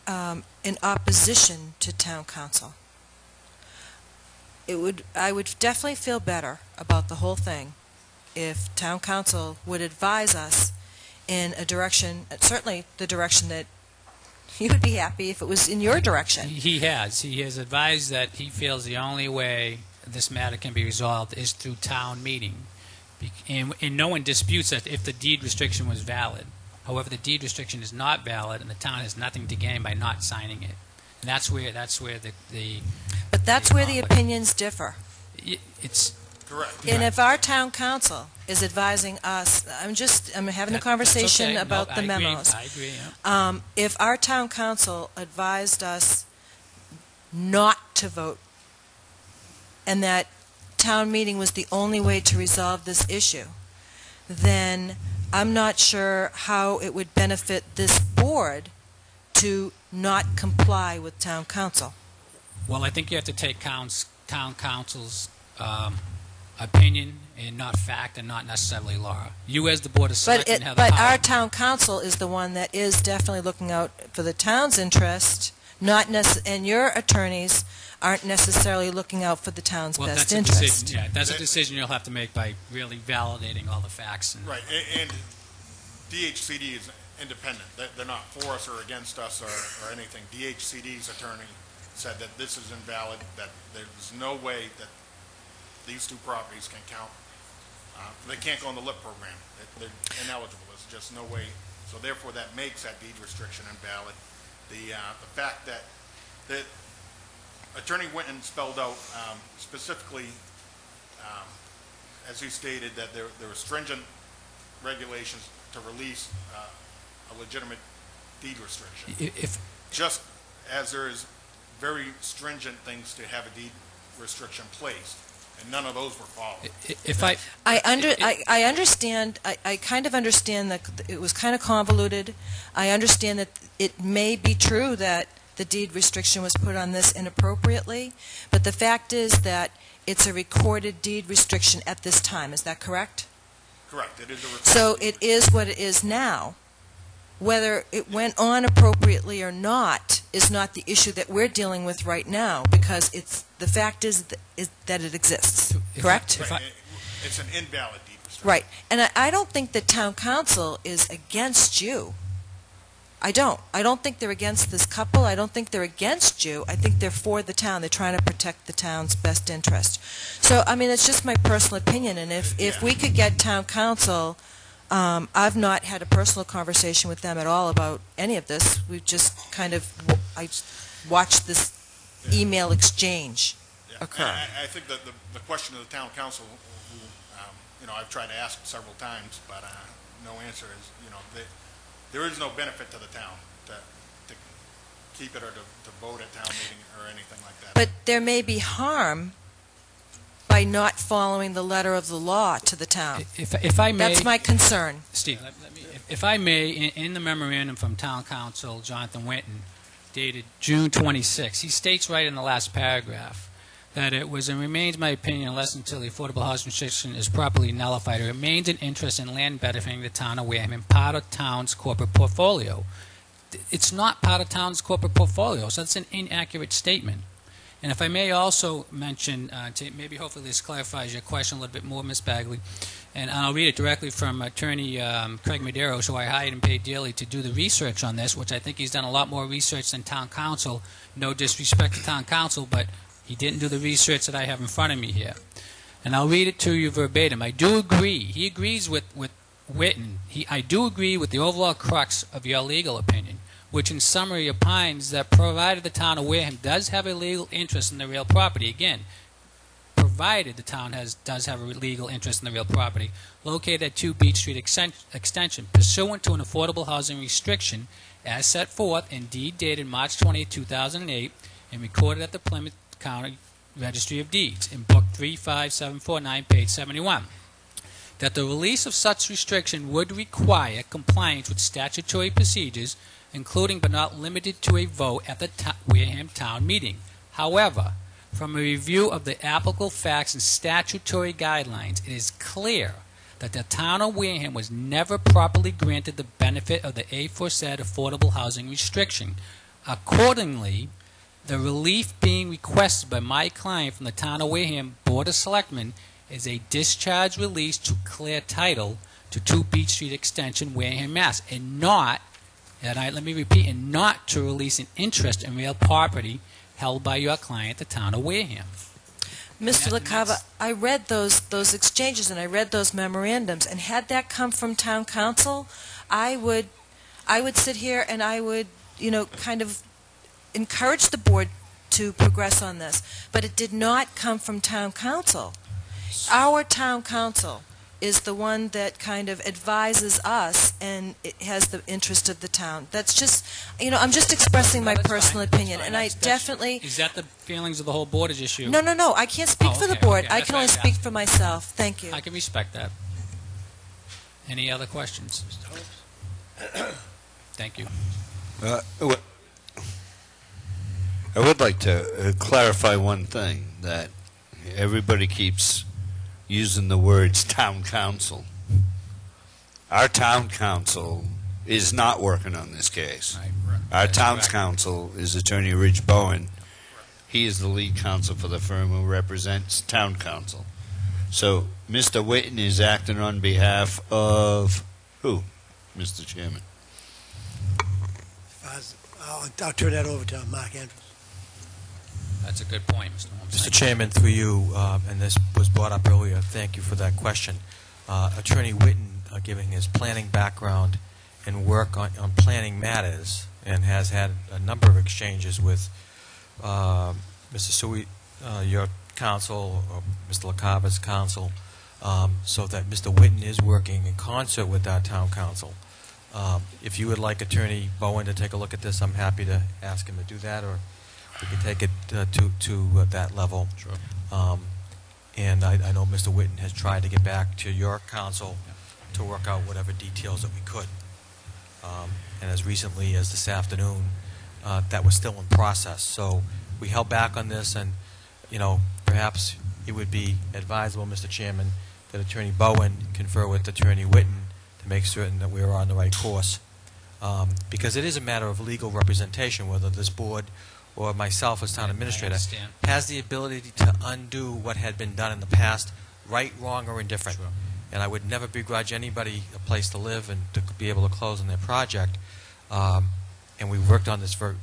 in opposition to town council. I would definitely feel better about the whole thing if town council would advise us in a direction, certainly the direction that you would be happy if it was in your direction. He has advised that he feels the only way this matter can be resolved is through town meeting. And no one disputes that if the deed restriction was valid. However, the deed restriction is not valid, and the town has nothing to gain by not signing it. And that's where the But that's where the opinions differ. It's correct. And if our town council is advising us, I'm having a conversation okay. about the memos. I agree. Yeah. If our town council advised us not to vote, and that town meeting was the only way to resolve this issue, then I'm not sure how it would benefit this board to not comply with town council. Well, I think you have to take town council's opinion and not fact and not necessarily law. You as the Board of Selectmen have the But power. our town council is the one that is definitely looking out for the town's interest, and your attorneys aren't necessarily looking out for the town's Well, best that's a interest. decision, yeah, that's a decision you'll have to make by really validating all the facts. And Right, and DHCD is independent. They're not for us or against us or anything. DHCD's attorney said that this is invalid, that there's no way that these two properties can count. They can't go in the LIP program. They're ineligible. There's just no way. So therefore, that makes that deed restriction invalid. The fact that Attorney Winton spelled out specifically, as he stated, that there were stringent regulations to release a legitimate deed restriction. Just as there is very stringent things to have a deed restriction placed, and none of those were followed. I understand. I kind of understand that it was kind of convoluted. I understand that it may be true that the deed restriction was put on this inappropriately, but the fact is that it's a recorded deed restriction at this time. Is that correct? Correct. It is a recorded. So it is what it is now. Whether it went on appropriately or not is not the issue that we're dealing with right now, because the fact is that it exists. Correct? Right. It's an invalid deed restriction. Right. And I don't think the town council is against you. I don't. I don't think they're against this couple. I don't think they're against you. I think they're for the town. They're trying to protect the town's best interest. So, I mean, it's just my personal opinion. And if we could get town council, I've not had a personal conversation with them at all about any of this. We've just kind of I watched this email exchange occur. I think that the question of the town council, who I've tried to ask several times, but no answer is, there is no benefit to the town to keep it or to vote at town meeting or anything like that. But there may be harm by not following the letter of the law to the town. If I may, that's my concern. Steve, if I may, in the memorandum from Town Council Jonathan Winton, dated June 26, he states right in the last paragraph that it was and remains my opinion, unless until the affordable housing restriction is properly nullified, it remains an interest in land benefiting the town of Wareham and part of town's corporate portfolio. It's not part of town's corporate portfolio, so that's an inaccurate statement. And if I may also mention, maybe hopefully this clarifies your question a little bit more, Ms. Bagley, and I'll read it directly from Attorney Craig Medeiros, who I hired and paid dearly to do the research on this, which I think he's done a lot more research than Town Council. No disrespect to Town Council, but he didn't do the research that I have in front of me here. And I'll read it to you verbatim. I do agree. He agrees with Whitten. I do agree with the overall crux of your legal opinion, which in summary opines that provided the town of Wareham does have a legal interest in the real property, again, provided the town does have a legal interest in the real property, located at 2 Beach Street Extension, pursuant to an affordable housing restriction as set forth in deed dated March 20, 2008, and recorded at the Plymouth County Registry of Deeds in Book 35749, page 71. That the release of such restriction would require compliance with statutory procedures, including but not limited to a vote at the Wareham Town Meeting. However, from a review of the applicable facts and statutory guidelines, it is clear that the town of Wareham was never properly granted the benefit of the aforesaid affordable housing restriction. Accordingly, the relief being requested by my client from the town of Wareham Board of Selectmen is a discharge release to clear title to 2 Beach Street Extension, Wareham, Mass., and not, let me repeat, and not to release an interest in real property held by your client, the town of Wareham. Mr. LaCava, I read those exchanges and I read those memorandums, and had that come from town council, I would sit here and I would, kind of encourage the board to progress on this. But it did not come from town council. Our town council is the one that kind of advises us, and it has the interest of the town. That's just, I'm just expressing my personal opinion, and I definitely... Is that the feelings of the whole board is issue? No, I can't speak for the board. I can only speak for myself. Thank you. I can respect that. Any other questions? Thank you. I would like to clarify one thing, that everybody keeps using the words town council. Our town council is not working on this case. Our town's council is Attorney Rich Bowen. He is the lead counsel for the firm who represents town council. So Mr. Witten is acting on behalf of who, Mr. Chairman? I'll turn that over to Mark Andrews. That's a good point, Mr. Holmes. Mr. Chairman, through you, and this was brought up earlier, thank you for that question. Attorney Witten, given his planning background and work on planning matters, and has had a number of exchanges with Mr. Sui, your counsel, or Mr. LaCava's counsel, so that Mr. Witten is working in concert with our town council. If you would like Attorney Bowen to take a look at this, I'm happy to ask him to do that, or we can take it to that level. Sure. And I know Mr. Witten has tried to get back to your council to work out whatever details that we could. And as recently as this afternoon, that was still in process. So we held back on this, and perhaps it would be advisable, Mr. Chairman, that Attorney Bowen confer with Attorney Witten to make certain that we are on the right course. Because it is a matter of legal representation, whether this board or myself as town administrator has the ability to undo what had been done in the past, right, wrong, or indifferent. Sure. And I would never begrudge anybody a place to live and to be able to close on their project. And we worked on this for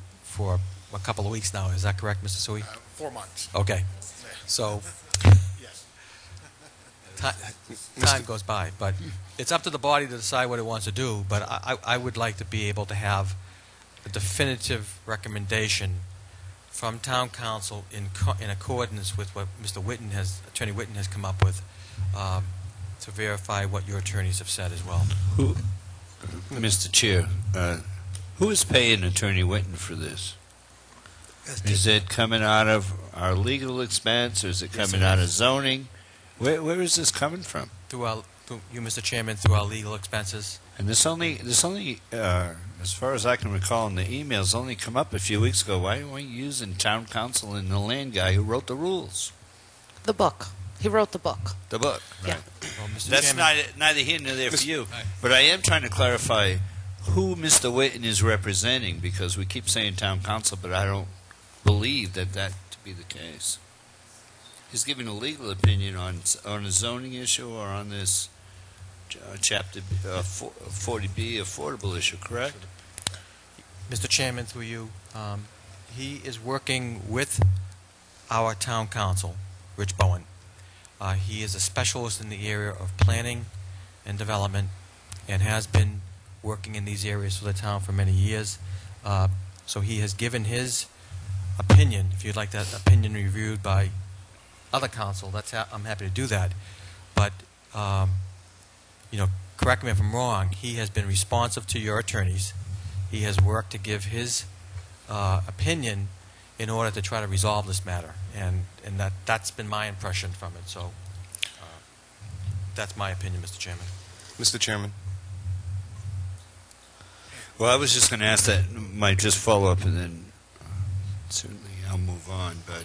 a couple of weeks now. Is that correct, Mr. Sui? 4 months. Okay. So Yes. time goes by, but it's up to the body to decide what it wants to do. But I would like to be able to have a definitive recommendation from town council in accordance with what Attorney Witten has come up with, to verify what your attorneys have said as well. Mr. Chair, who is paying Attorney Witten for this? Is it coming out of our legal expense, or is it coming out of zoning? Where is this coming from? Through you, Mr. Chairman, through our legal expenses. And this only, as far as I can recall in the emails, only come up a few weeks ago. Why weren't you using town council and the land guy who wrote the rules? The book. He wrote the book. The book, right. Yeah. Well, Mr. That's Chairman, neither here nor there for you. But I am trying to clarify who Mr. Witten is representing, because we keep saying town council, but I don't believe that to be the case. He's giving a legal opinion on a zoning issue or on this Chapter 40B affordable issue, correct? Mr. Chairman, through you, he is working with our town council, Rich Bowen. He is a specialist in the area of planning and development, and has been working in these areas for the town for many years. So he has given his opinion. If you'd like that opinion reviewed by other council, I'm happy to do that. But correct me if I'm wrong, he has been responsive to your attorneys. He has worked to give his opinion in order to try to resolve this matter, and that's been my impression from it. So that's my opinion, Mr. Chairman. Mr. Chairman. Well, I was just going to ask that, might just follow up, and then certainly I'll move on. But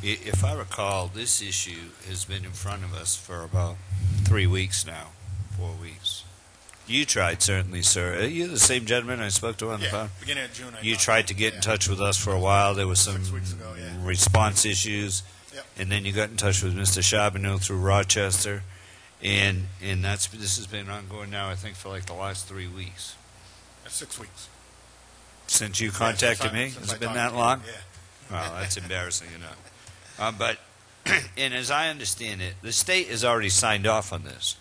if I recall, this issue has been in front of us for about 3 weeks now, 4 weeks. You tried, certainly, sir. Are you the same gentleman I spoke to on the phone? Beginning of June. You tried to get in touch with us for a while. There was some 6 weeks ago, yeah. response issues. Yep. And then you got in touch with Mr. Charbonneau through Rochester. And this has been ongoing now, I think, for like the last 3 weeks. 6 weeks. Since you contacted me? Has it been that long? Yeah. Well, that's embarrassing enough. But, and as I understand it, the state has already signed off on this.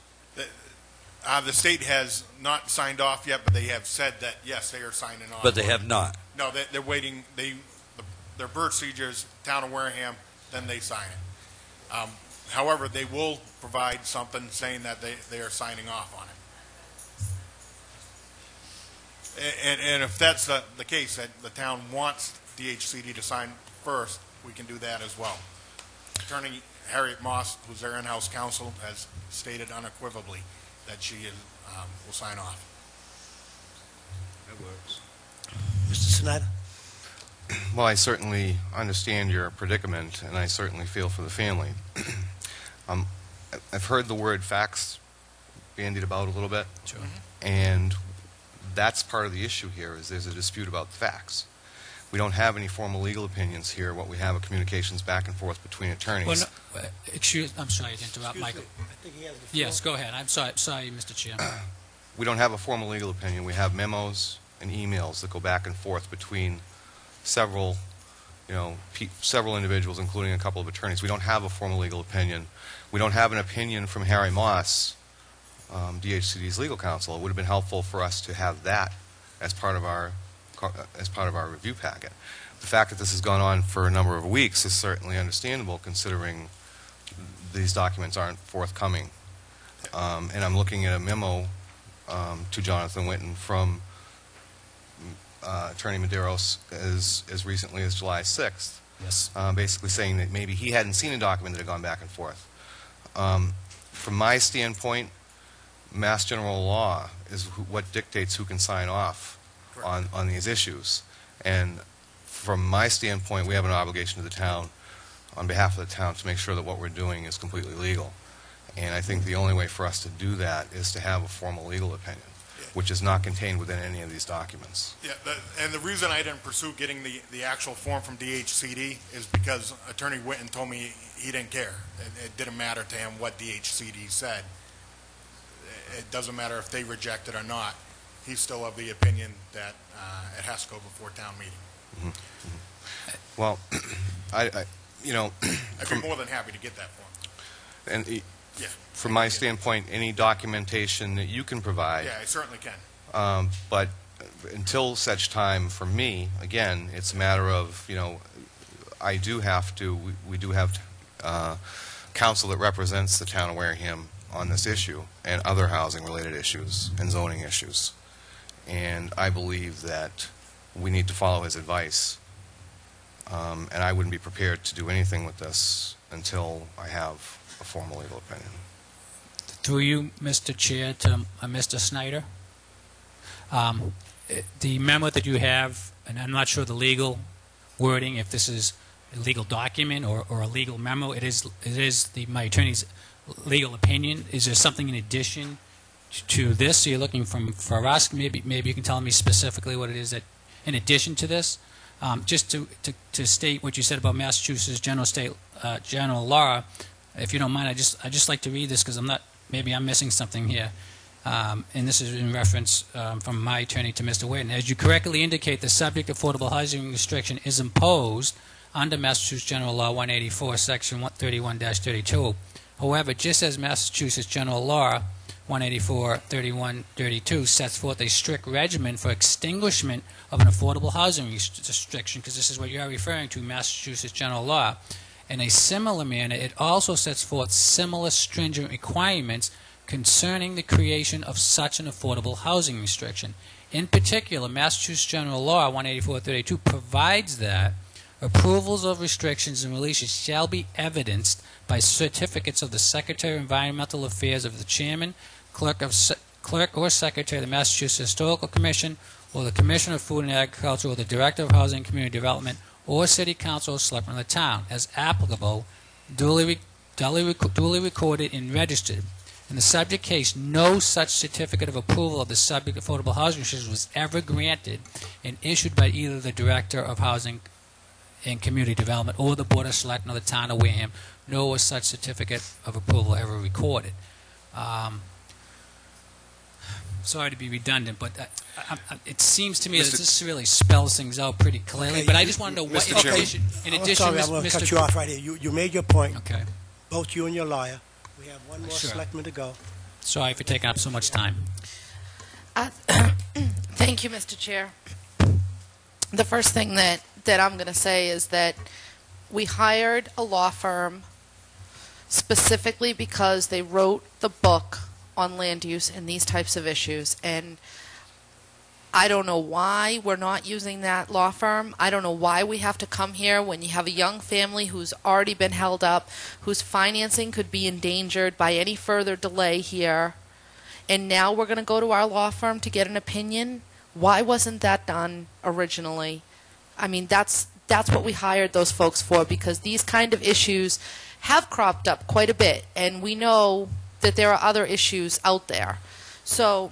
The state has not signed off yet, but they have said that, yes, they are signing off. But they have not. No, they're waiting. Their procedures, town of Wareham, then they sign it. However, they will provide something saying that they are signing off on it. And if that's the case, that the town wants DHCD to sign first, we can do that as well. Attorney Harriet Moss, who's their in-house counsel, has stated unequivocally that she will sign off. That works. Mr. Snyder? Well, I certainly understand your predicament, and I certainly feel for the family. I've heard the word facts bandied about a little bit, Sure. and that's part of the issue here, is there's a dispute about the facts. We don't have any formal legal opinions here. What we have are communications back and forth between attorneys. Well, no, I'm sorry to interrupt, Michael. I think he has the floor. Yes, go ahead. I'm sorry, Mr. Chair. We don't have a formal legal opinion. We have memos and emails that go back and forth between several, several individuals, including a couple of attorneys. We don't have a formal legal opinion. We don't have an opinion from Harry Moss, DHCD's legal counsel. It would have been helpful for us to have that as part of our review packet. The fact that this has gone on for a number of weeks is certainly understandable, considering these documents aren't forthcoming. And I'm looking at a memo to Jonathan Whitten from Attorney Medeiros as recently as July 6th, Yes. basically saying that maybe he hadn't seen a document that had gone back and forth. From my standpoint, Mass General Law is what dictates who can sign off on these issues. And from my standpoint, we have an obligation to the town, on behalf of the town, to make sure that what we're doing is completely legal. And I think the only way for us to do that is to have a formal legal opinion, which is not contained within any of these documents. Yeah, and the reason I didn't pursue getting the actual form from DHCD is because Attorney Whitten told me he didn't care. It didn't matter to him what DHCD said. It doesn't matter if they reject it or not. He's still of the opinion that it has to go before town meeting. Mm-hmm. Well, I'd be more than happy to get that form. And from my standpoint, any documentation that you can provide. Yeah, I certainly can. But until such time, for me, again, it's a matter of, we do have counsel that represents the town of Wareham on this issue and other housing-related issues and zoning issues. And I believe that we need to follow his advice. And I wouldn't be prepared to do anything with this until I have a formal legal opinion. Through you, Mr. Chair, to Mr. Snyder. The memo that you have, and I'm not sure the legal wording, if this is a legal document or a legal memo, it is my attorney's legal opinion. Is there something in addition to this? So you're looking for us? Maybe you can tell me specifically what it is that, in addition to this, just to state what you said about Massachusetts general law. If you don't mind, I just like to read this because maybe I'm missing something here. And this is in reference from my attorney to Mr. Whitten. As you correctly indicate, the subject affordable housing restriction is imposed under Massachusetts General Law 184, Section 131-32. However, just as Massachusetts General Law 184-31-32 sets forth a strict regimen for extinguishment of an affordable housing restriction, because this is what you're referring to, Massachusetts General Law, in a similar manner, it also sets forth similar stringent requirements concerning the creation of such an affordable housing restriction. In particular, Massachusetts General Law 184-32 provides that approvals of restrictions and releases shall be evidenced by certificates of the Secretary of Environmental Affairs, of the Chairman, Clerk or Secretary of the Massachusetts Historical Commission, or the Commissioner of Food and Agriculture, or the Director of Housing and Community Development, or City Council or Selectmen of the town, as applicable, duly recorded and registered. In the subject case, no such certificate of approval of the subject affordable housing restriction was ever granted and issued by either the Director of Housing and Community Development or the Board of Selectmen of the town of Wareham, nor was such certificate of approval ever recorded. Sorry to be redundant, but it seems to me that this really spells things out pretty clearly. Okay, but I just want to know what in addition, I'm going to cut you off right here. You made your point. Okay. Both you and your lawyer. We have one more selectman to go. Sorry for taking up so much time. Thank you, Mr. Chair. The first thing that I'm going to say is that we hired a law firm specifically because they wrote the book on land use and these types of issues, and I don't know why we're not using that law firm. I don't know why we have to come here when you have a young family who's already been held up, whose financing could be endangered by any further delay here, and now we're going to go to our law firm to get an opinion. Why wasn't that done originally? I mean, that's what we hired those folks for, because these kind of issues have cropped up quite a bit, and we know that there are other issues out there. So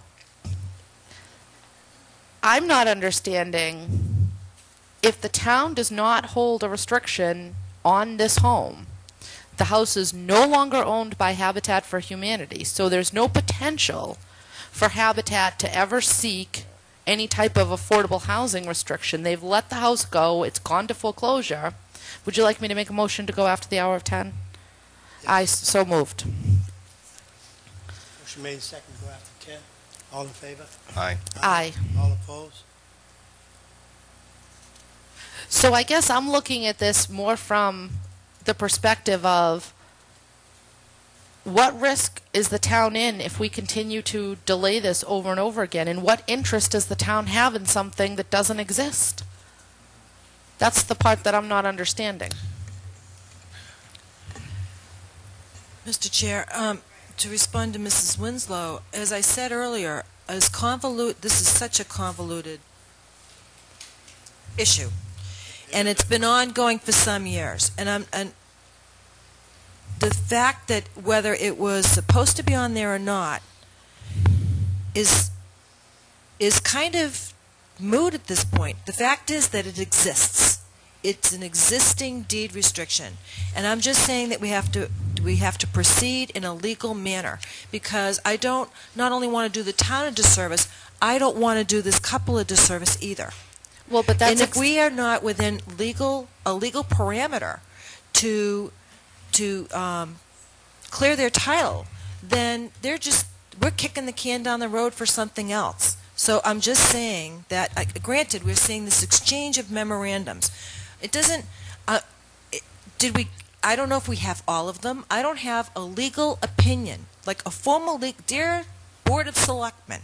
I'm not understanding, if the town does not hold a restriction on this home, the house is no longer owned by Habitat for Humanity, so there's no potential for Habitat to ever seek any type of affordable housing restriction. They've let the house go. It's gone to foreclosure. Would you like me to make a motion to go after the hour of 10? Yes. So moved. Motion made, second, go after 10. All in favor? Aye. Aye. All opposed? So I guess I'm looking at this more from the perspective of, what risk is the town in if we continue to delay this over and over again? And what interest does the town have in something that doesn't exist? That's the part that I'm not understanding. Mr. Chair, to respond to Mrs. Winslow, as I said earlier, this is such a convoluted issue, and it's been ongoing for some years. And the fact that whether it was supposed to be on there or not is kind of moot at this point. The fact is that it exists. It's an existing deed restriction, and I'm just saying that we have to proceed in a legal manner, because I don't not only want to do the town a disservice, I don't want to do this couple a disservice either. Well, but that's, and if we are not within a legal parameter to clear their title, then we're kicking the can down the road for something else. So I'm just saying that, granted, we're seeing this exchange of memorandums. It doesn't, I don't know if we have all of them. I don't have a legal opinion, like a formal, dear Board of Selectmen,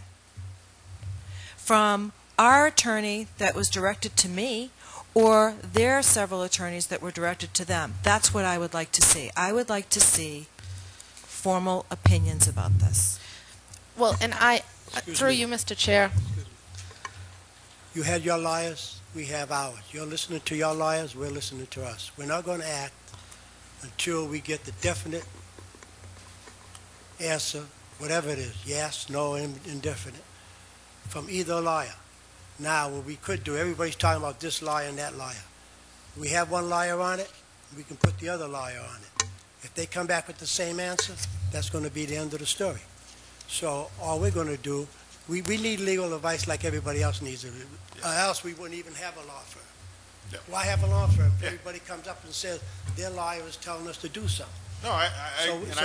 from our attorney that was directed to me, or their several attorneys that were directed to them. That's what I would like to see. I would like to see formal opinions about this. Well, and through you, Mr. Chair. You had your lawyers, we have ours. You're listening to your lawyers, we're listening to us. We're not going to act until we get the definite answer, whatever it is, yes, no, indefinite, from either lawyer. Now, what we could do, everybody's talking about this lawyer and that lawyer. We have one lawyer on it, we can put the other lawyer on it. If they come back with the same answer, that's going to be the end of the story. So all we're going to do, we need legal advice like everybody else needs it, or else we wouldn't even have a law firm. Yeah. Why have a law firm? If everybody comes up and says their lawyer is telling us to do something. No, I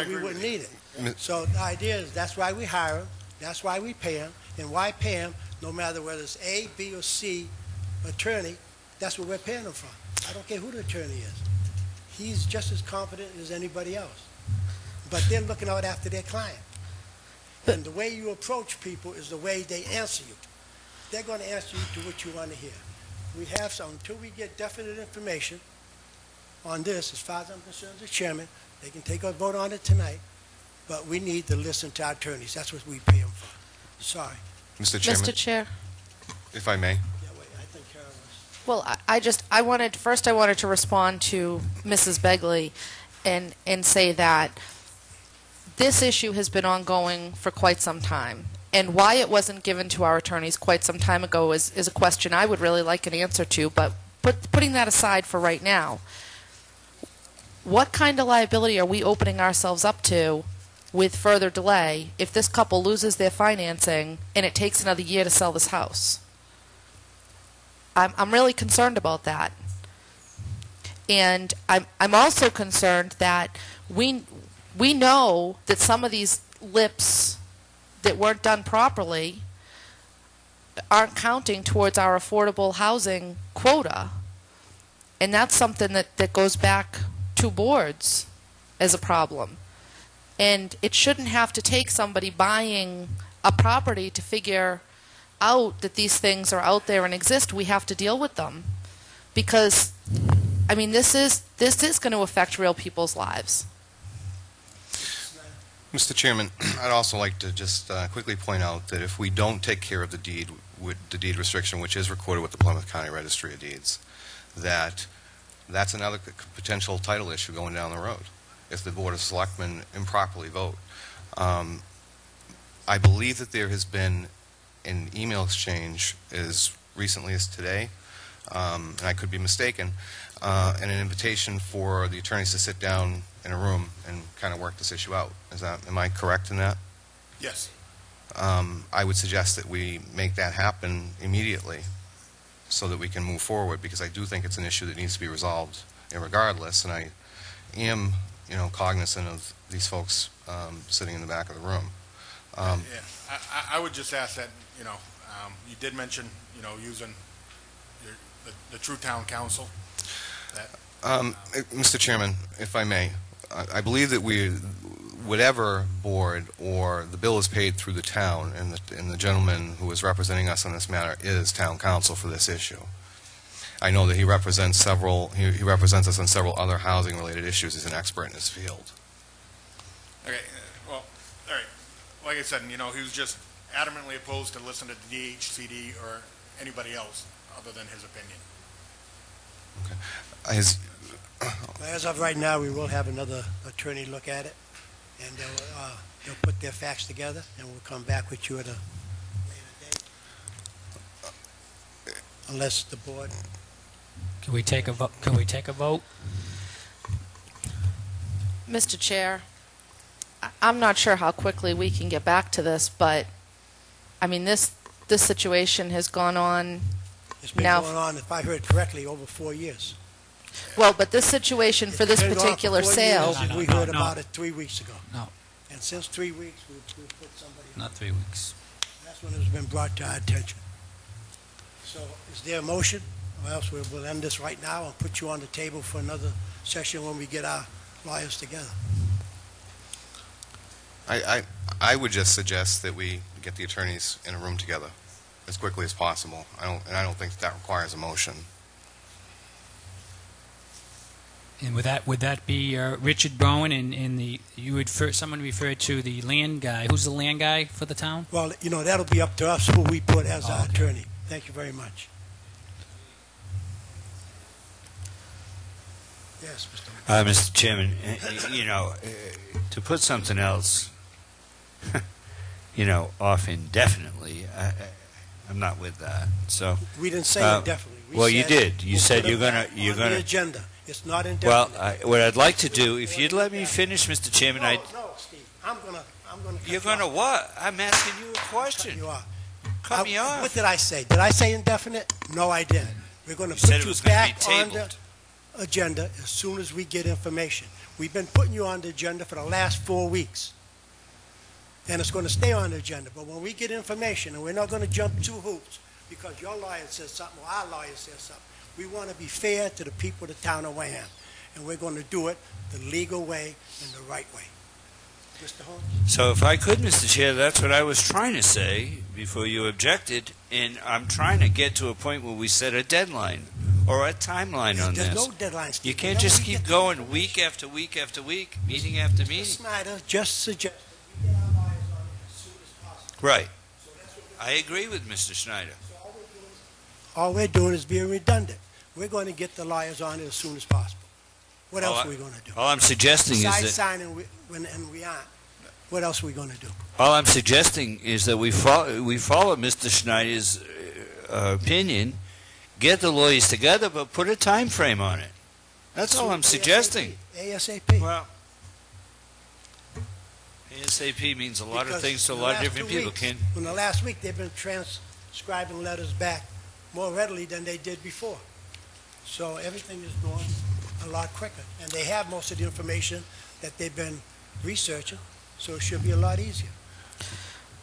we wouldn't need it. So the idea is that's why we hire them, that's why we pay them, and why pay them, no matter whether it's A, B, or C attorney, that's what we're paying them from. I don't care who the attorney is. He's just as competent as anybody else. But they're looking out after their client. And the way you approach people is the way they answer you. They're going to answer you to what you want to hear. We have some, until we get definite information on this, as far as I'm concerned as chairman, they can take a vote on it tonight, but we need to listen to our attorneys. That's what we pay them for. Sorry. Mr. Chairman. Mr. Chair. If I may. Yeah, wait, I think Carol was... Well, I wanted to respond to Mrs. Begley and say that this issue has been ongoing for quite some time. And why it wasn't given to our attorneys quite some time ago is a question I would really like an answer to, but putting that aside for right now, what kind of liability are we opening ourselves up to with further delay if this couple loses their financing and it takes another year to sell this house? I'm really concerned about that. And I'm also concerned that we know that some of these lips that weren't done properly aren't counting towards our affordable housing quota. And that's something that goes back to boards as a problem. And it shouldn't have to take somebody buying a property to figure out that these things are out there and exist. We have to deal with them. Because, I mean, this is going to affect real people's lives. Mr. Chairman, I'd also like to just quickly point out that if we don't take care of the deed restriction, which is recorded with the Plymouth County Registry of Deeds, that's another potential title issue going down the road if the Board of Selectmen improperly vote. I believe that there has been an email exchange as recently as today, and I could be mistaken, and an invitation for the attorneys to sit down in a room and kind of work this issue out. Am I correct in that? Yes. I would suggest that we make that happen immediately so that we can move forward, because I do think it's an issue that needs to be resolved regardless, and I am, cognizant of these folks sitting in the back of the room. Yeah. I would just ask that, you did mention, using the true town council. Mr. Chairman, if I may, I believe that whatever board or the bill is paid through the town, and the gentleman who is representing us on this matter is town council for this issue. I know that he represents he represents us on several other housing-related issues. He's an expert in his field. Okay, well, all right. Like I said, he was just adamantly opposed to listen to the DHCD or anybody else other than his opinion. Okay. As of right now, we will have another attorney look at it, and they'll put their facts together, and we'll come back with you at a later date. Unless the board... Can we take a vote? Can we take a vote? Mr. Chair, I'm not sure how quickly we can get back to this, but I mean, this situation has gone on. It's been going on, if I heard correctly, over 4 years. Well, but this situation for this particular sale. We heard about it 3 weeks ago. No. And since 3 weeks, we've put somebody... Not 3 weeks. That's when it's been brought to our attention. So is there a motion? Or else we'll end this right now and put you on the table for another session when we get our lawyers together. I would just suggest that we get the attorneys in a room together as quickly as possible. I don't think that requires a motion. And would that be Richard Bowen and someone referred to the land guy? Who's the land guy for the town? Well, that'll be up to us who we put as our attorney. Thank you very much. Yes, Mr. Mr. Chairman, to put something else, off indefinitely, I'm not with that. So we didn't say indefinitely. Well, you did. You said you're gonna. The agenda. It's not indefinite. Well, what I'd like to do, if you'd let me finish, Mr. Chairman, No, Steve. I'm gonna. You're gonna what? I'm asking you a question. You are. Cut me off. What did I say? Did I say indefinite? No, I didn't. We're going to put you back on the agenda as soon as we get information. We've been putting you on the agenda for the last 4 weeks. And it's going to stay on the agenda. But when we get information, and we're not going to jump two hoops because your lawyer says something or our lawyer says something. We want to be fair to the people of the town of Wareham. And we're going to do it the legal way and the right way. Mr. Holmes? So if I could, Mr. Chair, that's what I was trying to say before you objected, and I'm trying to get to a point where we set a deadline or a timeline on this. There's no deadline, Steve. You can't just keep going week after week after week, meeting after meeting. Mr. Snyder just suggested we get our lawyers on it as soon as possible. Right. I agree with Mr. Schneider. All we're doing is being redundant. We're going to get the lawyers on it as soon as possible. What else are we going to do? All I'm suggesting is Besides that... signing and we aren't. What else are we going to do? All I'm suggesting is that we follow Mr. Schneider's opinion, get the lawyers together, but put a time frame on it. That's all I'm suggesting. ASAP. Well, ASAP means a lot of things to a lot of different people, Ken. In the last week, they've been transcribing letters back more readily than they did before. So everything is going a lot quicker. And they have most of the information that they've been researching, so it should be a lot easier.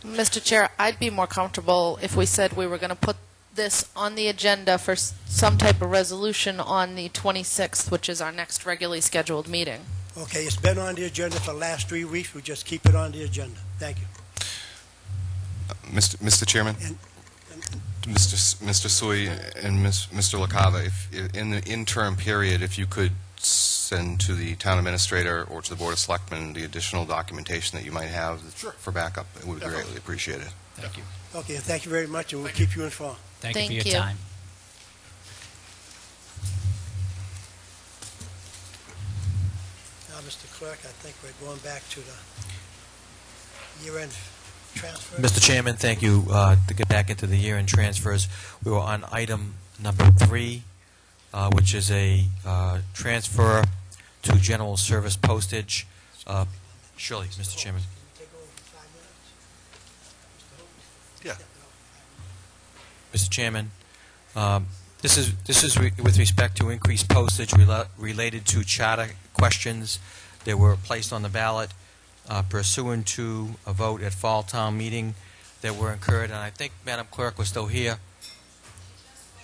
Mr. Chair, I'd be more comfortable if we said we were going to put this on the agenda for some type of resolution on the 26th, which is our next regularly scheduled meeting. Okay, it's been on the agenda for the last 3 weeks. We just keep it on the agenda. Thank you. Mr. Chairman? Mr. Sui and Mr. LaCava, if in the interim period, if you could send to the town administrator or to the Board of Selectmen the additional documentation that you might have for backup, it would be greatly appreciated. Thank you. Okay, thank you very much, and we'll keep you informed. Thank you for your time. Now, Mr. Clerk, I think we're going back to the year-end transfer. Mr. Chairman, thank you. To get back into the year-end transfers, we were on item number 3, which is a transfer to general service postage. Surely, Mr. Chairman. Yeah. Mr. Chairman, this is with respect to increased postage related to charter questions that were placed on the ballot pursuant to a vote at fall town meeting that were incurred, and I think Madam Clerk was still here.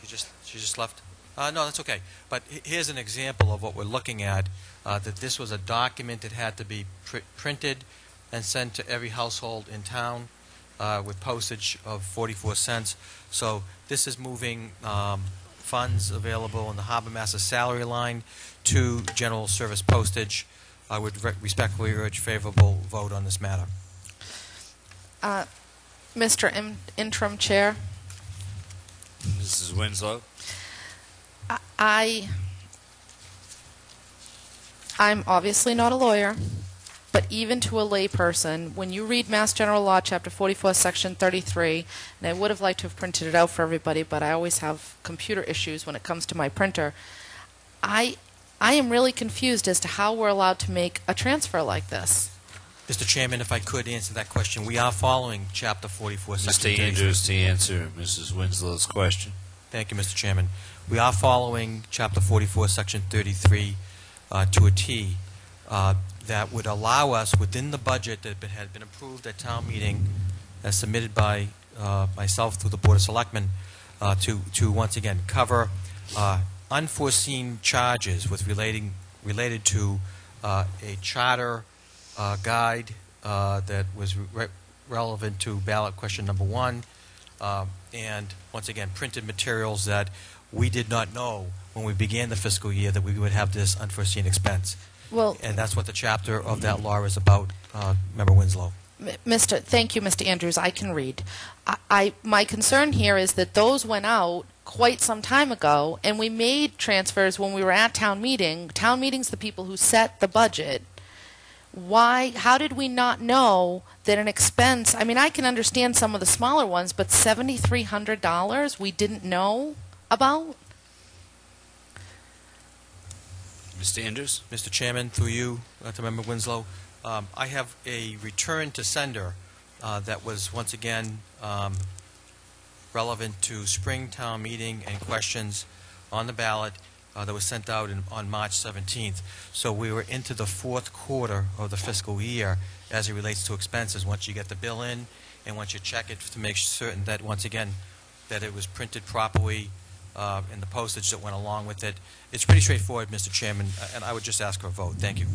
She just left. No, that's okay. But here's an example of what we're looking at. That this was a document that had to be printed and sent to every household in town with postage of 44 cents. So this is moving funds available in the harbor master salary line to general service postage. I would respectfully urge favorable vote on this matter. Mr. Interim Chair, Mrs. Winslow? I'm obviously not a lawyer, but even to a layperson, when you read Mass General Law, Chapter 44, Section 33, and I would have liked to have printed it out for everybody, but I always have computer issues when it comes to my printer, I am really confused as to how we're allowed to make a transfer like this. Mr. Chairman, if I could answer that question, we are following Chapter 44, Section 33. Mr. Andrews to answer Mrs. Winslow's question. Thank you, Mr. Chairman. We are following Chapter 44, Section 33 to a T that would allow us, within the budget that had been approved at town meeting, as submitted by myself through the Board of Selectmen, to once again cover unforeseen charges related to a charter guide that was relevant to ballot question number 1, and once again printed materials that we did not know when we began the fiscal year that we would have this unforeseen expense. Well, and that's what the chapter of that law is about, Member Winslow. Thank you, Mr. Andrews. I can read. My concern here is that those went out quite some time ago, and we made transfers when we were at town meeting. Town meeting's the people who set the budget. How did we not know that an expense, I mean, I can understand some of the smaller ones, but $7,300 we didn't know about? Mr. Andrews? Mr. Chairman, through you, to Member Winslow, I have a return to sender that was once again relevant to spring town meeting and questions on the ballot that was sent out on March 17th. So we were into the 4th quarter of the fiscal year as it relates to expenses. Once you get the bill in and once you check it to make certain that, once again, that it was printed properly and the postage that went along with it. It's pretty straightforward, Mr. Chairman, and I would just ask for a vote. Thank you.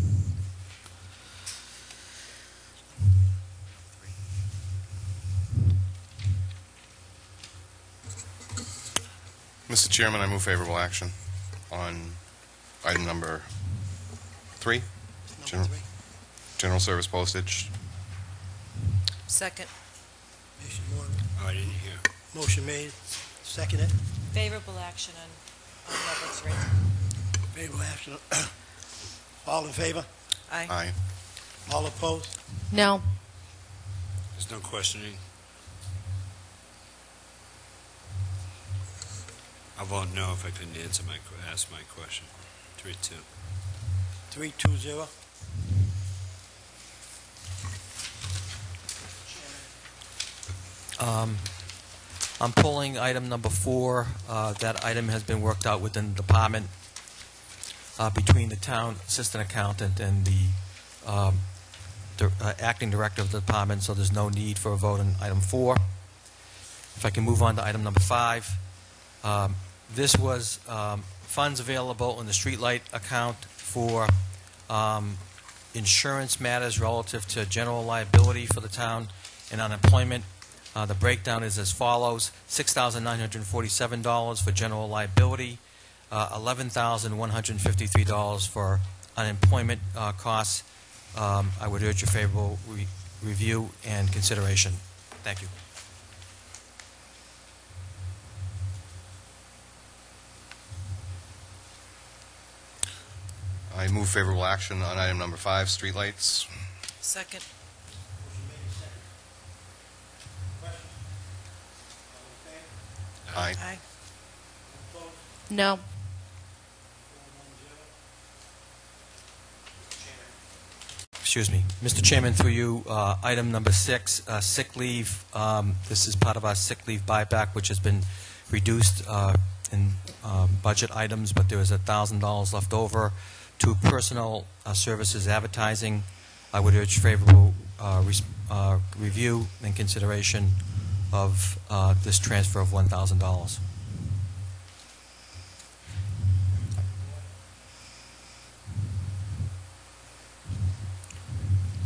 Mr. Chairman, I move favorable action on item number 3, general service postage. Second. Oh, I didn't hear. Motion made, seconded. Favorable action on number 3. Favorable action. All in favor? Aye. Aye. All opposed? No. There's no questioning. I'll vote no if I couldn't ask my question. 3-2. 3-2-0. I'm pulling item number 4. That item has been worked out within the department between the town assistant accountant and the acting director of the department, so there's no need for a vote on item 4. If I can move on to item number 5. This was funds available in the streetlight account for insurance matters relative to general liability for the town and unemployment. The breakdown is as follows: $6,947 for general liability, $11,153 for unemployment costs. I would urge your favorable review and consideration. Thank you. I move favorable action on item number 5, streetlights. Second. Aye. Aye. No. Excuse me. Mr. Chairman, through you, item number 6, sick leave. This is part of our sick leave buyback, which has been reduced in budget items, but there is $1,000 left over to personal services advertising. I would urge favorable review and consideration of this transfer of $1,000.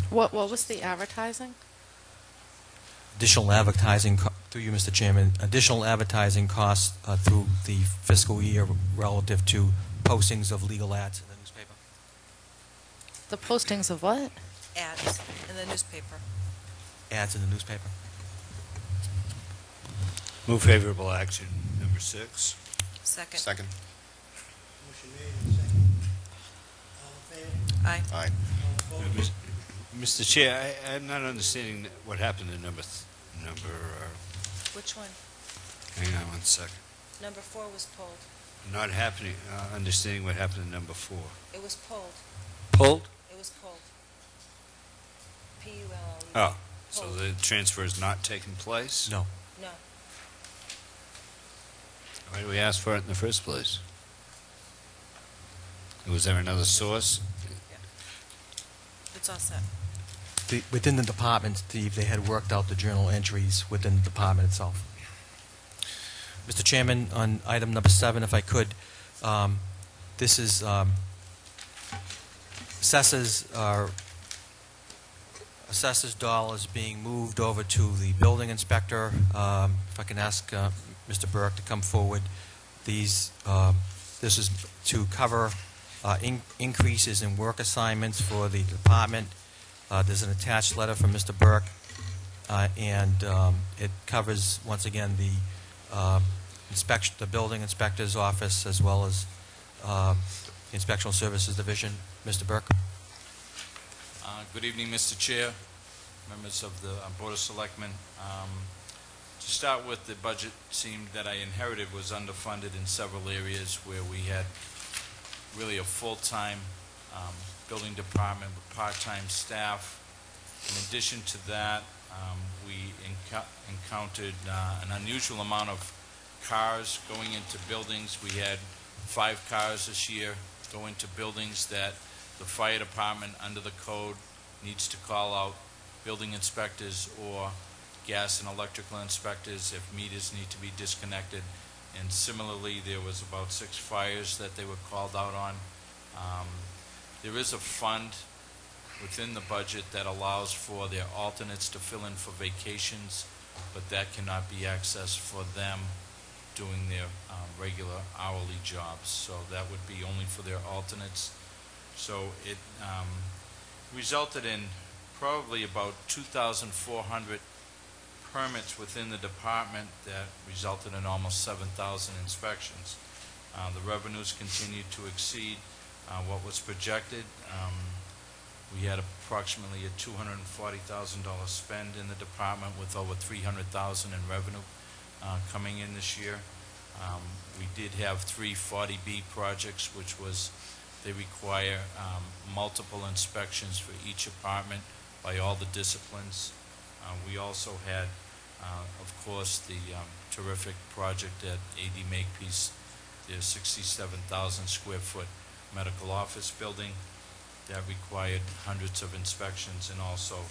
What was the advertising? Additional advertising, through you, Mr. Chairman, additional advertising costs through the fiscal year relative to postings of legal ads in the newspaper. The postings of what? Ads in the newspaper. Ads in the newspaper. Move favorable action. Number 6. Second. Second. Motion made and seconded. All in favor? Aye. Aye. All opposed? Mr. Chair, I'm not understanding what happened to Which one? hang on one second. Number 4 was pulled. Not understanding what happened to number 4. It was pulled. Pulled? It was pulled. P-U-L-L-E. Oh, so Pulled. the transfer is not taking place? No. No. Why did we ask for it in the first place? Was there another source? It's all set. Within the department, Steve, they had worked out the journal entries within the department itself. Mr. Chairman, on item number 7, if I could, this is assessors dollars being moved over to the building inspector. If I can ask Mr. Burke to come forward. This is to cover increases in work assignments for the department. There's an attached letter from Mr. Burke, and it covers, once again, the building inspector's office as well as the Inspectional Services Division. Mr. Burke. Good evening, Mr. Chair, members of the Board of Selectmen. To start with, the budget seemed that I inherited was underfunded in several areas where we had really a full-time building department with part-time staff. In addition to that, we encountered an unusual amount of cars going into buildings. We had 5 cars this year go into buildings that the fire department, under the code, needs to call out building inspectors or gas and electrical inspectors if meters need to be disconnected. And similarly, there was about 6 fires that they were called out on. There is a fund within the budget that allows for their alternates to fill in for vacations, but that cannot be accessed for them doing their regular hourly jobs. So that would be only for their alternates. So it resulted in probably about 2,400 permits within the department that resulted in almost 7,000 inspections. The revenues continued to exceed what was projected. We had approximately a $240,000 spend in the department with over $300,000 in revenue coming in this year. We did have 3 40B projects, which was they require multiple inspections for each apartment by all the disciplines. We also had, of course, the terrific project at AD Makepeace, the 67,000 square foot medical office building that required hundreds of inspections, and also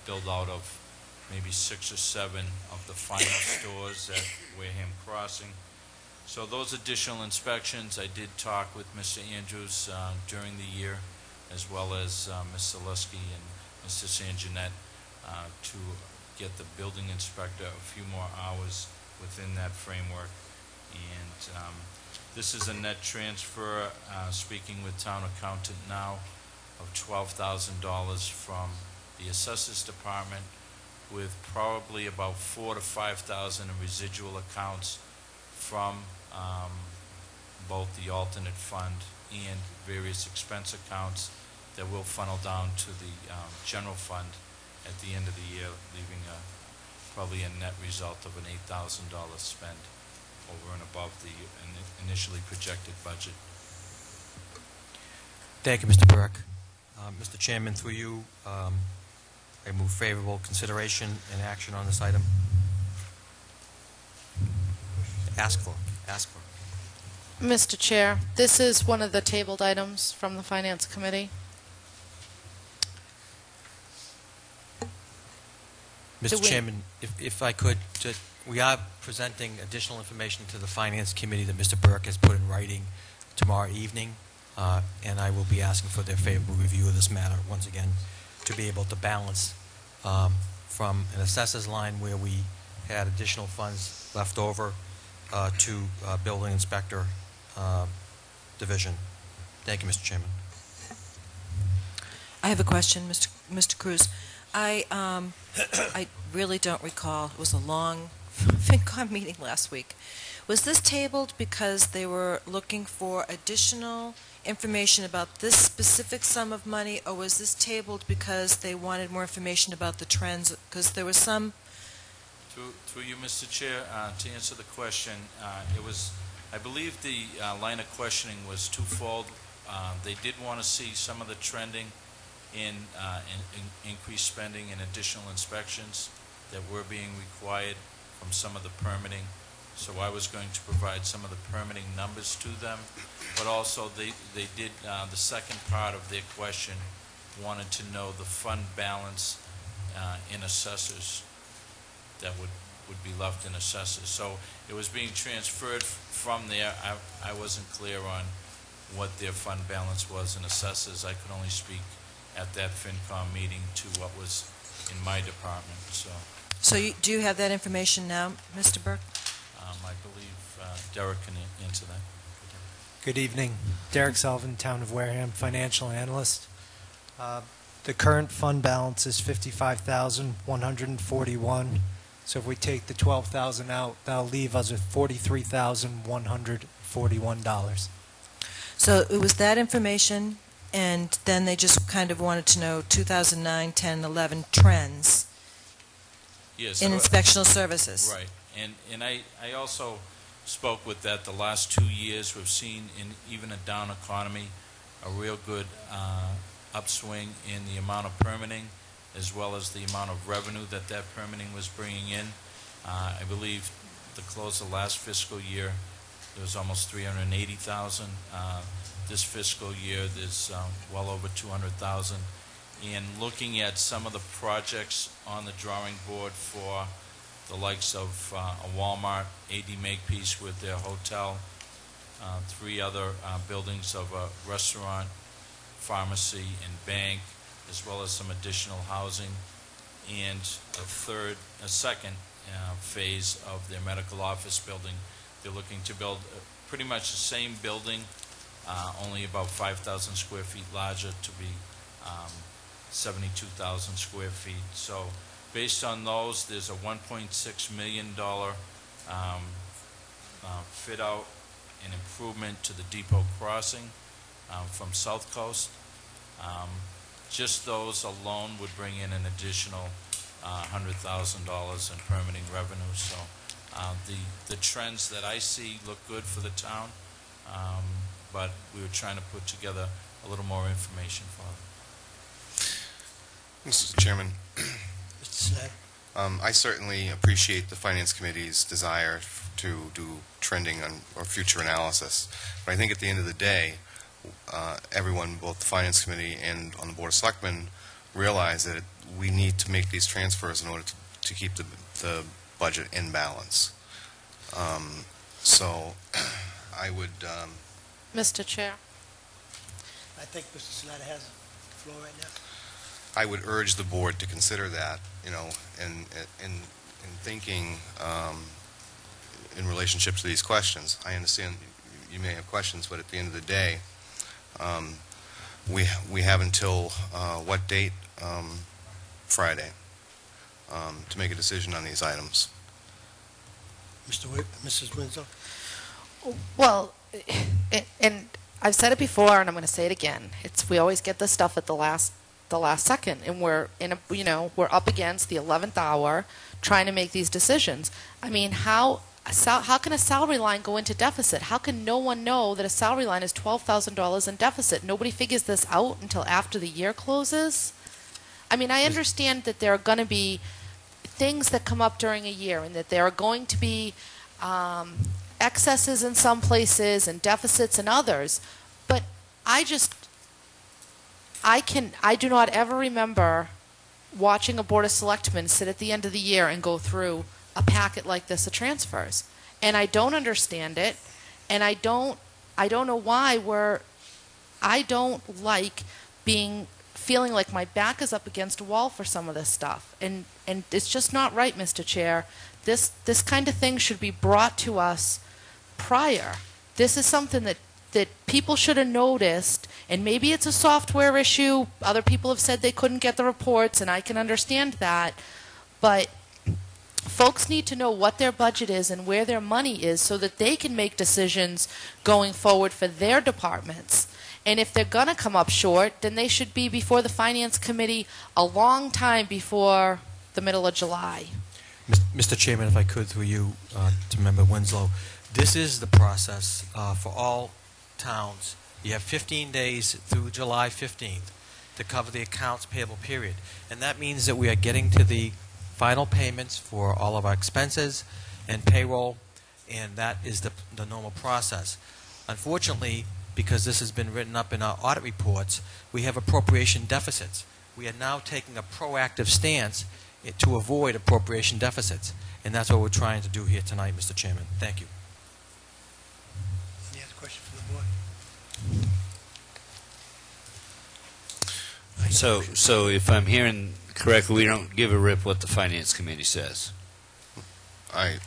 build out of maybe 6 or 7 of the final stores at Wareham Crossing. So those additional inspections, I did talk with Mr. Andrews during the year, as well as Ms. Zaleski and Mr. Sanjanet, to get the building inspector a few more hours within that framework. And This is a net transfer, speaking with town accountant now, of $12,000 from the assessors department, with probably about $4,000 to $5,000 in residual accounts from both the alternate fund and various expense accounts that will funnel down to the general fund at the end of the year, leaving probably a net result of an $8,000 spend over and above the initially projected budget. Thank you, Mr. Burke. Mr. Chairman, through you, I move favorable consideration and action on this item. Ask for. Mr. Chair, this is one of the tabled items from the Finance Committee. Mr. Chairman, if I could, we are presenting additional information to the Finance Committee that Mr. Burke has put in writing tomorrow evening, and I will be asking for their favorable review of this matter once again to be able to balance from an assessor's line where we had additional funds left over to building inspector division. Thank you, Mr. Chairman. I have a question, Mr. Cruz. I really don't recall. It was a long FinCom meeting last week. Was this tabled because they were looking for additional information about this specific sum of money, or was this tabled because they wanted more information about the trends? Because there was some... Through you, Mr. Chair, to answer the question, it was, I believe the line of questioning was twofold. They did want to see some of the trending in increased spending and additional inspections that were being required from some of the permitting. So I was going to provide some of the permitting numbers to them, but also they did, the second part of their question wanted to know the fund balance in assessors that would be left in assessors. So it was being transferred from there. I wasn't clear on what their fund balance was in assessors. I could only speak at that FinCom meeting to what was in my department. So do you have that information now, Mr. Burke? I believe Derek can answer that. Good evening. Derek Sullivan, Town of Wareham, financial analyst. The current fund balance is $55,141. So if we take the $12,000 out, that'll leave us with $43,141. So it was that information, and then they just kind of wanted to know 2009, 10, 11 trends yes, in inspectional services. Right. And I also spoke with that the last 2 years. We've seen in even a down economy a real good upswing in the amount of permitting as well as the amount of revenue that permitting was bringing in. I believe the close of last fiscal year there was almost 380,000. This fiscal year there's well over 200,000. And looking at some of the projects on the drawing board for the likes of a Walmart, AD Makepeace with their hotel, 3 other buildings of a restaurant, pharmacy, and bank, as well as some additional housing, and a second phase of their medical office building. They're looking to build pretty much the same building, only about 5,000 square feet larger, to be 72,000 square feet. So based on those, there's a $1.6 million fit out and improvement to the depot crossing from South Coast. Just those alone would bring in an additional $100,000 in permitting revenue. So the trends that I see look good for the town, but we were trying to put together a little more information for them. Mr. Chairman, Mr. Snag. I certainly appreciate the Finance Committee's desire to do trending or future analysis, but I think at the end of the day, everyone, both the Finance Committee and on the Board of Selectmen, realize that we need to make these transfers in order to keep the budget in balance. So I would... Mr. Chair. I think Mr. Snyder has the floor right now. I would urge the board to consider that, you know, in thinking in relationship to these questions. I understand you may have questions, but at the end of the day, we have until what date? Friday, to make a decision on these items. Mrs. Winslow? Well, and I've said it before, and I'm going to say it again. We always get this stuff at the last second, and we're up against the 11th hour trying to make these decisions. I mean, how can a salary line go into deficit? How can no one know that a salary line is $12,000 in deficit? Nobody figures this out until after the year closes. I mean, I understand that there are going to be things that come up during a year, and that there are going to be excesses in some places and deficits in others, but I do not ever remember watching a Board of Selectmen sit at the end of the year and go through a packet like this of transfers. And I don't understand it, and I don't know why I don't like feeling like my back is up against a wall for some of this stuff. And it's just not right, Mr. Chair. This kind of thing should be brought to us prior. This is something that people should have noticed, and maybe it's a software issue. Other people have said they couldn't get the reports, and I can understand that. But folks need to know what their budget is and where their money is so that they can make decisions going forward for their departments. And if they're going to come up short, then they should be before the Finance Committee a long time before the middle of July. Mr. Chairman, if I could, through you, to Member Winslow, this is the process for all towns. You have 15 days through July 15th to cover the accounts payable period. And that means that we are getting to the final payments for all of our expenses and payroll, and that is the normal process. Unfortunately, because this has been written up in our audit reports, we have appropriation deficits. We are now taking a proactive stance to avoid appropriation deficits, and that's what we're trying to do here tonight, Mr. Chairman. Thank you. Any other question from the board? So if I'm hearing correctly, we don't give a rip what the Finance Committee says. Mr.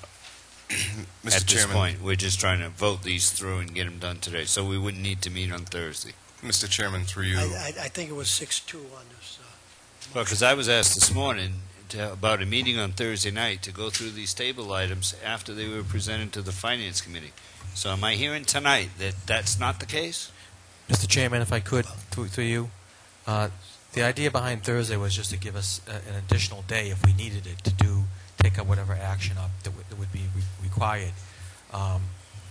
At this Chairman, point, we're just trying to vote these through and get them done today, so we wouldn't need to meet on Thursday. Mr. Chairman, through you. I think it was 6-2 on this. Well, because I was asked this morning about a meeting on Thursday night to go through these table items after they were presented to the Finance Committee. So am I hearing tonight that that's not the case? Mr. Chairman, if I could, through you, the idea behind Thursday was just to give us an additional day if we needed it to take up whatever action up that would be required.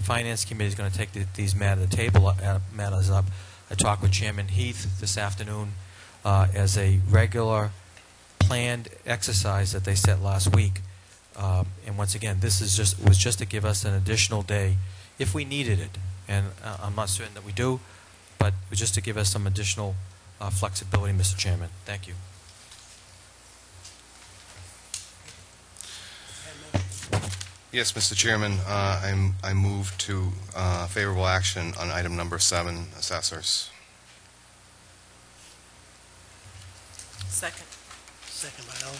Finance Committee is going to take these matters up. I talked with Chairman Heath this afternoon as a regular planned exercise that they set last week. And once again, this is was just to give us an additional day if we needed it. And I'm not certain that we do, but it was just to give us some additional flexibility, Mr. Chairman. Thank you. Yes, Mr. Chairman, I move to favorable action on item number 7, assessors. Second. Second by Ellen.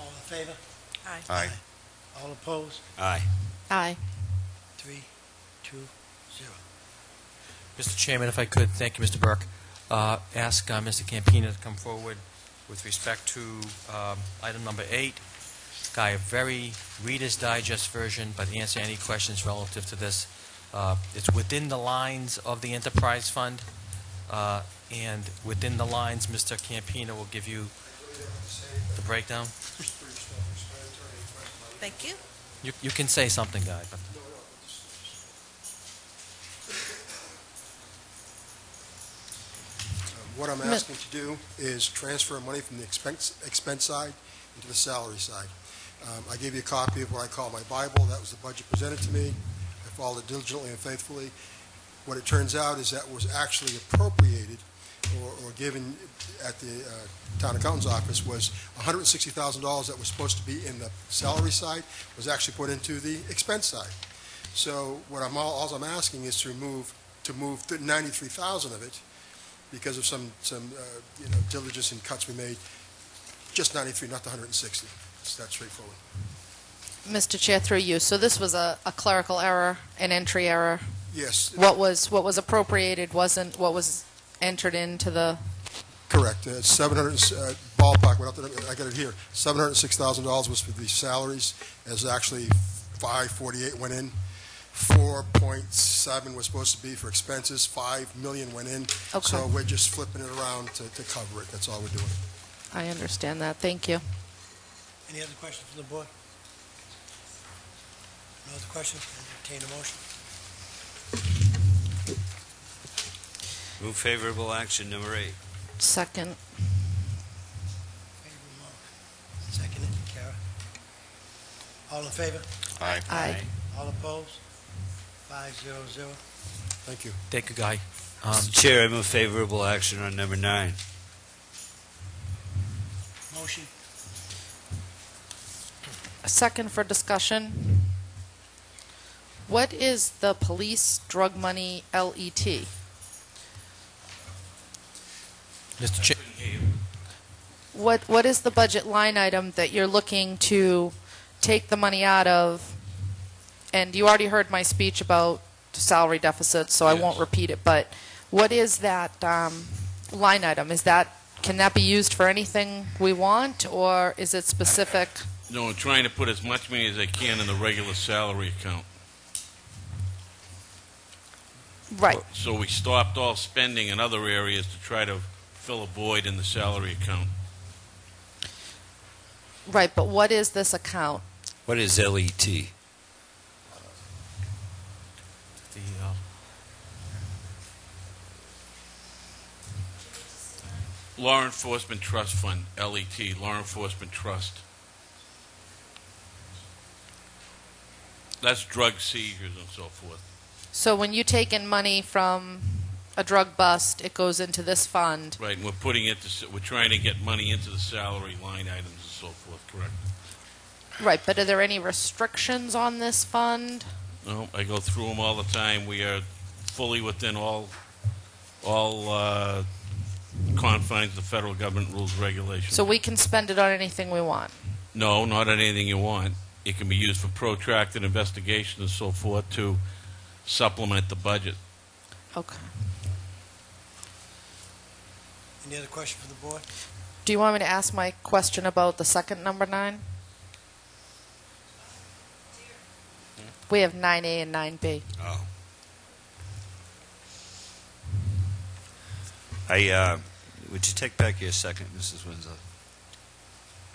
All in favor? Aye. Aye. All opposed? Aye. Aye. 3-2-0. Mr. Chairman, if I could, thank you, Mr. Burke. Ask Mr. Campina to come forward with respect to item number 8. Guy, a very Reader's Digest version, but answer any questions relative to this. It's within the lines of the enterprise fund, and within the lines, Mr. Campina will give you the breakdown. Thank you. You can say something, Guy. But What I'm asking to do is transfer money from the expense side into the salary side. I gave you a copy of what I call my Bible. That was the budget presented to me. I followed it diligently and faithfully. What it turns out is that was actually appropriated or given at the town accountant's office was $160,000 that was supposed to be in the salary side was actually put into the expense side. So what all I'm asking is to move $93,000 of it because of some diligence and cuts we made. Just 93, not the 160. It's that straightforward. Mr. Chair, through you, so this was a clerical error, an entry error. Yes. What was appropriated wasn't what was entered into the... Correct. 700, ballpark, went up to, I got it here, $706,000 was for the salaries, as actually 548 went in. 4.7 was supposed to be for expenses, 5 million went in. Okay. So we're just flipping it around to cover it, that's all we're doing. I understand that. Thank you. Any other questions from the board? No other questions? Entertain a motion. Move favorable action number 8. Second. Second it, Kara. All in favor? Aye. Aye. All opposed? 500. Thank you. Thank you, Guy. Mr. Chair, I move favorable action on number 9. Motion. A second for discussion. What is the police drug money LET? Mr. Chair. What is the budget line item that you're looking to take the money out of? And you already heard my speech about the salary deficit, so I won't repeat it, but what is that line item? Can that be used for anything we want, or is it specific? No, I'm trying to put as much money as I can in the regular salary account. Right. So we stopped all spending in other areas to try to fill a void in the salary account. Right, but what is this account? What is LET? The, Law Enforcement Trust Fund, LET, Law Enforcement Trust. That's drug seizures and so forth. So when you take in money from a drug bust, it goes into this fund. Right, and we're trying to get money into the salary line items and so forth, correct? Right, but are there any restrictions on this fund? No, I go through them all the time. We are fully within all confines of the federal government rules and regulations. So we can spend it on anything we want? No, not on anything you want. It can be used for protracted investigation and so forth to supplement the budget. Okay. Any other question from the board? Do you want me to ask my question about the second number 9? We have 9A and 9B. Oh. Would you take back your second, Mrs. Winslow?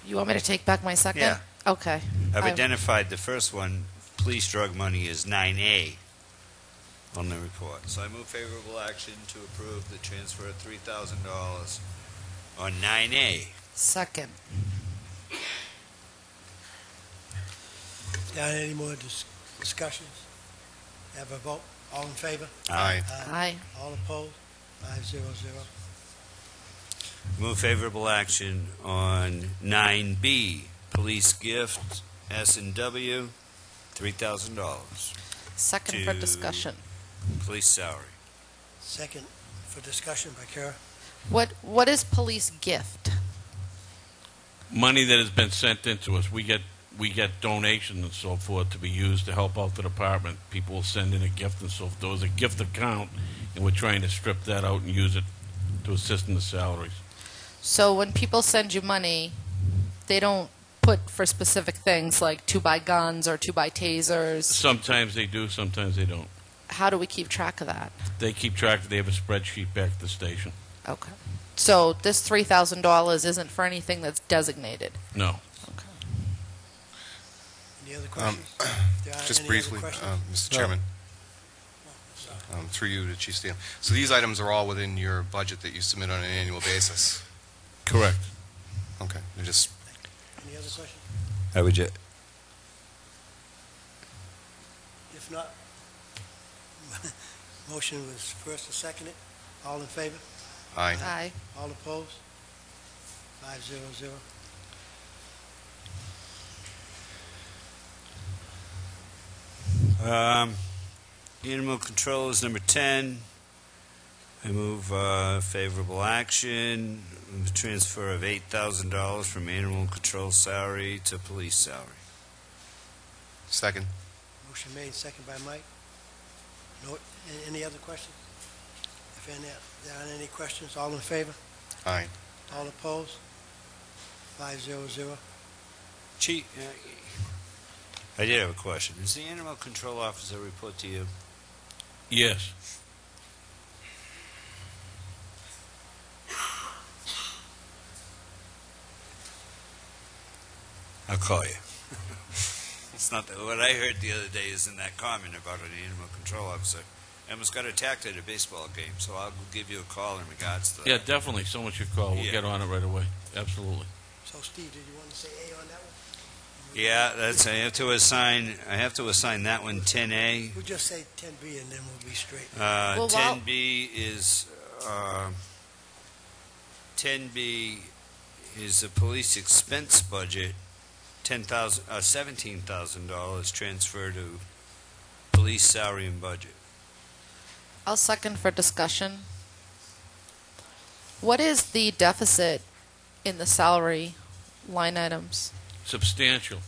You want me to take back my second? Yeah. Okay. I've identified the first one, police drug money, is 9A on the report. So I move favorable action to approve the transfer of $3,000 on 9A. Second. Any more discussions? Have a vote. All in favor? Aye. Aye. All opposed? 500. Move favorable action on 9B, police gift, S&W, $3,000. Second for discussion. Police salary. Second for discussion by Kara. What is police gift? Money that has been sent into us. We get donations and so forth to be used to help out the department. People will send in a gift and so forth. There was a gift account, and we're trying to strip that out and use it to assist in the salaries. So when people send you money, they don't put for specific things like to buy guns or to buy tasers. Sometimes they do, sometimes they don't. How do we keep track of that? They keep track. They have a spreadsheet back at the station. Okay. So this $3,000 isn't for anything that's designated? No. Okay. Any other questions? Just briefly, Mr. Chairman. Through you to Chief Steele. So these items are all within your budget that you submit on an annual basis? Correct. Okay. They're just... Any other questions? I would just... If not, motion was first and seconded. All in favor? Aye. Aye. All opposed? 500. Animal control is number 10. I move favorable action, transfer of $8,000 from animal control salary to police salary. Second. Motion made, second by Mike. No, any other questions? If there aren't any questions, all in favor? Aye. All opposed? 5-0-0. Chief, I did have a question. Does the animal control officer report to you? Yes. I'll call you. It's not that, what I heard the other day is in that comment about an animal control officer. I almost got attacked at a baseball game, so I'll give you a call in regards to that. Yeah, definitely. Someone should call. We'll get on it right away. Absolutely. So, Steve, did you want to say A on that one? Yeah, that's. I have to assign that one 10A. We'll just say 10B and then we'll be straight. 10B is 10B is the police expense budget. $17,000 transfer to police salary and budget. I'll second for discussion. What is the deficit in the salary line items? Substantial.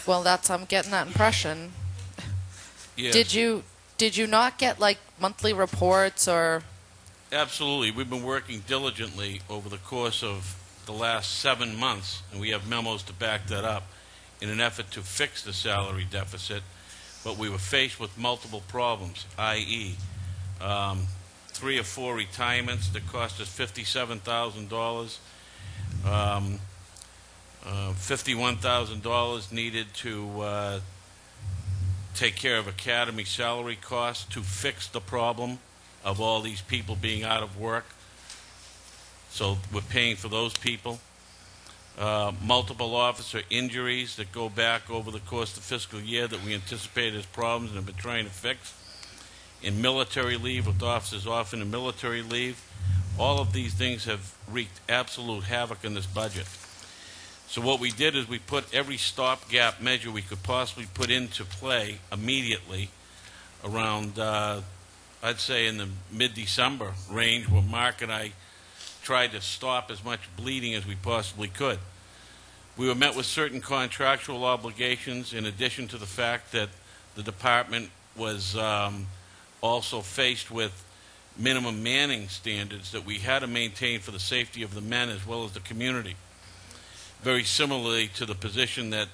Well, I'm getting that impression. Yes. Did you not get like monthly reports or? Absolutely. We've been working diligently over the course of the last 7 months, and we have memos to back that up, in an effort to fix the salary deficit, but we were faced with multiple problems, i.e., 3 or 4 retirements that cost us $57,000, $51,000 needed to take care of academy salary costs to fix the problem of all these people being out of work. So we're paying for those people. Multiple officer injuries that go back over the course of the fiscal year that we anticipated as problems and have been trying to fix. In military leave, with officers off in the military leave. All of these things have wreaked absolute havoc in this budget. So what we did is we put every stopgap measure we could possibly put into play immediately around, I'd say in the mid-December range, where Mark and I tried to stop as much bleeding as we possibly could. We were met with certain contractual obligations, in addition to the fact that the department was also faced with minimum manning standards that we had to maintain for the safety of the men as well as the community. Very similarly to the position that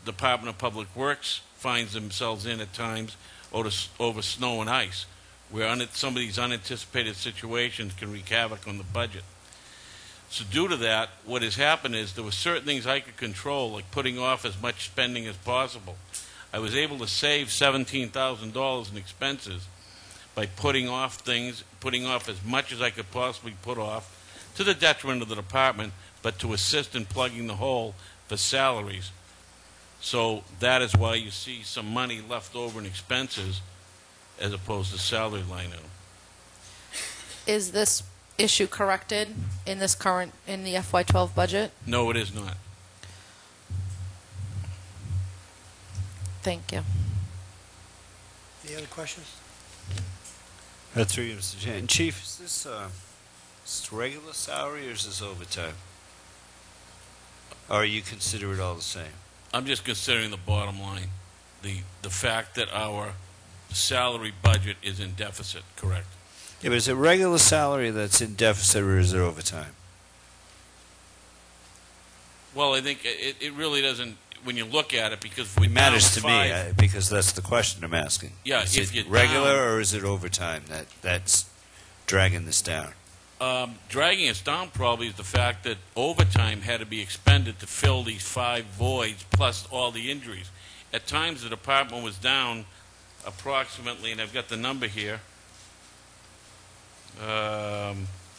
Department of Public Works finds themselves in at times over snow and ice, where some of these unanticipated situations can wreak havoc on the budget. So due to that, what has happened is there were certain things I could control, like putting off as much spending as possible. I was able to save $17,000 in expenses by putting off things, putting off as much as I could possibly put off, to the detriment of the department, but to assist in plugging the hole for salaries. So that is why you see some money left over in expenses as opposed to salary line item. Is this issue corrected in the FY12 budget? No, it is not. Thank you. Any other questions? That's through you, Mr. Chairman. Chief, is this regular salary or is this overtime? Or you consider it all the same? I'm just considering the bottom line, the fact that our salary budget is in deficit, correct? Yeah, but is it regular salary that's in deficit or is it overtime? Well, I think it really doesn't, when you look at it, because if we It matters to down me because that's the question I'm asking. Yeah, is if it you're regular down- or is it overtime that's dragging this down? Dragging us down probably is the fact that overtime had to be expended to fill these 5 voids plus all the injuries. At times the department was down approximately, and I've got the number here,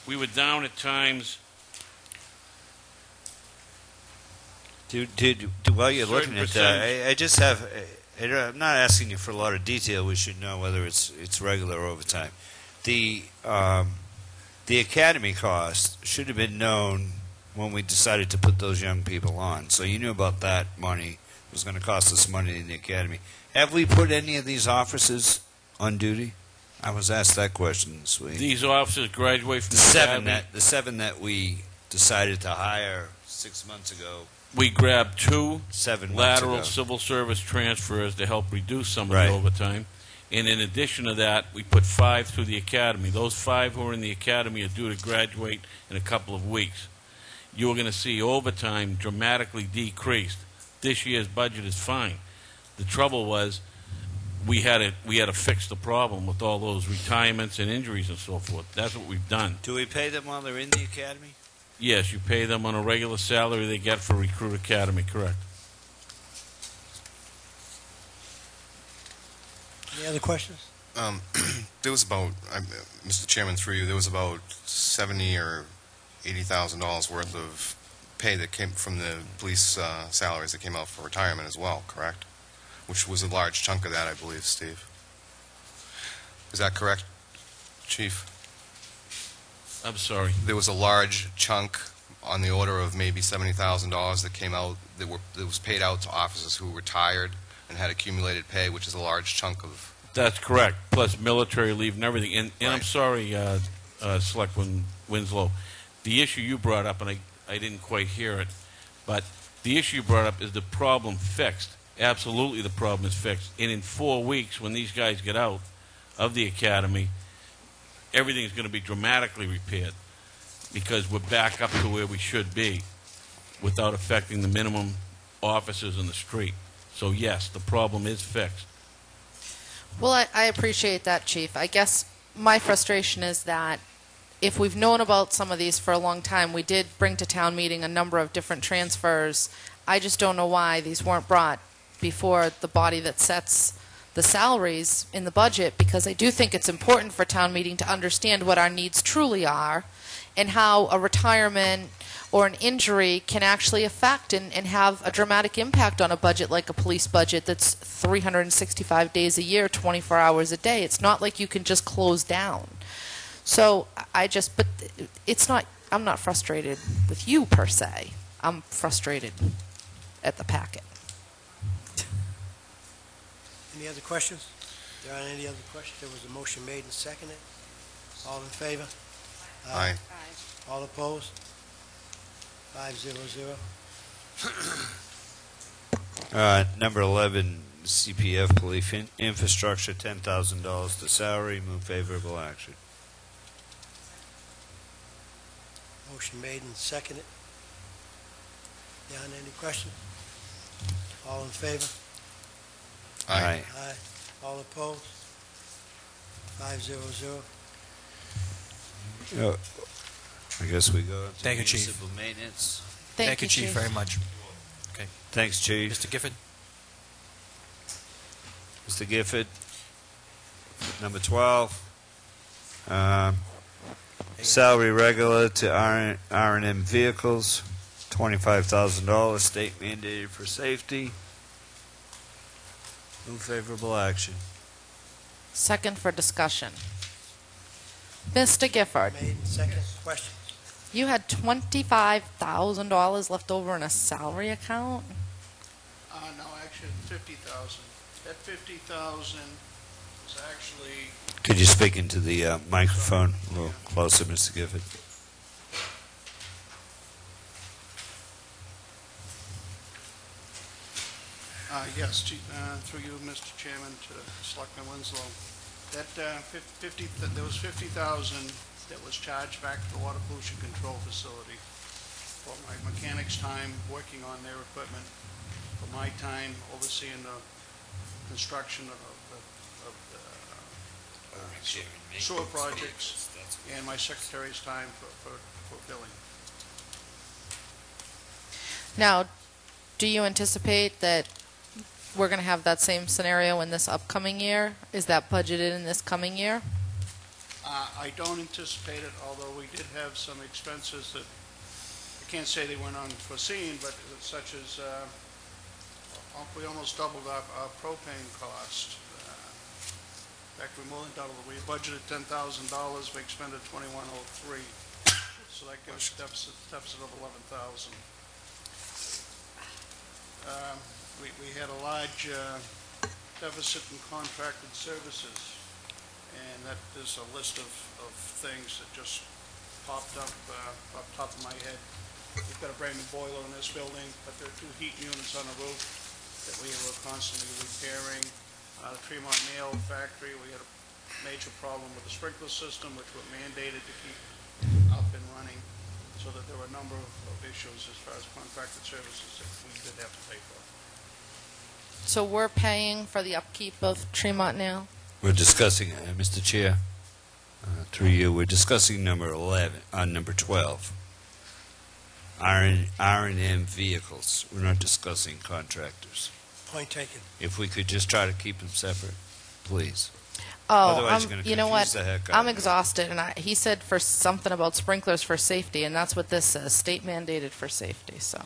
we were down at times. While you're looking at that, percentage. I just have, I'm not asking you for a lot of detail. We should know whether it's regular or overtime. The academy cost should have been known when we decided to put those young people on. So you knew about that money. It was going to cost us money in the academy. Have we put any of these officers on duty? I was asked that question this week. These officers graduate from the the seven academy. that we decided to hire 6 months ago. we grabbed 2 7 months lateral ago. civil service transfers to help reduce some of Right. the overtime. And in addition to that, we put 5 through the academy. Those 5 who are in the academy are due to graduate in a couple of weeks. You're going to see overtime dramatically decreased. This year's budget is fine. The trouble was we had to fix the problem with all those retirements and injuries and so forth. That's what we've done. Do we pay them while they're in the academy? Yes, you pay them on a regular salary they get for Recruit Academy, correct? Any other questions? There was about, Mr. Chairman, through you, there was about $70,000 or $80,000 worth of pay that came from the police salaries that came out for retirement as well, correct? Which was a large chunk of that, I believe, Steve. Is that correct, Chief? I'm sorry. There was a large chunk on the order of maybe $70,000 that came out, that was paid out to officers who retired and had accumulated pay, which is a large chunk of... That's correct, plus military leave and everything. And I'm sorry, Selectman Winslow, the issue you brought up, and I didn't quite hear it, but the issue you brought up is the problem fixed. Absolutely the problem is fixed. And in 4 weeks, when these guys get out of the academy, everything's going to be dramatically repaired because we're back up to where we should be without affecting the minimum officers in the street. So yes, the problem is fixed. Well, I appreciate that, Chief. I guess my frustration is that if we've known about some of these for a long time, we did bring to town meeting a number of different transfers. I just don't know why these weren't brought before the body that sets the salaries in the budget, because I do think it's important for town meeting to understand what our needs truly are and how a retirement or an injury can actually affect and have a dramatic impact on a budget like a police budget that's 365 days a year, 24 hours a day. It's not like you can just close down. So but it's not, I'm not frustrated with you per se. I'm frustrated at the packet. Any other questions? There aren't any other questions. There was a motion made and seconded. All in favor? Aye. All opposed? 5-0-0. Number 11, CPF Police Infrastructure, $10,000 to salary. Move favorable action. Motion made and seconded. There aren't any questions? All in favor? Aye. Aye. All opposed? 5-0-0. I guess we go to Thank you, Chief. municipal maintenance. Thank you, Chief, very much. Okay. Thanks, Chief. Mr. Gifford? Mr. Gifford. Number 12. Salary regular to R&M vehicles, $25,000, state mandated for safety. Move favorable action. Second for discussion. Mr. Gifford, Made and seconded. Questions? you had $25,000 left over in a salary account? No, actually, 50,000. That 50,000 is actually, Could you speak into the microphone a little closer, Mr. Gifford? yes, through you, Mr. Chairman, to Selectman Winslow. That there was 50,000 that was charged back to the Water Pollution Control Facility for my mechanics' time working on their equipment, for my time overseeing the construction of the sewer projects, and my secretary's time for billing. Now, do you anticipate that we're going to have that same scenario in this upcoming year? Is that budgeted in this coming year? I don't anticipate it, although we did have some expenses that, I can't say they weren't unforeseen, but such as, we almost doubled our propane cost. In fact, we more than doubled. We budgeted $10,000, we expended $2,103. So that gives a deficit of $11,000. We had a large deficit in contracted services, and that is a list of things that just popped up off the top of my head. We've got a brand new boiler in this building, but there are 2 heat units on the roof that we were constantly repairing. The Tremont Nail Factory, we had a major problem with the sprinkler system, which were mandated to keep up and running, so that there were a number of issues as far as contracted services that we did have to pay for. So we're paying for the upkeep of Tremont Nail? We're discussing, Mr. Chair, through you, we're discussing number 12. R&M vehicles. We're not discussing contractors. Point taken. If we could just try to keep them separate, please. Oh, Otherwise, you're gonna you know what? confuse the heck out I'm of me. exhausted, and he said for something about sprinklers for safety, and that's what this says, state mandated for safety, so.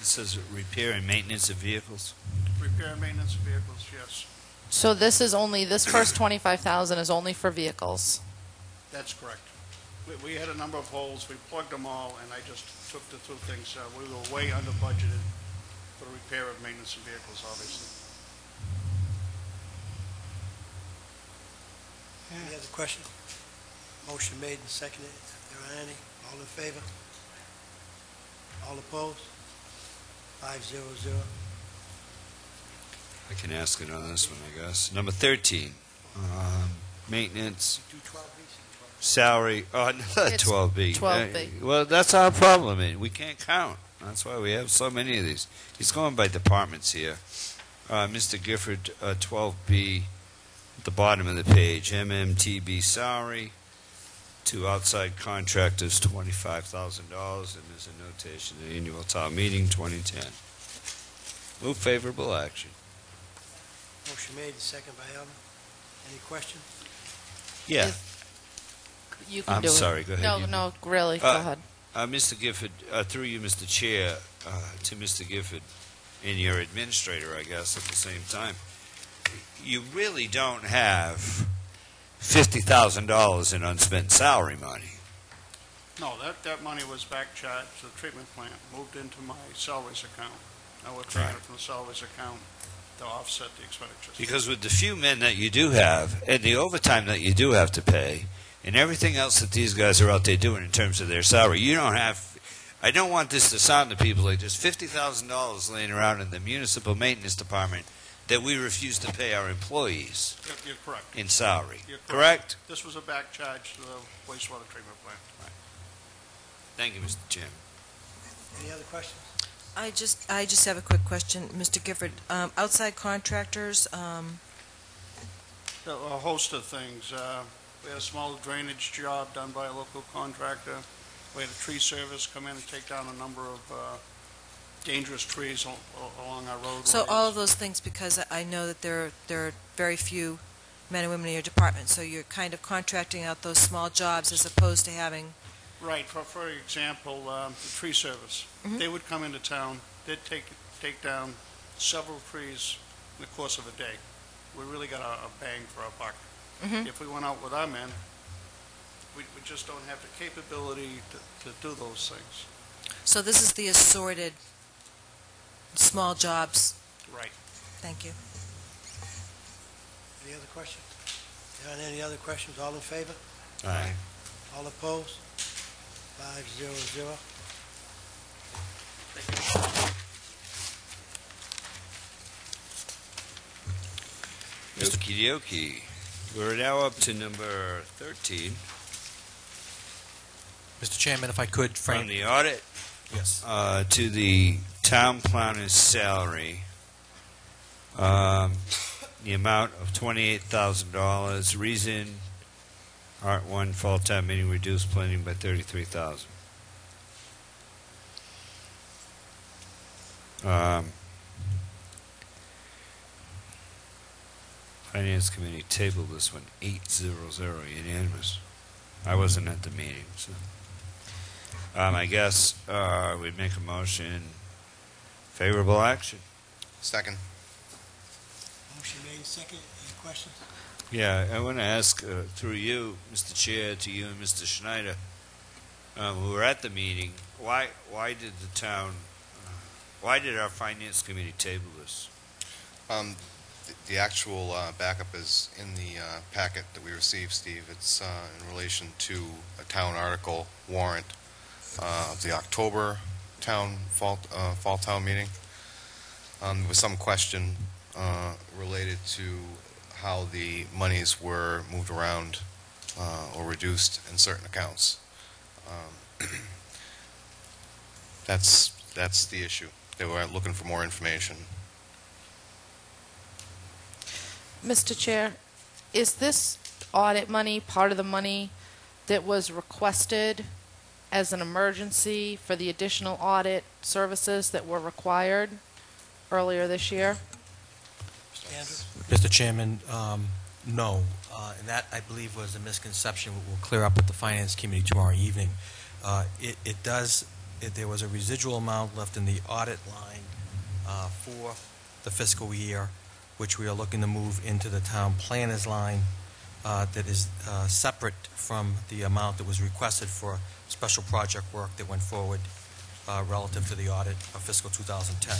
It says repair and maintenance of vehicles. Repair and maintenance of vehicles, yes. So this is only, this first 25,000 is only for vehicles? That's correct. We had a number of holes, we plugged them all, and I just took the 2 things. We were way under budgeted for the repair of maintenance of vehicles, obviously. Any other questions? Motion made and seconded. If there are any, all in favor? All opposed? 5-0-0. I can ask it on this one, I guess. Number 13, maintenance, salary, another It's 12B. 12B. Well, that's our problem. We can't count. That's why we have so many of these. He's going by departments here. Mr. Gifford, 12B, at the bottom of the page, MMTB salary to outside contractors, $25,000, and there's a notation, the annual town meeting, 2010. Move favorable action. Motion made and seconded by Elmer. Any questions? Yeah. You can I'm do it. sorry, go ahead. No, You- no, really, go ahead. Mr. Gifford, through you, Mr. Chair, to Mr. Gifford and your administrator, I guess, at the same time, you really don't have $50,000 in unspent salary money. No, that money was back charged to the treatment plant, moved into my salaries account. Now we're taking it from the salaries account to offset the expenditures. Because with the few men that you do have, and the overtime that you do have to pay, and everything else that these guys are out there doing in terms of their salary, you don't have, I don't want this to sound to people like there's $50,000 laying around in the municipal maintenance department that we refuse to pay our employees You're correct. in salary. You're Correct? This was a back charge to the wastewater treatment plant. Thank you, Mr. Chairman. Any other questions? I just have a quick question, Mr. Gifford. Outside contractors, A host of things. We had a small drainage job done by a local contractor. We had a tree service come in and take down a number of dangerous trees along our roadways. so all of those things, because I know that there are very few men and women in your department, so you're kind of contracting out those small jobs as opposed to having... Right. For example, the tree service. Mhm. They would come into town. They'd take down several trees in the course of a day. We really got a bang for our buck. Mhm. If we went out with our men, we just don't have the capability to do those things. So this is the assorted small jobs. Right. Thank you. Any other questions? There aren't any other questions? All in favor? Aye. All opposed? 5-0-0. Okie dokie. We're now up to number 13. Mr. Chairman, if I could, From Frank. the audit Yes. to the town planner's salary, the amount of $28,000. Reason, Art 1, fall town meeting reduced planning by $33,000. Finance Committee tabled this one 8-0-0 unanimous. I wasn't at the meeting, so. I guess we'd make a motion, favorable action. Second. Motion made and seconded. Any questions? Yeah, I want to ask through you, Mr. Chair, to you and Mr. Schneider, who were at the meeting, why did the town, why did our Finance Committee table this? The actual backup is in the packet that we received, Steve. It's in relation to a town article warrant of the October fall town meeting. There was some question related to how the monies were moved around or reduced in certain accounts. That's the issue. They were looking for more information. Mr. Chair, is this audit money part of the money that was requested as an emergency for the additional audit services that were required earlier this year? Mr. Chairman, no. And that, I believe, was a misconception. We'll clear up with the Finance Committee tomorrow evening. There was a residual amount left in the audit line for the fiscal year, which we are looking to move into the town planners line that is separate from the amount that was requested for special project work that went forward relative to the audit of fiscal 2010.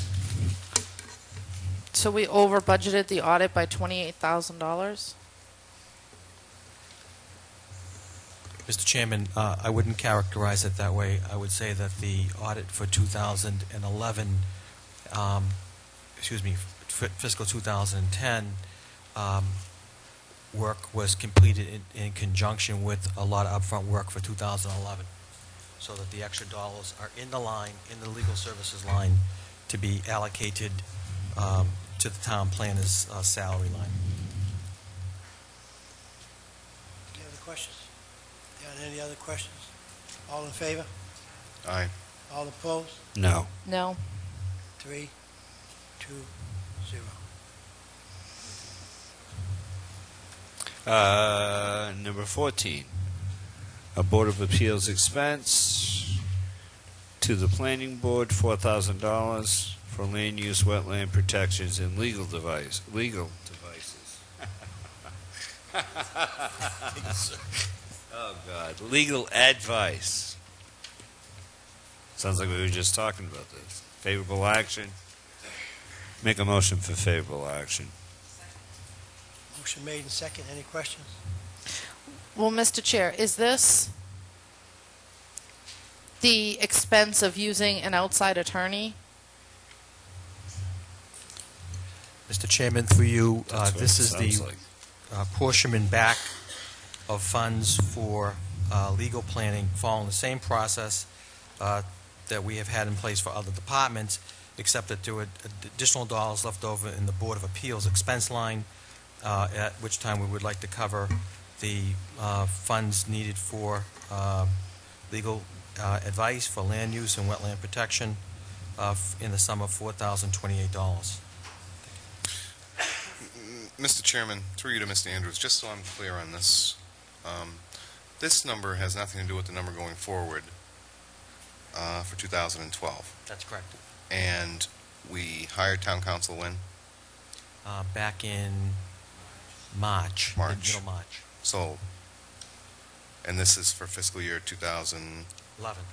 So we over budgeted the audit by $28,000? Mr. Chairman, I wouldn't characterize it that way. I would say that the audit for 2011, fiscal 2010, work was completed in conjunction with a lot of upfront work for 2011, so that the extra dollars are in the line, in the legal services line, to be allocated to the town planner's salary line. Any other questions? Any other questions? All in favor? Aye. All opposed? No. No. 3, 2, 0. Number 14, a Board of Appeals expense to the Planning Board, $4,000 for land use, wetland protections, and legal devices. Oh, God. Legal advice. Sounds like we were just talking about this. Favorable action. Make a motion for favorable action. Motion made and second. Any questions? Well, Mr. Chair, is this the expense of using an outside attorney? Mr. Chairman, through you, this is sounds the like. portionment back of funds for legal planning, following the same process that we have had in place for other departments, except that there were additional dollars left over in the Board of Appeals expense line, at which time we would like to cover the funds needed for legal advice for land use and wetland protection in the sum of $4,028. Mr. Chairman, through you to Mr. Andrews, just so I'm clear on this, this number has nothing to do with the number going forward for 2012. That's correct. And we hired town council when? Back in March. Middle March. So, and this is for fiscal year 2011.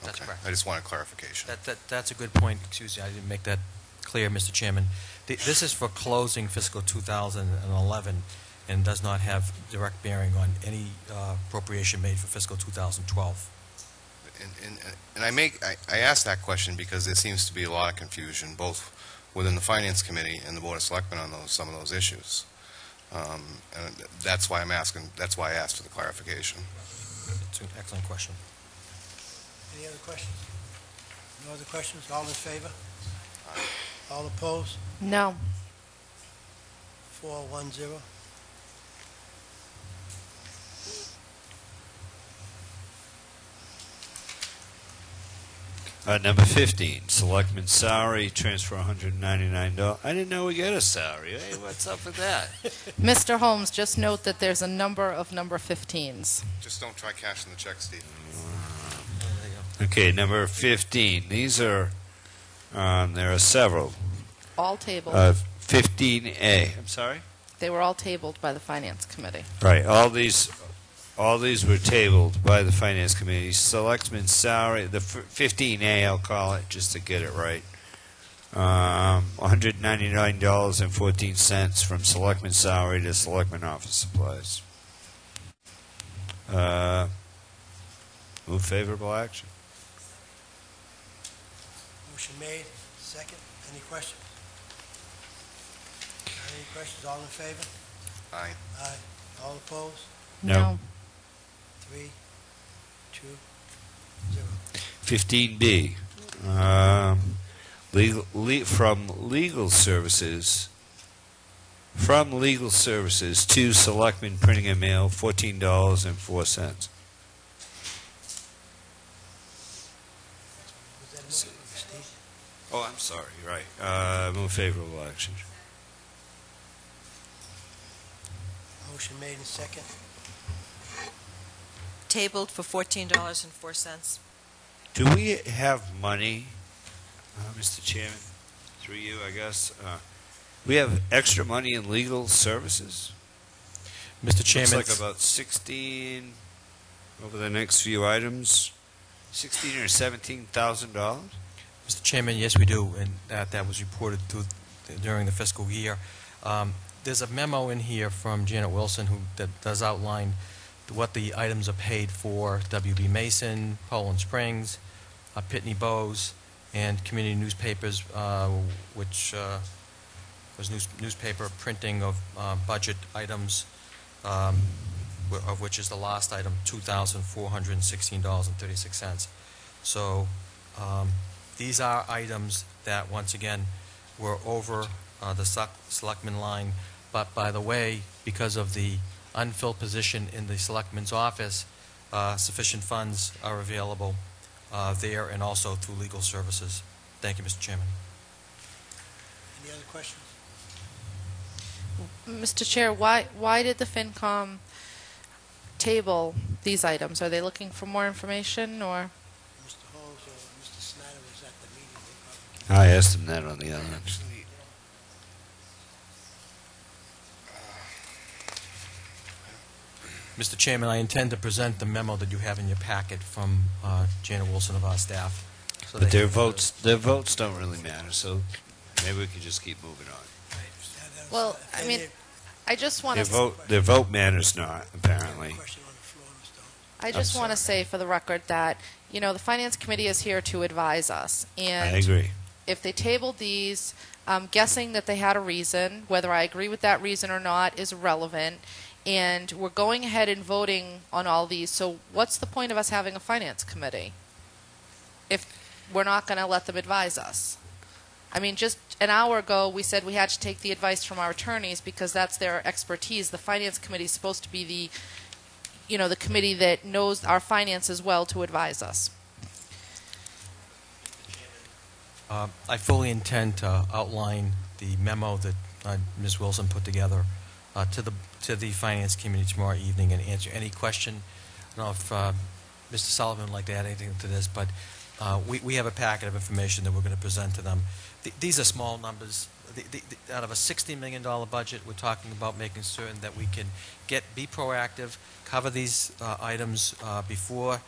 That's correct. I just want a clarification. That's a good point. Excuse me, I didn't make that clear, Mr. Chairman. This is for closing fiscal 2011 and does not have direct bearing on any appropriation made for fiscal 2012. And I ask that question because there seems to be a lot of confusion, both within the Finance Committee and the Board of Selectmen on some of those issues. And that's why I'm asking. That's why I asked for the clarification. It's an excellent question. Any other questions? No other questions? All in favor? All opposed? No. 4-1-0. Number 15, Selectman's salary, transfer $199. I didn't know we get a salary. Hey, what's up with that? Mr. Holmes, just note that there's a number of number 15s. Just don't try cashing the check, Steve. Okay, number 15. These are, there are several. All tabled. 15A. I'm sorry? They were all tabled by the Finance Committee. Right, all these were tabled by the Finance Committee. Selectman's salary, the 15A, I'll call it, just to get it right. $199.14 from Selectman's salary to Selectman office supplies. Move favorable action. Motion made, second. Any questions? Any questions? All in favor? Aye. Aye. All opposed? No. 3, 2, 0. 15B, from legal services to Selectmen Printing and Mail, $14.04. Oh, I'm sorry, right. Move favorable action. Motion made and second. Tabled for $14.04. Do we have money, Mr. Chairman, through you, I guess? We have extra money in legal services? Mr. Chairman. Looks like about 16 over the next few items, $16,000 or $17,000. Mr. Chairman, yes, we do, and that was reported during the fiscal year. There's a memo in here from Janet Wilson that does outline what the items are paid for: W.B. Mason, Poland Springs, Pitney Bowes, and community newspapers, which was newspaper printing of budget items, of which is the last item, $2,416.36. So these are items that, once again, were over the selectman line. But by the way, because of the unfilled position in the selectman's office, sufficient funds are available there and also through legal services. Thank you, Mr. Chairman. Any other questions? Mr. Chair, why did the FinCom table these items? Are they looking for more information, or? Mr. Holmes or Mr. Snyder was at the meeting. I asked him that on the other end. Mr. Chairman, I intend to present the memo that you have in your packet from Janet Wilson of our staff. So But their votes don't really matter, so maybe we could just keep moving on. Well, I mean, I just want to... Their vote matters not, apparently. I just want to say for the record that, you know, the Finance Committee is here to advise us. And I agree. if they tabled these, I'm guessing that they had a reason. Whether I agree with that reason or not is irrelevant. And we're going ahead and voting on all these. So what's the point of us having a Finance Committee if we're not going to let them advise us? I mean, just an hour ago, we said we had to take the advice from our attorneys because that's their expertise. The Finance Committee is supposed to be the, you know, the committee that knows our finances well to advise us. I fully intend to outline the memo that Ms. Wilson put together to the Finance Committee tomorrow evening and answer any question. I don't know if Mr. Sullivan would like to add anything to this, but we have a packet of information that we're going to present to them. These are small numbers. Out of a $60 million budget, we're talking about making certain that we can be proactive, cover these items before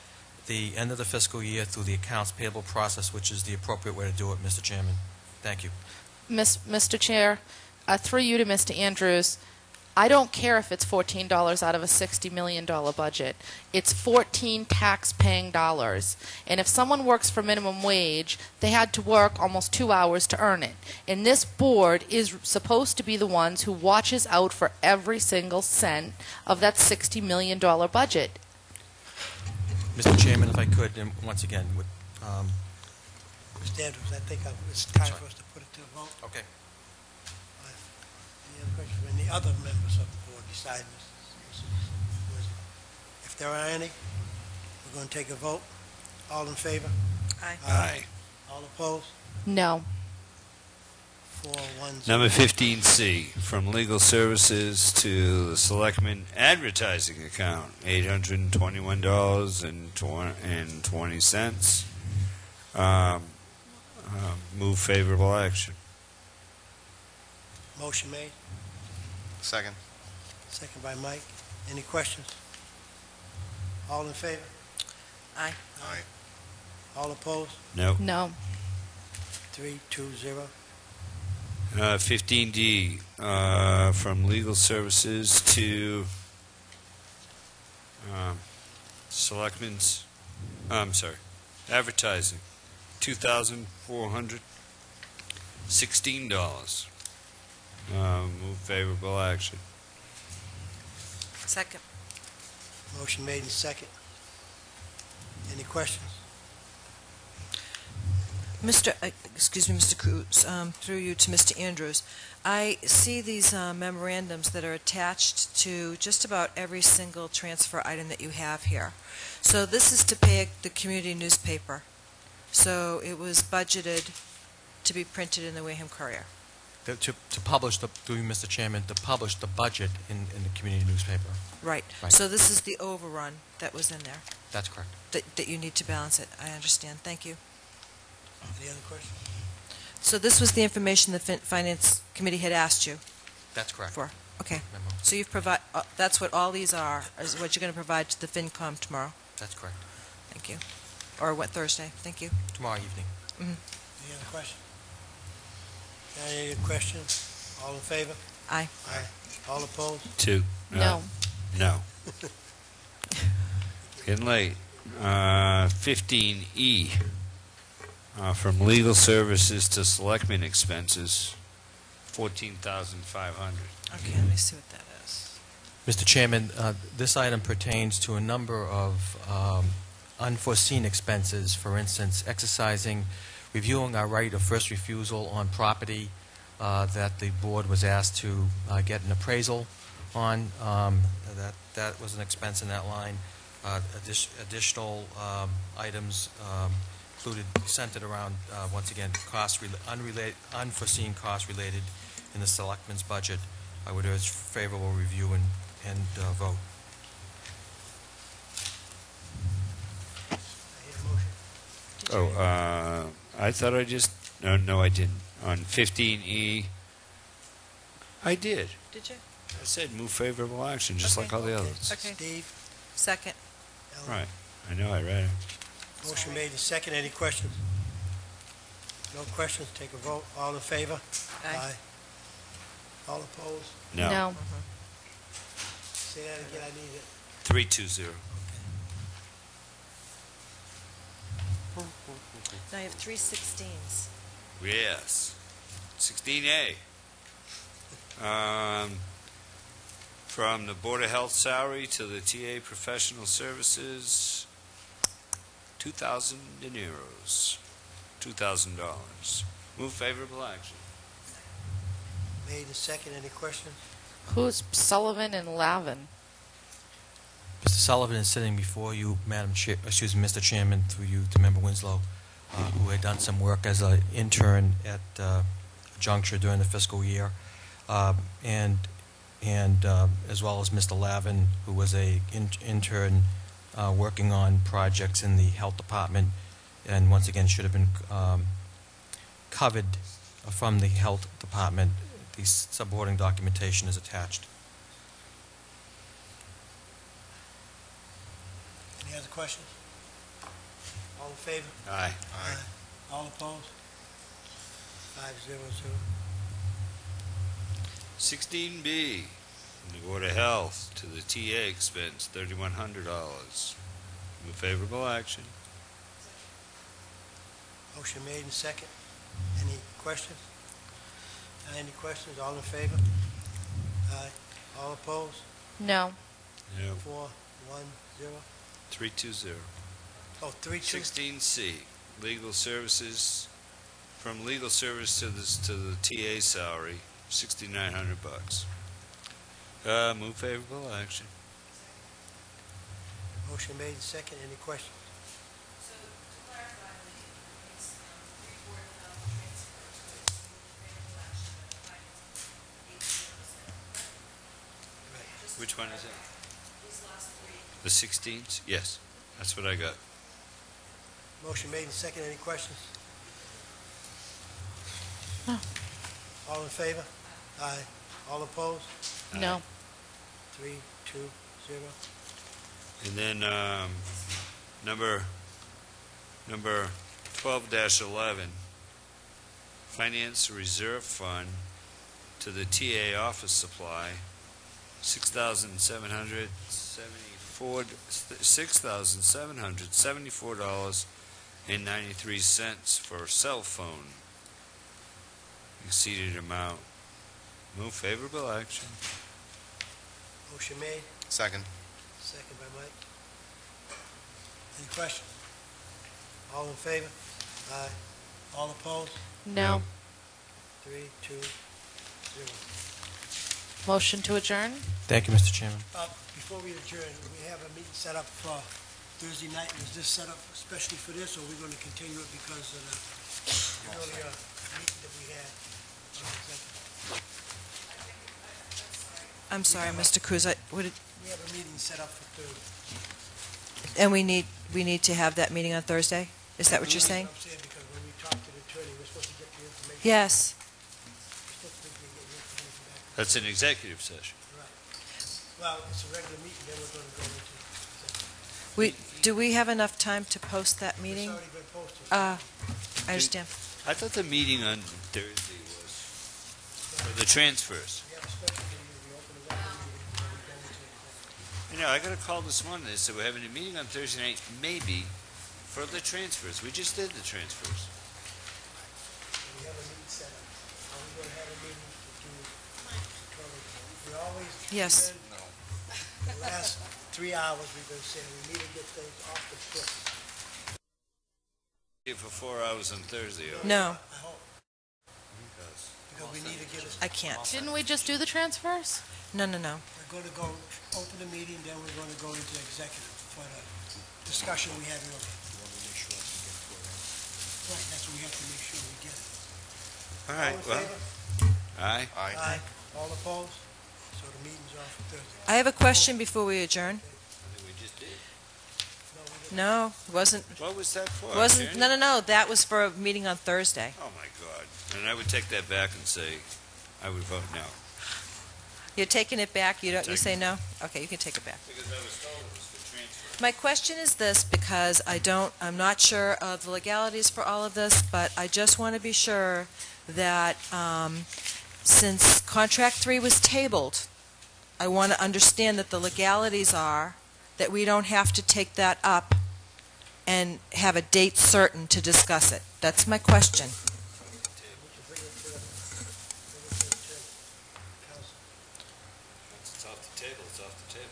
the end of the fiscal year through the accounts payable process, which is the appropriate way to do it, Mr. Chairman. Thank you. Mr. Chair, through you to Mr. Andrews, I don't care if it's $14 out of a $60 million budget. It's 14 tax-paying dollars. And if someone works for minimum wage, they had to work almost 2 hours to earn it. And this board is supposed to be the ones who watches out for every single cent of that $60 million budget. Mr. Chairman, if I could, and once again, would... Mr. Andrews, I think it's time for us to put it to a vote. Okay. Any other questions from any other members of the board besides Mrs. Wilson? If there are any, we're going to take a vote. All in favor? Aye. Aye. All opposed? No. 4-1-0. Number 15C, from legal services to the Selectmen advertising account, $821.20. Move favorable action. Motion made. Second. Second by Mike. Any questions? All in favor? Aye. Aye. All opposed? No. No. 3-2-0. 15D, from legal services to Selectmen's I'm sorry, advertising, $2,416. Move favorable action. Second. Motion made and second. Any questions? Excuse me, Mr. Cruz, through you to Mr. Andrews. I see these memorandums that are attached to just about every single transfer item that you have here. So this is to pay the community newspaper. So it was budgeted to be printed in the Wareham Courier. To publish, through you, Mr. Chairman, to publish the budget in the community newspaper. Right. So this is the overrun that was in there, That's correct. that you need to balance it. I understand. Thank you. Any other questions? So this was the information the Finance Committee had asked you That's correct. for? Okay. Memo. So you've that's what all these are, is what you're going to provide to the FinCom tomorrow? That's correct. Thank you. Or what, Thursday? Thank you. Tomorrow evening. Mhm. Any other questions? Any other questions? All in favor? Aye. Aye. All opposed? 2. No. No. Getting late. 15E, from legal services to selectmen expenses, $14,500. Okay, let me see what that is. Mr. Chairman, this item pertains to a number of unforeseen expenses, for instance, reviewing our right of first refusal on property that the board was asked to get an appraisal on. That was an expense in that line. Additional items included, centered around, once again, unforeseen costs related in the selectmen's budget. I would urge favorable review and vote. I thought I just, no, I didn't. On 15E, I did. Did you? I said move favorable action, just Okay. like all the others. Okay. Steve? Second. Ellen? Right. I know, I read it. Motion made and second. Any questions? No questions. Take a vote. All in favor? Aye. All opposed? No. No. Say that again. I need it. 320. Now you have 3 16s. Yes. 16A. From the Board of Health salary to the TA professional services, 2,000 dineros, $2,000. Move favorable action. Made and second. Any questions? Who's Sullivan and Lavin? Mr. Sullivan is sitting before you, Mr. Chairman, through you to Member Winslow, who had done some work as an intern at Juncture during the fiscal year, and as well as Mr. Lavin, who was a intern working on projects in the health department, and once again should have been covered from the health department. The subordinating documentation is attached. Any other questions? All in favor? Aye. All opposed? 500. 16B, from the Board of Health to the TA expense, $3,100. Move favorable action. Motion made and second. Any questions? Any questions? All in favor? Aye. All opposed? No. No. 4, 1, 0. 320. Oh, 3, 2. 16C, legal services, from legal service to the TA salary, $6,900. Move favorable action. Motion made and second. Any questions? Which one is it? The 16th? Yes, that's what I got. Motion made and second. Any questions? No. All in favor? Aye. All opposed? No. 3, 2, 0. And then number 12-11, Finance Reserve Fund to the TA office supply, $6,774. afford $6,774.93 for a cell phone. Exceeded amount. Move favorable action. Motion made, Second. second by Mike. Any questions? All in favor? Aye. All opposed? No. 3, 2, 0. Motion to adjourn? Thank you, Mr. Chairman. Before we adjourn, we have a meeting set up for Thursday night. Was this set up especially for this, or are we going to continue it because of the earlier meeting that we had? I'm sorry, Mr. Cruz, We have a meeting set up for Thursday. and we need to have that meeting on Thursday? Is that what you're saying? I'm saying because when we talked to the attorney, we're supposed to get the information. Yes. We're supposed to get the information back. That's an executive session. Well, it's a regular meeting, then we're going to go into Do we have enough time to post that meeting? It's already been posted. I understand. I thought the meeting on Thursday was for the transfers. You know, I got a call this morning. They said we're having a meeting on Thursday night, maybe, for the transfers. We just did the transfers. We have a meeting set up. Are we going to have a meeting to do? We always. Yes. The last 3 hours, we've been saying we need to get things off the books. Here for 4 hours on Thursday. No. I hope. Because we need to get us. I can't. Didn't we just do the transfers? No, no, no. We're going to go open the meeting, then we're going to go into executive for the discussion we had earlier. Right, that's what we have to make sure we get it. All right, All in well. favor? Aye. Aye. All opposed? So the meeting's off for Thursday. I have a question before we adjourn. We just did. No, it wasn't. What was that for? Wasn't. Jenny? No, no, no. That was for a meeting on Thursday. Oh, my God. And I would take that back and say, I would vote no. You're taking it back? You say no? Okay, you can take it back. Because I was told it was for transfer. My question is this, because I'm not sure of the legalities for all of this, but I just want to be sure that since Contract 3 was tabled, I want to understand that the legalities are that we don't have to take that up and have a date certain to discuss it. That's my question. It's off the table, it's off the table.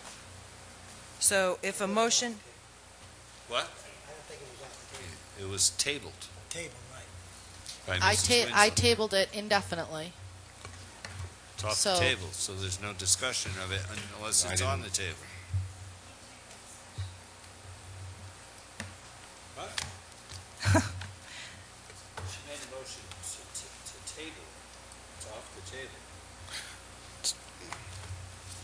So if a motion, What? I don't think it was off the table. It was tabled Table, right. by I Mrs. I Winslow. tabled it indefinitely. It's off so- the table, so there's no discussion of it unless I it's on didn't- the table. What? She made a motion to table. It's off the table.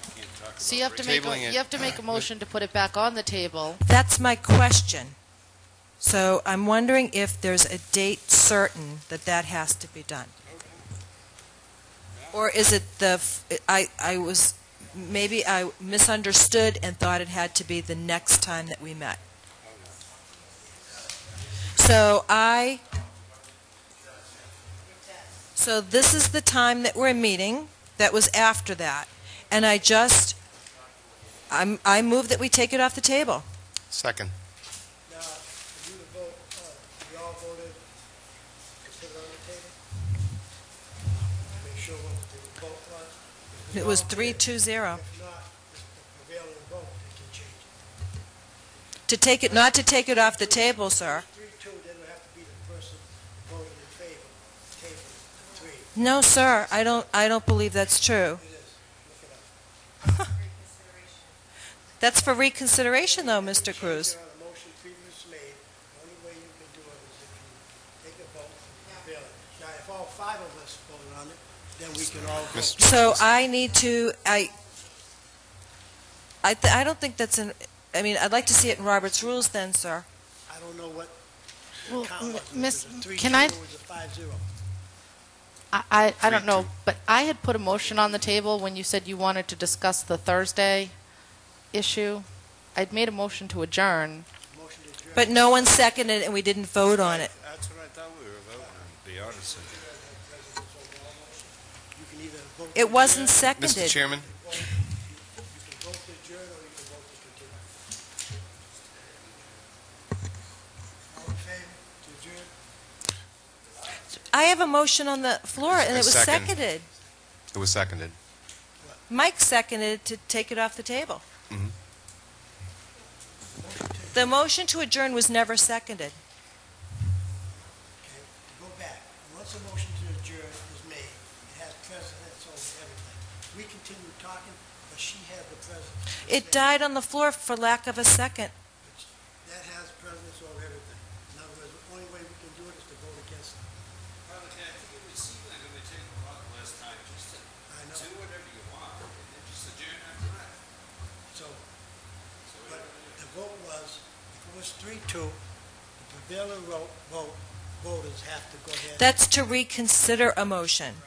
You can't talk So you have about to make Tabling it. you have to make a motion to put it back on the table. that's my question. So I'm wondering if there's a date certain that that has to be done. Or is it maybe I misunderstood and thought it had to be the next time that we met. So this is the time that we're meeting, that was after that. And I move that we take it off the table. Second. Now, for you to vote, we all voted to put it on the table? Make sure what the vote was. If we It was all did, 3-2-0. If not, it's the prevailing vote that can change it. Not to take it off the table, sir. 3-2, then it would have to be the person voting in favor, table 3. No, sir, I don't believe that's true. It is. Look it up. That's for reconsideration, though, Mr. Cruz. On a motion previously made, the only way you can do it is if you take a vote and prevail it. Now, if all 5 of us voted on it, then we can all vote. So I need to, I don't think that's I'd like to see it in Robert's rules then, sir. I don't know what Well, the count was. Miss, Was it 3-2 can I- or was it 5-0? I don't know, but I had put a motion on the table when you said you wanted to discuss the Thursday issue. I'd made a motion to adjourn. Motion to adjourn. But no one seconded it and we didn't vote on it. That's what I thought we were voting on, to be honest with You can either vote to It wasn't adjourn- seconded. Mr. Chairman, You can vote to adjourn or you can vote to continue. I have a motion on the floor, and it was Second. seconded. It was seconded. Mike seconded to take it off the table. Mhm. The motion to adjourn was never seconded. Go back. Once a motion to adjourn is made, it has precedence over everything. We continue talking, but she had the precedence. It died on the floor for lack of a second. That has precedence over everything. In other words, the only way we can do it is to vote against it. Well, okay, I think it would seem like it would take a lot less time just to do whatever you want, and then just adjourn after that. So, but the vote was, if it was 3-2, the prevailing voters have to go ahead. That's to reconsider a motion.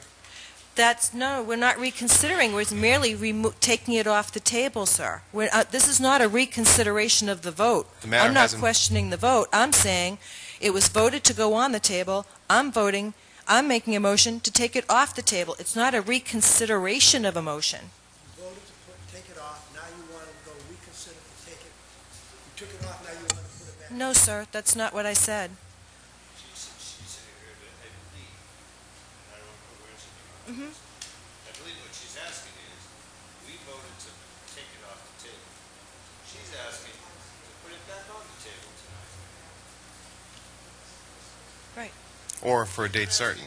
No, we're not reconsidering. We're merely taking it off the table, sir. This is not a reconsideration of the vote. The matter I'm not hasn't- questioning the vote. I'm saying it was voted to go on the table. I'm making a motion to take it off the table. It's not a reconsideration of a motion. You voted to take it off, now you want to go reconsider to take it. You took it off, now you want to put it back. No, sir, that's not what I said. I believe what she's asking is, we voted to take it off the table. She's asking to put it back on the table tonight. Right. Or for a date certain.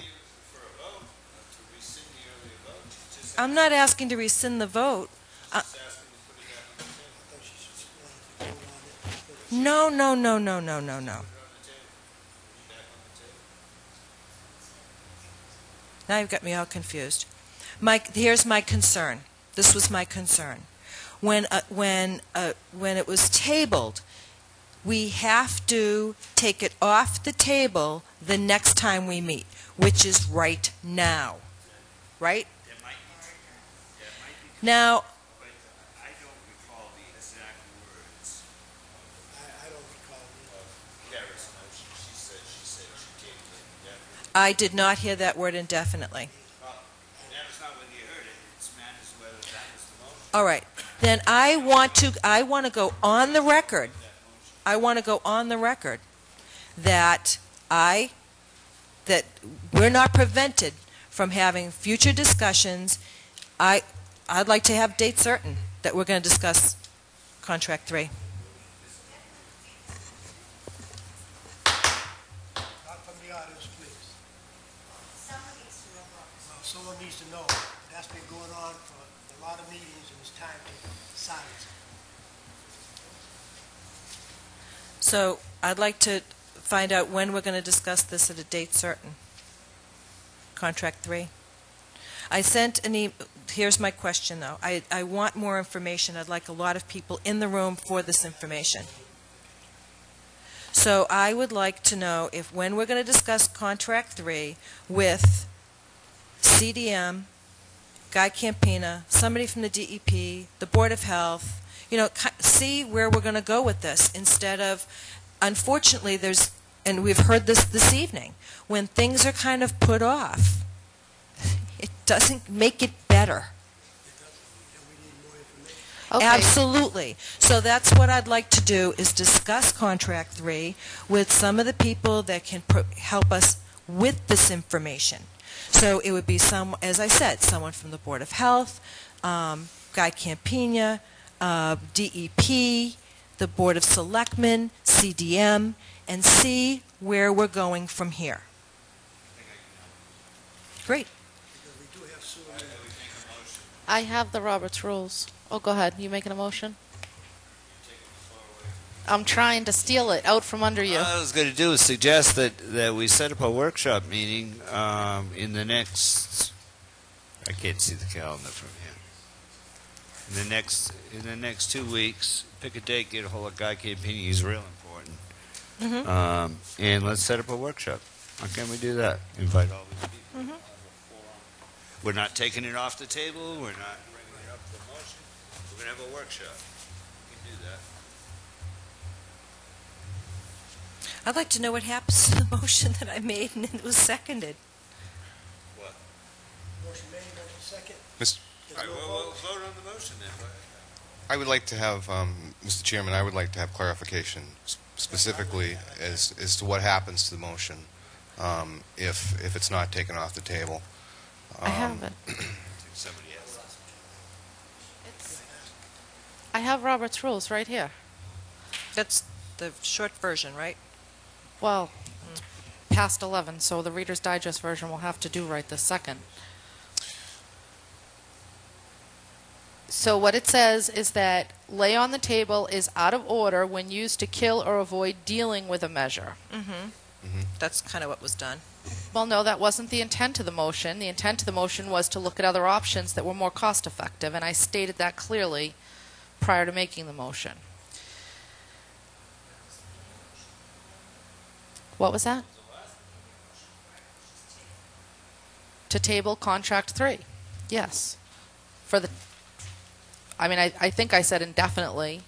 For a vote, to rescind the earlier vote. She's just I'm not asking to rescind the vote. asking to put it back on the table. No. Now you've got me all confused. Here's my concern. This was my concern. When it was tabled, we have to take it off the table the next time we meet, which is right now. Right? Now, I don't recall the exact words I don't recall of Kara's motion. She said she tabled it indefinitely. I did not hear that word indefinitely. Well, that was not whether you heard it. It's matters whether that was the motion. All right. Then I want to go on the record. I want to go on the record that we're not prevented from having future discussions. I'd like to have date certain that we're going to discuss contract 3. Not from the audience, please. Well, someone needs to know. That's been going on for a lot of meetings, and it's time to silence it. So I'd like to find out when we're going to discuss this at a date certain. Contract 3. I sent an email. Here's my question, though. I want more information. I'd like a lot of people in the room for this information. So I would like to know when we're going to discuss Contract 3 with CDM, Guy Campina, somebody from the DEP, the Board of Health, see where we're going to go with this instead of, unfortunately, and we've heard this evening, when things are kind of put off, it doesn't make it better. Okay. Absolutely. So that's what I'd like to do, is discuss Contract 3 with some of the people that can help us with this information. So it would be as I said, someone from the Board of Health, Guy Campina, DEP, the Board of Selectmen, CDM, and see where we're going from here. Great. I have the Roberts rules. Oh, go ahead. You making a motion? I'm trying to steal it out from under you. All I was going to do is suggest that we set up a workshop meeting in the next. I can't see the calendar from here. In the next 2 weeks, pick a date, get a hold of Guy Campini. He's real important. And let's set up a workshop. How can we do that? Invite all these people. We're not taking it off the table. We're not bringing it up for motion. We're going to have a workshop. We can do that. I'd like to know what happens to the motion that I made and it was seconded. What? Motion made, motion second. We'll vote on the motion then. I would like to have, Mr. Chairman, I would like to have clarification specifically as to what happens to the motion if it's not taken off the table. I have it. Somebody else. I have Robert's rules right here. That's the short version, right? Well, it's past 11, so the Reader's Digest version will have to do right this second. So what it says is that lay on the table is out of order when used to kill or avoid dealing with a measure. That's kind of what was done. Well, no, that wasn't the intent of the motion. The intent of the motion was to look at other options that were more cost effective, and I stated that clearly prior to making the motion. What was that? To table contract 3. Yes. For the, I mean, I think I said indefinitely.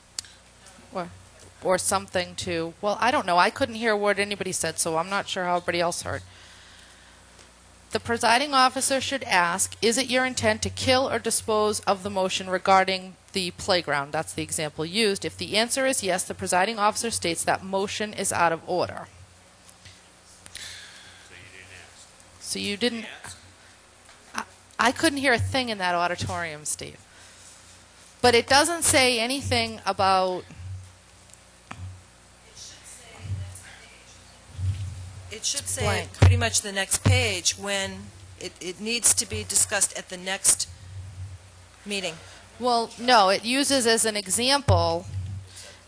Or something to, well, I don't know. I couldn't hear a word anybody said, so I'm not sure how everybody else heard. The presiding officer should ask, is it your intent to kill or dispose of the motion regarding the playground? That's the example used. If the answer is yes, the presiding officer states that motion is out of order. So you didn't I couldn't hear a thing in that auditorium, Steve. But it doesn't say anything about... It should say Blank. pretty much the next page when it needs to be discussed at the next meeting. Well, no, it uses as an example,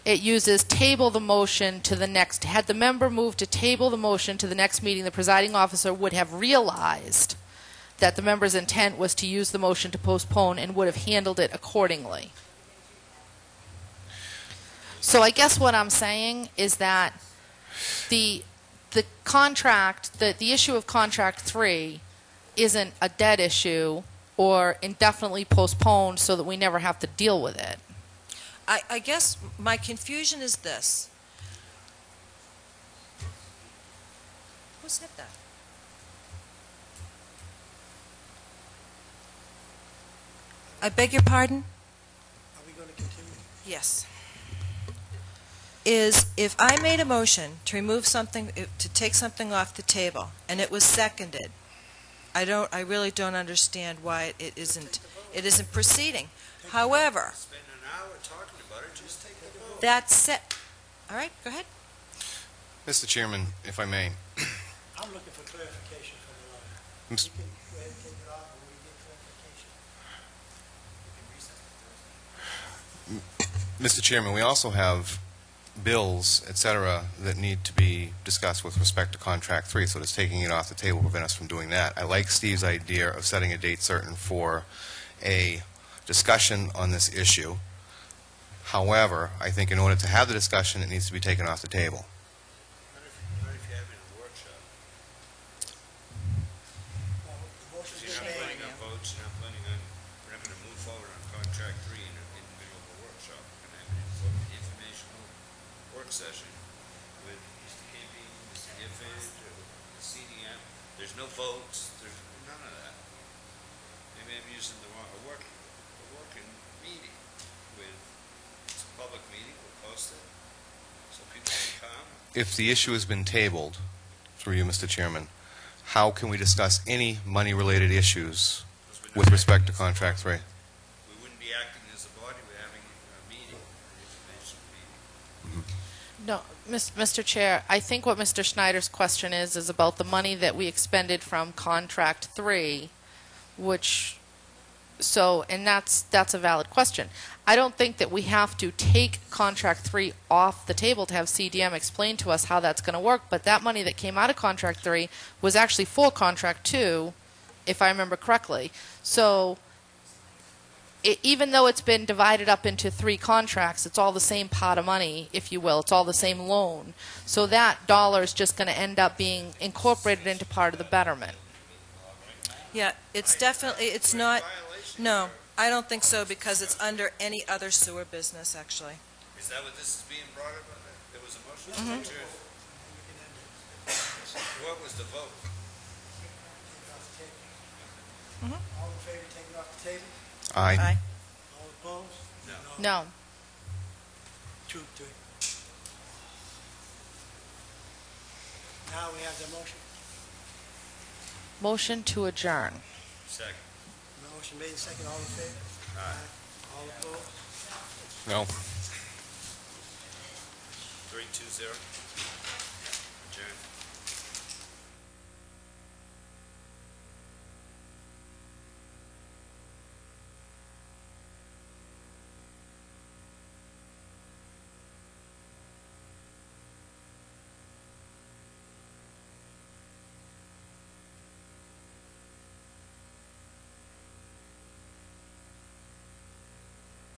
it uses table the motion to the next. Had the member moved to table the motion to the next meeting, the presiding officer would have realized that the member's intent was to use the motion to postpone and would have handled it accordingly. So I guess what I'm saying is that the contract, the issue of contract 3 isn't a dead issue or indefinitely postponed so that we never have to deal with it. I guess my confusion is this. Who said that? I beg your pardon? Are we going to continue? Yes. Is if I made a motion to remove something, to take something off the table, and it was seconded, I really don't understand why it isn't proceeding. However, Spend an hour talking about it, just take the vote. that's it. All right, go ahead. Mr. Chairman, if I may. I'm looking for clarification from the lawyer. Ms. You can go ahead and take it off when we get clarification. Mr. Chairman, we also have bills, et cetera, that need to be discussed with respect to contract 3, so just taking it off the table will prevent us from doing that. I like Steve's idea of setting a date certain for a discussion on this issue. However, I think in order to have the discussion, it needs to be taken off the table. What if you're having a workshop? You're not planning on votes, you're not planning on, we're not going to move forward on contract 3 in the middle of a workshop. We're going to have an informational work session with Mr. Camping, Mr. Gifford, the CDM. There's no votes, there's none of that. Maybe I'm using the wrong, a working meeting with, it's a public meeting, we'll post it, so people can come. If the issue has been tabled, through you, Mr. Chairman, how can we discuss any money-related issues with respect to contract 3? We wouldn't be acting as a body, we're having a meeting, an information meeting. No, Mr. Chair, I think what Mr. Schneider's question is about the money that we expended from contract 3, which, so, and that's a valid question. I don't think that we have to take contract 3 off the table to have CDM explain to us how that's going to work, but that money that came out of contract 3 was actually for contract 2, if I remember correctly. So, even though it's been divided up into 3 contracts, it's all the same pot of money, if you will. It's all the same loan. So that dollar is just going to end up being incorporated into part of the betterment. Yeah, it's definitely, it's not, no, I don't think so because it's under any other sewer business, actually. Is that what this is being brought up on? There was a motion? Mhm. What was the vote? All in favor of taking it off the table? Aye. All opposed? No. 2-3. Now we have the motion. Motion to adjourn. Second. Motion made, second, all in favor? Aye. All opposed? No. 3-2-0.